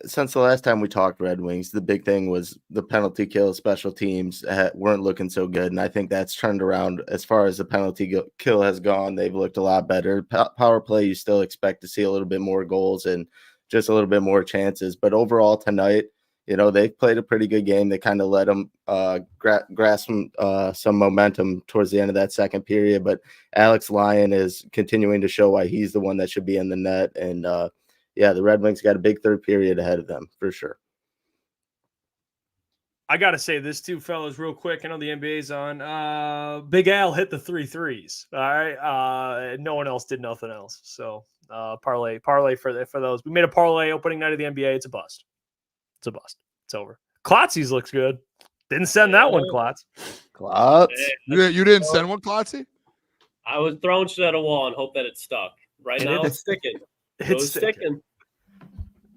Since the last time we talked Red Wings, the big thing was the penalty kill. Special teams weren't looking so good, and I think that's turned around as far as the penalty kill has gone. They've looked a lot better. Power play, you still expect to see a little bit more goals and just a little bit more chances. But overall tonight, you know, they've played a pretty good game. They kind of let them grasp some momentum towards the end of that 2nd period. But Alex Lyon is continuing to show why he's the one that should be in the net. And, the Red Wings got a big 3rd period ahead of them for sure. I got to say this too, fellas, real quick. I know the NBA's on. Big Al hit the 3 threes. All right. No one else did nothing else. So parlay for those. We made a parlay opening night of the NBA. It's a bust. It's a bust. It's over. Klotzy's looks good. Didn't send that one, Klotz. You didn't send one, Klotzy? I was throwing shit at a wall and hope that it stuck. Right now it's sticking. It's sticking.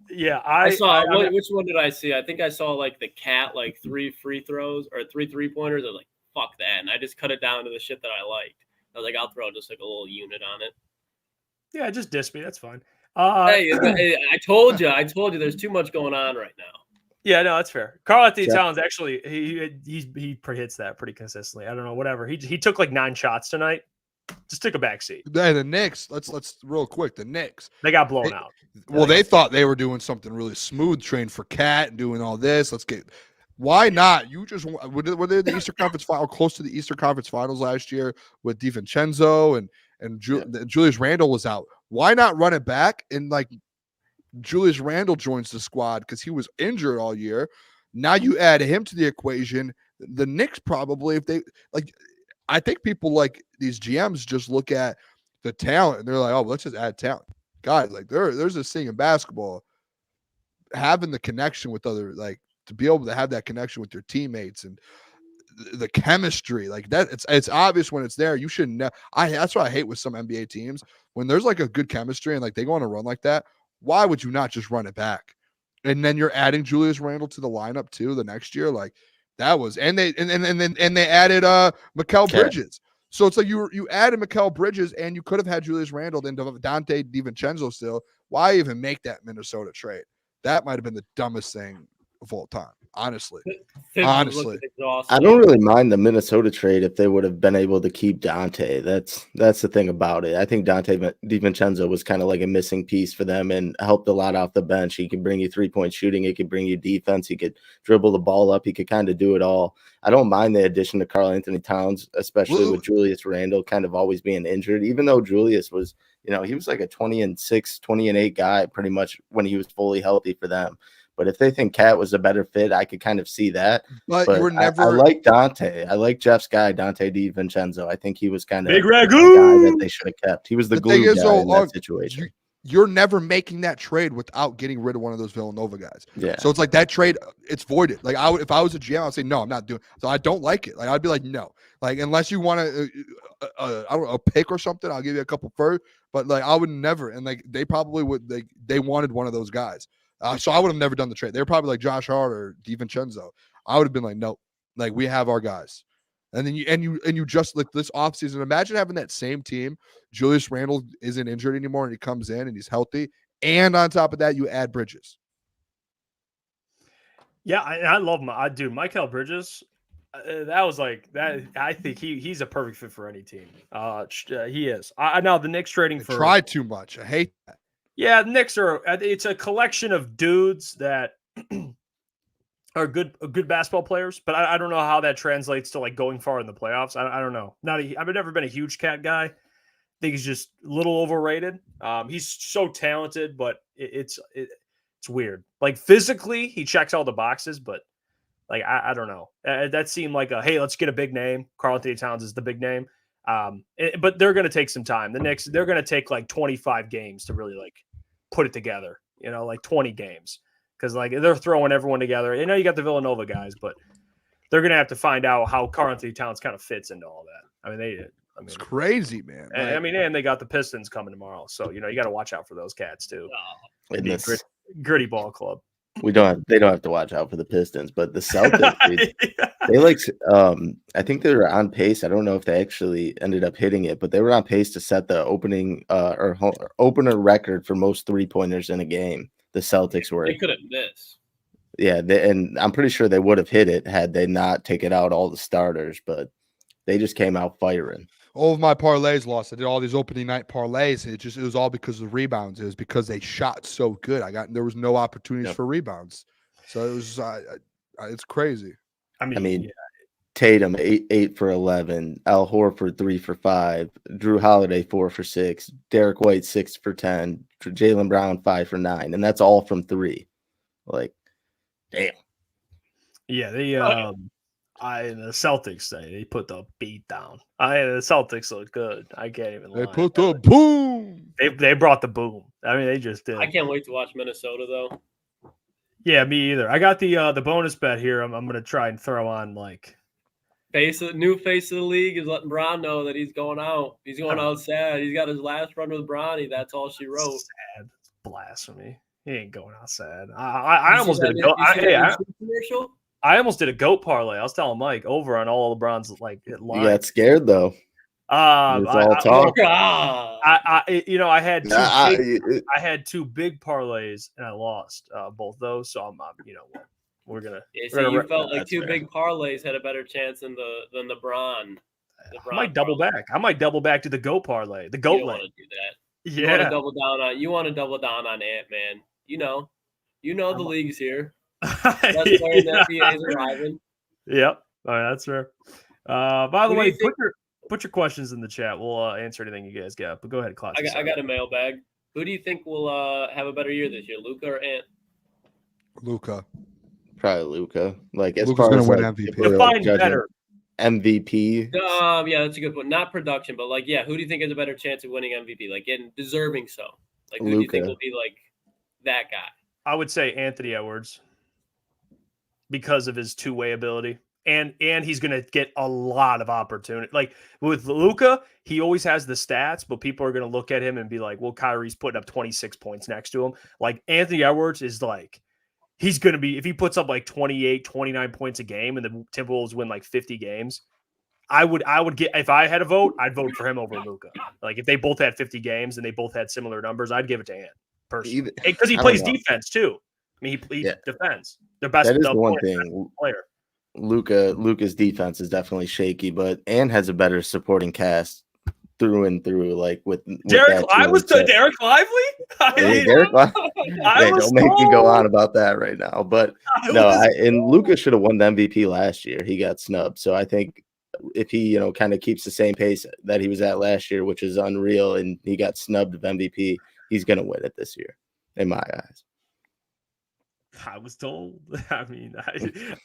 Yeah, I saw. Which one did I see? I think I saw like the cat, like 3 free throws or 3 3-pointers. I was like, fuck that. And I just cut it down to the shit that I liked. I was like, I'll throw just like a little unit on it. Yeah, just diss me. That's fine. Hey, I told you. There's too much going on right now. Yeah, no, that's fair. Karl-Anthony Towns actually he hits that pretty consistently. I don't know, whatever. He took like 9 shots tonight. Just took a back seat. The Knicks, let's real quick. The Knicks, they got blown out. Well, they thought they were doing something really smooth, training for Cat and doing all this. Why not? You just were they the Eastern Conference final, close to the Eastern Conference Finals last year with DiVincenzo and Julius Randle was out. Why not run it back and like Julius Randle joins the squad because he was injured all year. Now you add him to the equation. The Knicks probably, if they like, I think people like these GMs just look at the talent and they're like, oh, let's just add talent. Guys, like there's this thing in basketball. having the connection with other, like to be able to have that connection with your teammates and the chemistry like that, it's obvious when it's there. You shouldn't that's what I hate with some NBA teams when there's like a good chemistry and like they go on a run like that. Why would you not just run it back? And then you're adding Julius Randle to the lineup too the next year. Like that was, and they added Mikal Bridges. So it's like you added Mikal Bridges and you could have had Julius Randle and Dante DiVincenzo still. Why even make that Minnesota trade? That might have been the dumbest thing of all time. Honestly. I don't really mind the Minnesota trade if they would have been able to keep Dante. That's the thing about it. I think Dante DiVincenzo was kind of like a missing piece for them and helped a lot off the bench. He could bring you 3-point shooting. He could bring you defense. He could dribble the ball up. He could kind of do it all. I don't mind the addition to Karl Anthony Towns, especially with Julius Randle kind of always being injured, even though Julius was, he was like a 20-6, 20-8 guy pretty much when he was fully healthy for them. But if they think Cat was a better fit, I could kind of see that. But you were never. I like Dante. I like Jeff's guy, Dante DiVincenzo. I think he was kind of big the guy ragu that they should have kept. He was the glue guy in that situation. You're never making that trade without getting rid of one of those Villanova guys. Yeah. So it's like that trade, it's voided. Like if I was a GM, I'd say no, I'm not doing. So I don't like it. Like I'd be like no. Like unless you want a pick or something, I'll give you a couple first. But like I would never. And like they probably would. They wanted one of those guys. So I would have never done the trade. They were probably like Josh Hart or DiVincenzo. I would have been like, nope. Like we have our guys. And then you just like this offseason. Imagine having that same team. Julius Randle isn't injured anymore, and he comes in and he's healthy. And on top of that, you add Bridges. Yeah, I love Mikal Bridges. That was like that. I think he's a perfect fit for any team. He is. Now the Knicks trading for try too much. I hate that. Yeah, the Knicks it's a collection of dudes that are good basketball players, but I don't know how that translates to like going far in the playoffs. I don't know. I've never been a huge Cat guy. I think he's just a little overrated. He's so talented, but it's weird. Like physically, he checks all the boxes, but like I don't know. That seemed like hey, let's get a big name. Karl Anthony Towns is the big name. But they're going to take some time. The Knicks, they're going to take like 25 games to really like put it together, like 20 games. Because like they're throwing everyone together. You got the Villanova guys, but they're going to have to find out how Karl Anthony Towns kind of fits into all that. It's crazy, man. And they got the Pistons coming tomorrow. So, you got to watch out for those cats too. Gritty ball club. They don't have to watch out for the Pistons, but the Celtics, I think they were on pace. I don't know if they actually ended up hitting it, but they were on pace to set the opener record for most 3-pointers in a game. The Celtics were. They couldn't miss. Yeah, and I'm pretty sure they would have hit it had they not taken out all the starters, but they just came out firing. All of my parlays lost. I did all these opening night parlays. It was all because of rebounds. It was because they shot so good. There was no opportunities for rebounds. So it was it's crazy. I mean Tatum 8 for 11, Al Horford 3 for 5, Drew Holiday 4 for 6, Derek White 6 for 10, Jaylen Brown 5 for 9, and that's all from 3. Like, damn. Yeah, the Celtics they put the beat down. The Celtics look good. I can't even lie. They put the boom. They brought the boom. I mean, they just did. I can't wait to watch Minnesota though. Yeah, me either. I got the bonus bet here. I'm gonna try and throw on like new face of the league is letting Bron know that he's going out. He's going out sad. He's got his last run with Bronny. That's all she wrote. Sad. It's blasphemy. He ain't going out sad. I almost did a goat. Commercial. I almost did a goat parlay. I was telling Mike over on all LeBron's like line. You got scared though. I had I had 2 big parlays and I lost both those. So I'm we're gonna. You felt like 2 big parlays had a better chance than the Bron. I might double back. I might double back to the goat parlay. The goat lane. Want to do that? Yeah. You want to double down on Ant-Man. You know the league's here. That's where the NBA is arriving. Yep. All right, that's fair. By the way, put your questions in the chat. We'll answer anything you guys got. But go ahead, Klotz. I got a mailbag. Who do you think will have a better year this year, Luka or Ant? Luka. Probably Luka. Like as Luka's far gonna as win like, MVP. Define better. MVP. Yeah, that's a good point. Not production, but like, who do you think has a better chance of winning MVP? Like, getting deserving so. Like, who do you think will be like that guy? I would say Anthony Edwards because of his two-way ability. And he's going to get a lot of opportunity. Like with Luka, he always has the stats, but people are going to look at him and be like, well, Kyrie's putting up 26 points next to him. Like Anthony Edwards is like, he's going to be, if he puts up like 28, 29 points a game and the Timberwolves win like 50 games, I would get, if I had a vote, I'd vote for him over Luka. Like if they both had 50 games and they both had similar numbers, I'd give it to Ant personally. Because he plays defense too. I mean, he defends. The best that is the one thing. Player. Luka's defense is definitely shaky, but Ant has a better supporting cast through and through. Like with Derek, I was to Derek Lively. Derek Lively. Don't make me go on about that right now. But and Luka should have won the MVP last year. He got snubbed. So I think if he kind of keeps the same pace that he was at last year, which is unreal, and he got snubbed of MVP, he's gonna win it this year, in my eyes. I was told. I mean,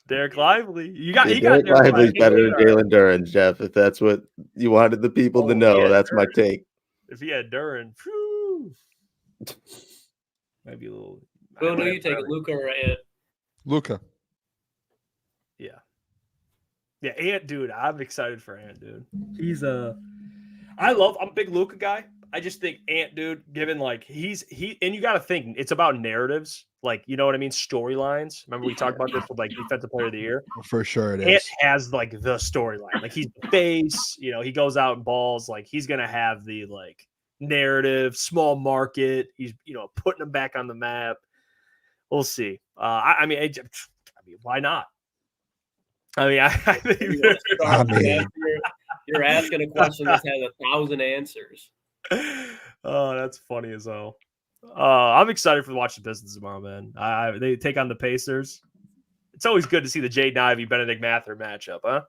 Derek Lively. Derek Lively's better than Jalen Duren, Jeff. If that's what you wanted the people to know, that's my take. If he had Duren, maybe a little. Booner, you take Luka or Ant? Luka. Yeah, Ant, dude. I'm excited for Ant, dude. I'm a big Luka guy. I just think Ant, dude, given like and you got to think it's about narratives. Like, you know what I mean? Storylines. Remember we talked about this with like defensive player of the year? For sure it is. Ant has like the storyline. Like he's the face, he goes out and balls. Like he's going to have the like narrative, small market. He's, putting them back on the map. We'll see. I mean, why not? I mean, you're asking a question that has 1,000 answers. Oh, that's funny as hell. I'm excited for watching the Pistons tomorrow, man. They take on the Pacers. It's always good to see the Jaden Ivey Benedict Mather matchup, huh? A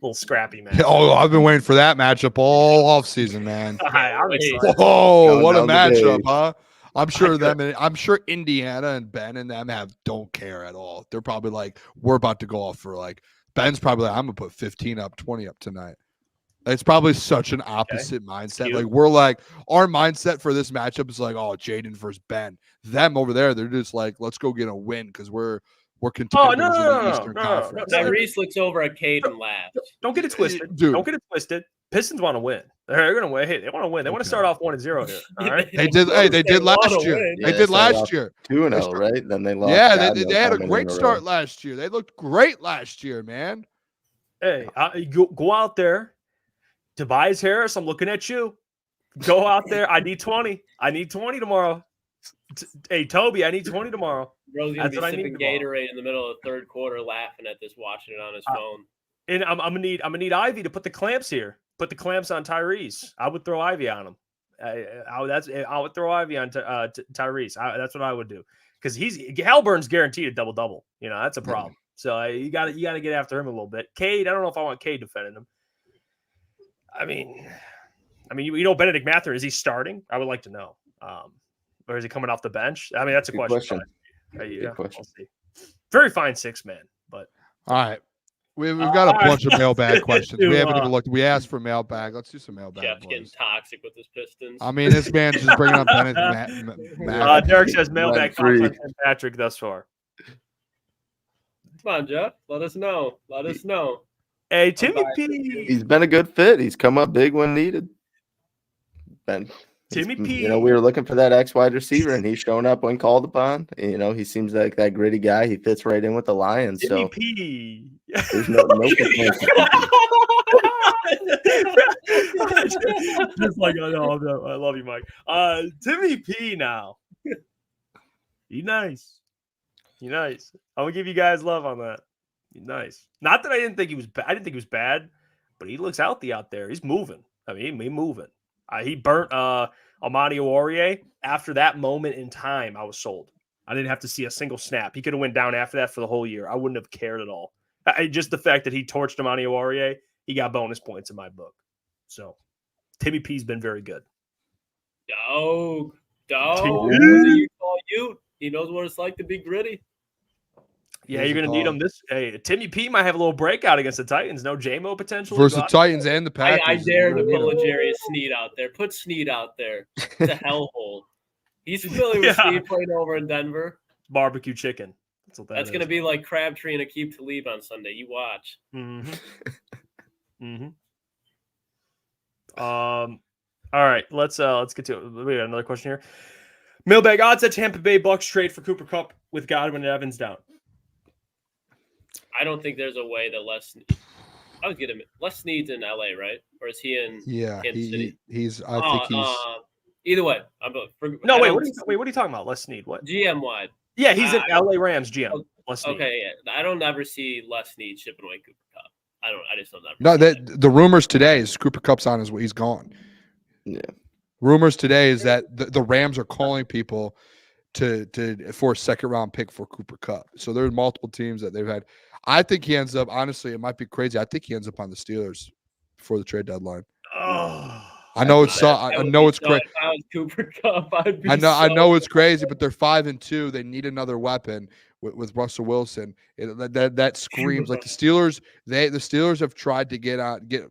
little scrappy match. Oh, I've been waiting for that matchup all offseason, man. I'm excited. Whoa, what a matchup, huh? I'm sure Indiana and Ben and them don't care at all. They're probably like, we're about to go off for like Ben's probably like, I'm gonna put 15 up, 20 up tonight. It's probably such an opposite mindset. Cute. Like we're like, our mindset for this matchup is like, oh, Jaden versus Ben. Them over there, they're just like, let's go get a win because we're contenders in the Eastern Conference. Reese looks over at Cade and laughs. Don't get it twisted, dude. Don't get it twisted. Pistons want to win. They're going to win. Hey, they want to win. They want to start off 1-0 here. All right. They did. Hey, they did last year. They did last year. 2-0, right? Then they lost. Yeah, they had a great start last year. They looked great last year, man. Hey, go out there. Tobias Harris, I'm looking at you. Go out there. I need 20. I need 20 tomorrow. Hey, Toby, I need 20 tomorrow. Bro's going to be sipping Gatorade in the middle of the third quarter, laughing at this, watching it on his phone. And I'm gonna need Ivy to put the clamps here. Put the clamps on Tyrese. I would throw Ivy on him. I would throw Ivy on Tyrese. That's what I would do because Halburn's guaranteed a double. That's a problem. So you got to get after him a little bit. Cade, I don't know if I want Cade defending him. I mean, Benedict Mather, is he starting? I would like to know. Or is he coming off the bench? I mean, that's a Good question. Good question. We'll see. Very fine 6-man, but all right. We've got a bunch of mailbag questions. We haven't even looked. We asked for mailbag. Let's do some mailbag. Jeff's getting toxic with his Pistons. I mean, this man's just bringing up Benedict. Derek says mailbag thoughts on Patrick thus far. Come on, Jeff. Let us know. Hey, Timmy P. He's been a good fit. He's come up big when needed. Timmy P. We were looking for that X wide receiver, and he's shown up when called upon. He seems like that gritty guy. He fits right in with the Lions. Timmy so P. There's no complaints. Just like I love you, Mike. Timmy P. Now, you nice. I'm gonna give you guys love on that. Nice. Not that I didn't think he was bad. I didn't think he was bad, but he looks healthy out there. He's moving. I mean, he's moving. He burnt Amani Oruwariye. After that moment in time, I was sold. I didn't have to see a single snap. He could have went down after that for the whole year. I wouldn't have cared at all. Just the fact that he torched Amani Oruwariye, he got bonus points in my book. So, Timmy P's been very good. Dog. You call you. He knows what it's like to be gritty. Yeah, you're going to need him Timmy P might have a little breakout against the Titans. No J-Mo potential. Versus the Titans and the Packers. I dare to put L'Jarius Sneed out there. Put Sneed out there. It's a hellhole. He's familiar with Sneed playing over in Denver. barbecue chicken. That's what That's going to be like Crabtree and Aqib Talib on Sunday. You watch. Mm-hmm. Mm-hmm. All right, let's get to it. We got another question here. Mailbag odds at Tampa Bay Bucks trade for Cooper Kupp with Godwin and Evans down. I don't think there's a way that Les Snead's in LA, right? Or is he in Kansas City? He's. I think he's. Either way, what are you talking about? Les Snead, what? GM wide. Yeah, he's an LA Rams GM. Les Snead. Okay, yeah. I don't ever see Les Snead shipping away Cooper Kupp. I just don't ever. No, the rumors today is Cooper Kupp's on his way. He's gone. Yeah. Rumors today is that the Rams are calling people for a second round pick for Cooper Kupp. So there's multiple teams that they've had. I think he ends up, honestly, it might be crazy. I think he ends up on the Steelers before the trade deadline. Oh, I know it's crazy. Cooper Kupp, I know it's crazy, but they're 5-2. They need another weapon with Russell Wilson. That screams like the Steelers. The Steelers have tried to get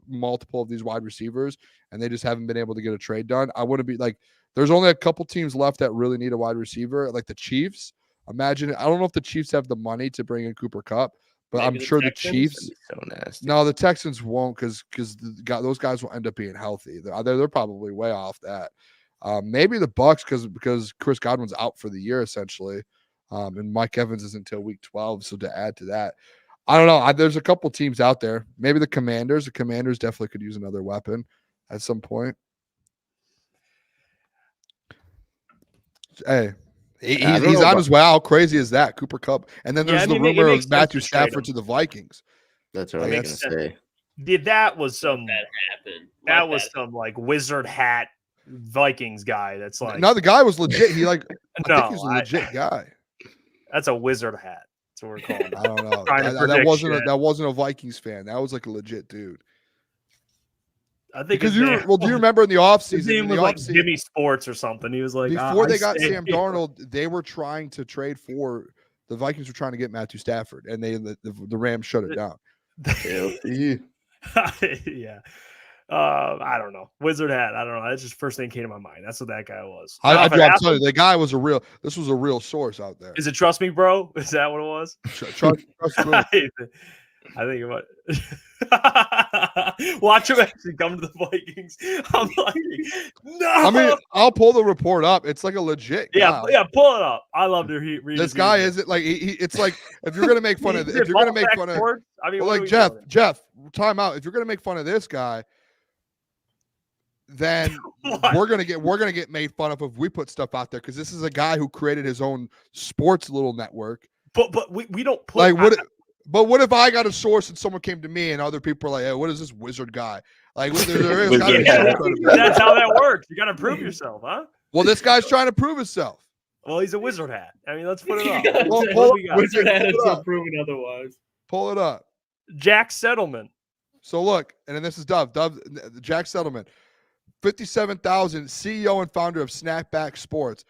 multiple of these wide receivers, and they just haven't been able to get a trade done. I wouldn't be like, there's only a couple teams left that really need a wide receiver, like the Chiefs. Imagine, I don't know if the Chiefs have the money to bring in Cooper Kupp, but maybe I'm sure the Chiefs. So nasty. No, the Texans won't because those guys will end up being healthy. They're probably way off that. Maybe the Bucks because Chris Godwin's out for the year essentially, and Mike Evans is until week 12. So to add to that, I don't know. There's a couple teams out there. Maybe the Commanders. The Commanders definitely could use another weapon at some point. Hey. He's on his way. How crazy is that? Cooper Kupp. And then there's the rumor of Matthew Stafford to the Vikings. That's what I was going to say. That was some. That happened. That was some like wizard hat Vikings guy. That's like. No, the guy was legit. I think he's a legit guy. That's a wizard hat. That's what we're calling. I don't know. That wasn't a Vikings fan. That was like a legit dude. I think because do you remember in the offseason? His name was like Jimmy Sports or something. He was like before they got Sam Darnold, they were trying to trade for the Vikings were trying to get Matthew Stafford, and the Rams shut it down. Yeah. I don't know. Wizard hat. I don't know. That's just first thing came to my mind. That's what that guy was. I'm telling you, the guy was this was a real source out there. Is it Trust Me, Bro? Is that what it was? Trust me. I think it might. Watch him actually come to the Vikings. I'm like, no. I mean, I'll pull the report up. It's like a legit guy. Yeah, pull it up. I love to read this guy. Isn't like it's like if you're gonna make fun of I mean, like Jeff, time out. If you're gonna make fun of this guy, then we're gonna get made fun of if we put stuff out there because this is a guy who created his own sports little network. But we don't put like what. But what if I got a source and someone came to me and other people are like, hey, what is this wizard guy? Like, that's how that works. You got to prove yourself, huh? Well, this guy's trying to prove himself. Well, he's a wizard hat. I mean, let's put it up. Wizard hat until proven otherwise. Pull it up. Jack Settlement. So look, and then this is Dove, Jack Settlement. 57,000, CEO and founder of Snapback Sports,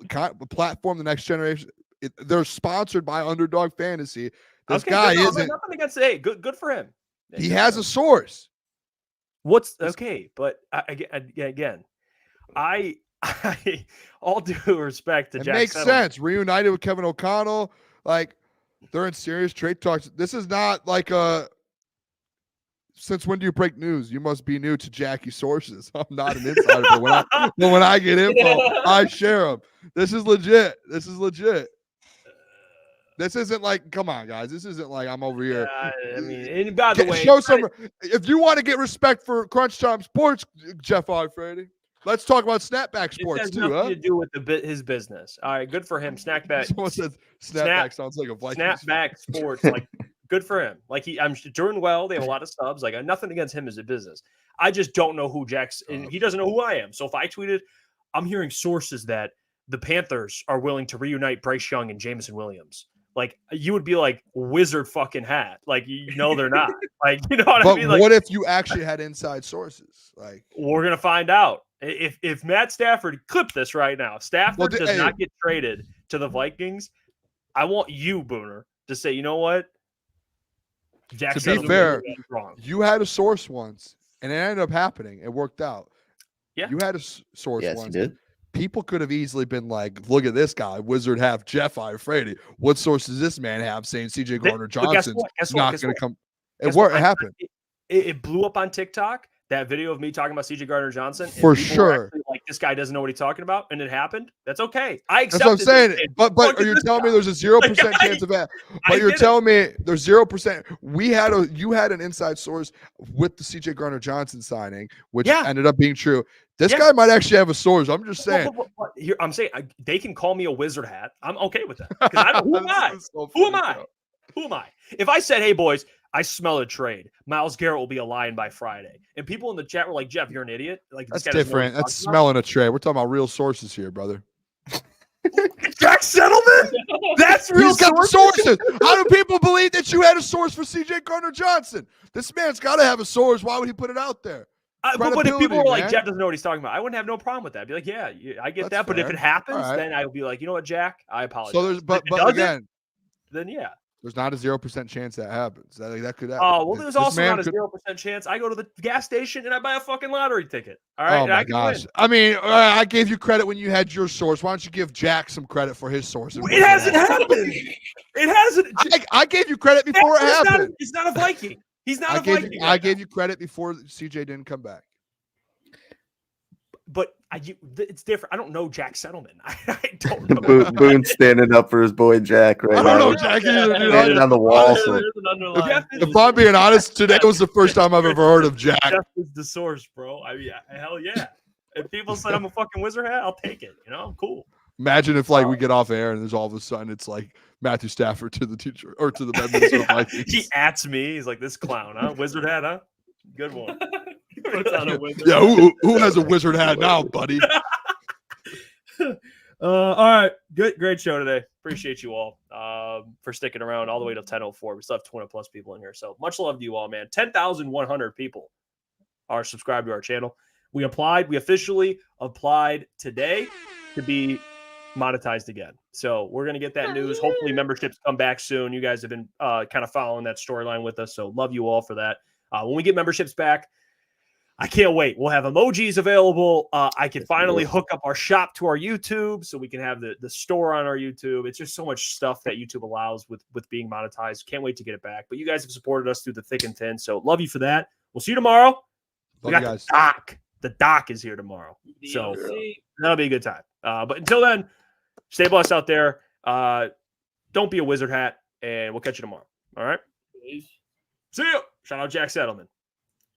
platform the next generation. They're sponsored by Underdog Fantasy. This guy isn't. Nothing against it. Good for him. He has a source. But again, I all due respect to Jack. It makes sense. Reunited with Kevin O'Connell, like they're in serious trade talks. This is not like since when do you break news? You must be new to Jackie's sources. I'm not an insider, but when I get info, I share them. This is legit. This isn't like, come on, guys. This isn't like I'm over here. I mean, and by the way, show some. If you want to get respect for Crunch Time Sports, Jeff Iafrate, let's talk about Snapback Sports has too. Nothing to do with his business. All right, good for him. Snapback. Someone said Snapback sounds like a Vikings. Snapback Sports, like good for him. Like I'm doing well. They have a lot of subs. Like nothing against him as a business. I just don't know who Jack's, and he doesn't know who I am. So if I tweeted, I'm hearing sources that the Panthers are willing to reunite Bryce Young and Jameson Williams. Like you would be like wizard fucking hat. Like they're not. Like what I mean? Like, what if you actually had inside sources? Like we're gonna find out. If Matt Stafford clip this right now, Stafford does not get traded to the Vikings. I want you, Booner, to say, you know what? To be fair, you had a source once, and it ended up happening. It worked out. Yeah, you had a source once. Yes, you did. people could have easily been like, look at this guy, Wizard half Jeff Iafrate. What source does this man have saying CJ Gardner-Johnson's not going to come? It happened. It blew up on TikTok. That video of me talking about CJ Gardner-Johnson. For sure. Like, this guy doesn't know what he's talking about, and it happened. That's okay. I accept. That's what I'm saying. But are you telling me there's a 0% chance of that? But you're telling me there's 0%. You had an inside source with the CJ Gardner-Johnson signing, which ended up being true. This guy might actually have a source. I'm just saying. Here, I'm saying they can call me a wizard hat. I'm okay with that. Who am I? Who am I? Who am I? If I said, hey, boys, I smell a trade, Myles Garrett will be a Lion by Friday. And people in the chat were like, Jeff, you're an idiot. Like, that's different. That's smelling a trade. We're talking about real sources here, brother. Jack Settleman? That's real. He's got sources. How do people believe that you had a source for CJ Gardner-Johnson? This man's got to have a source. Why would he put it out there? But if people were like, Jeff doesn't know what he's talking about, I wouldn't have no problem with that. I'd be like, yeah, I get that. But if it happens, then I would be like, you know what, Jack? I apologize. So there's, but again, then yeah. There's not a 0% chance that happens. That could happen. Oh, well, there's also not a 0% chance. I go to the gas station and I buy a fucking lottery ticket. All right. Oh, my gosh. I mean, I gave you credit when you had your source. Why don't you give Jack some credit for his source? It hasn't happened. It hasn't. I gave you credit before it happened. He's not a Viking. He's not a Viking. I gave you credit before CJ didn't come back. But it's different. I don't know Jack Settleman. I don't know. Boone standing up for his boy Jack right now. I don't know Jack either. Dude, on the wall. If I'm being honest, today was the first time I've ever heard of Jack. Jeff is the source, bro. I mean, hell yeah. If people said I'm a fucking wizard hat, I'll take it. You know, I'm cool. Imagine if we get off air and there's all of a sudden it's like Matthew Stafford to the teacher or to the Minnesota Vikings. He ats me. He's like, this clown, huh? Wizard hat, huh? Good one. Yeah, who has a wizard hat now, buddy? All right, great show today. Appreciate you all for sticking around all the way to 10:04. We still have 20 plus people in here, so much love to you all, man. 10,100 people are subscribed to our channel. We officially applied today to be monetized again. So we're gonna get that news. Hopefully, memberships come back soon. You guys have been kind of following that storyline with us, so love you all for that. When we get memberships back, I can't wait. We'll have emojis available. I can finally hook up our shop to our YouTube so we can have the store on our YouTube. It's just so much stuff that YouTube allows with being monetized. Can't wait to get it back. But you guys have supported us through the thick and thin, so love you for that. We'll see you tomorrow. We got the doc. The doc is here tomorrow. So that'll be a good time. But until then, stay blessed out there. Don't be a wizard hat, and we'll catch you tomorrow. All right? Peace. See you. Shout out Jack Settleman.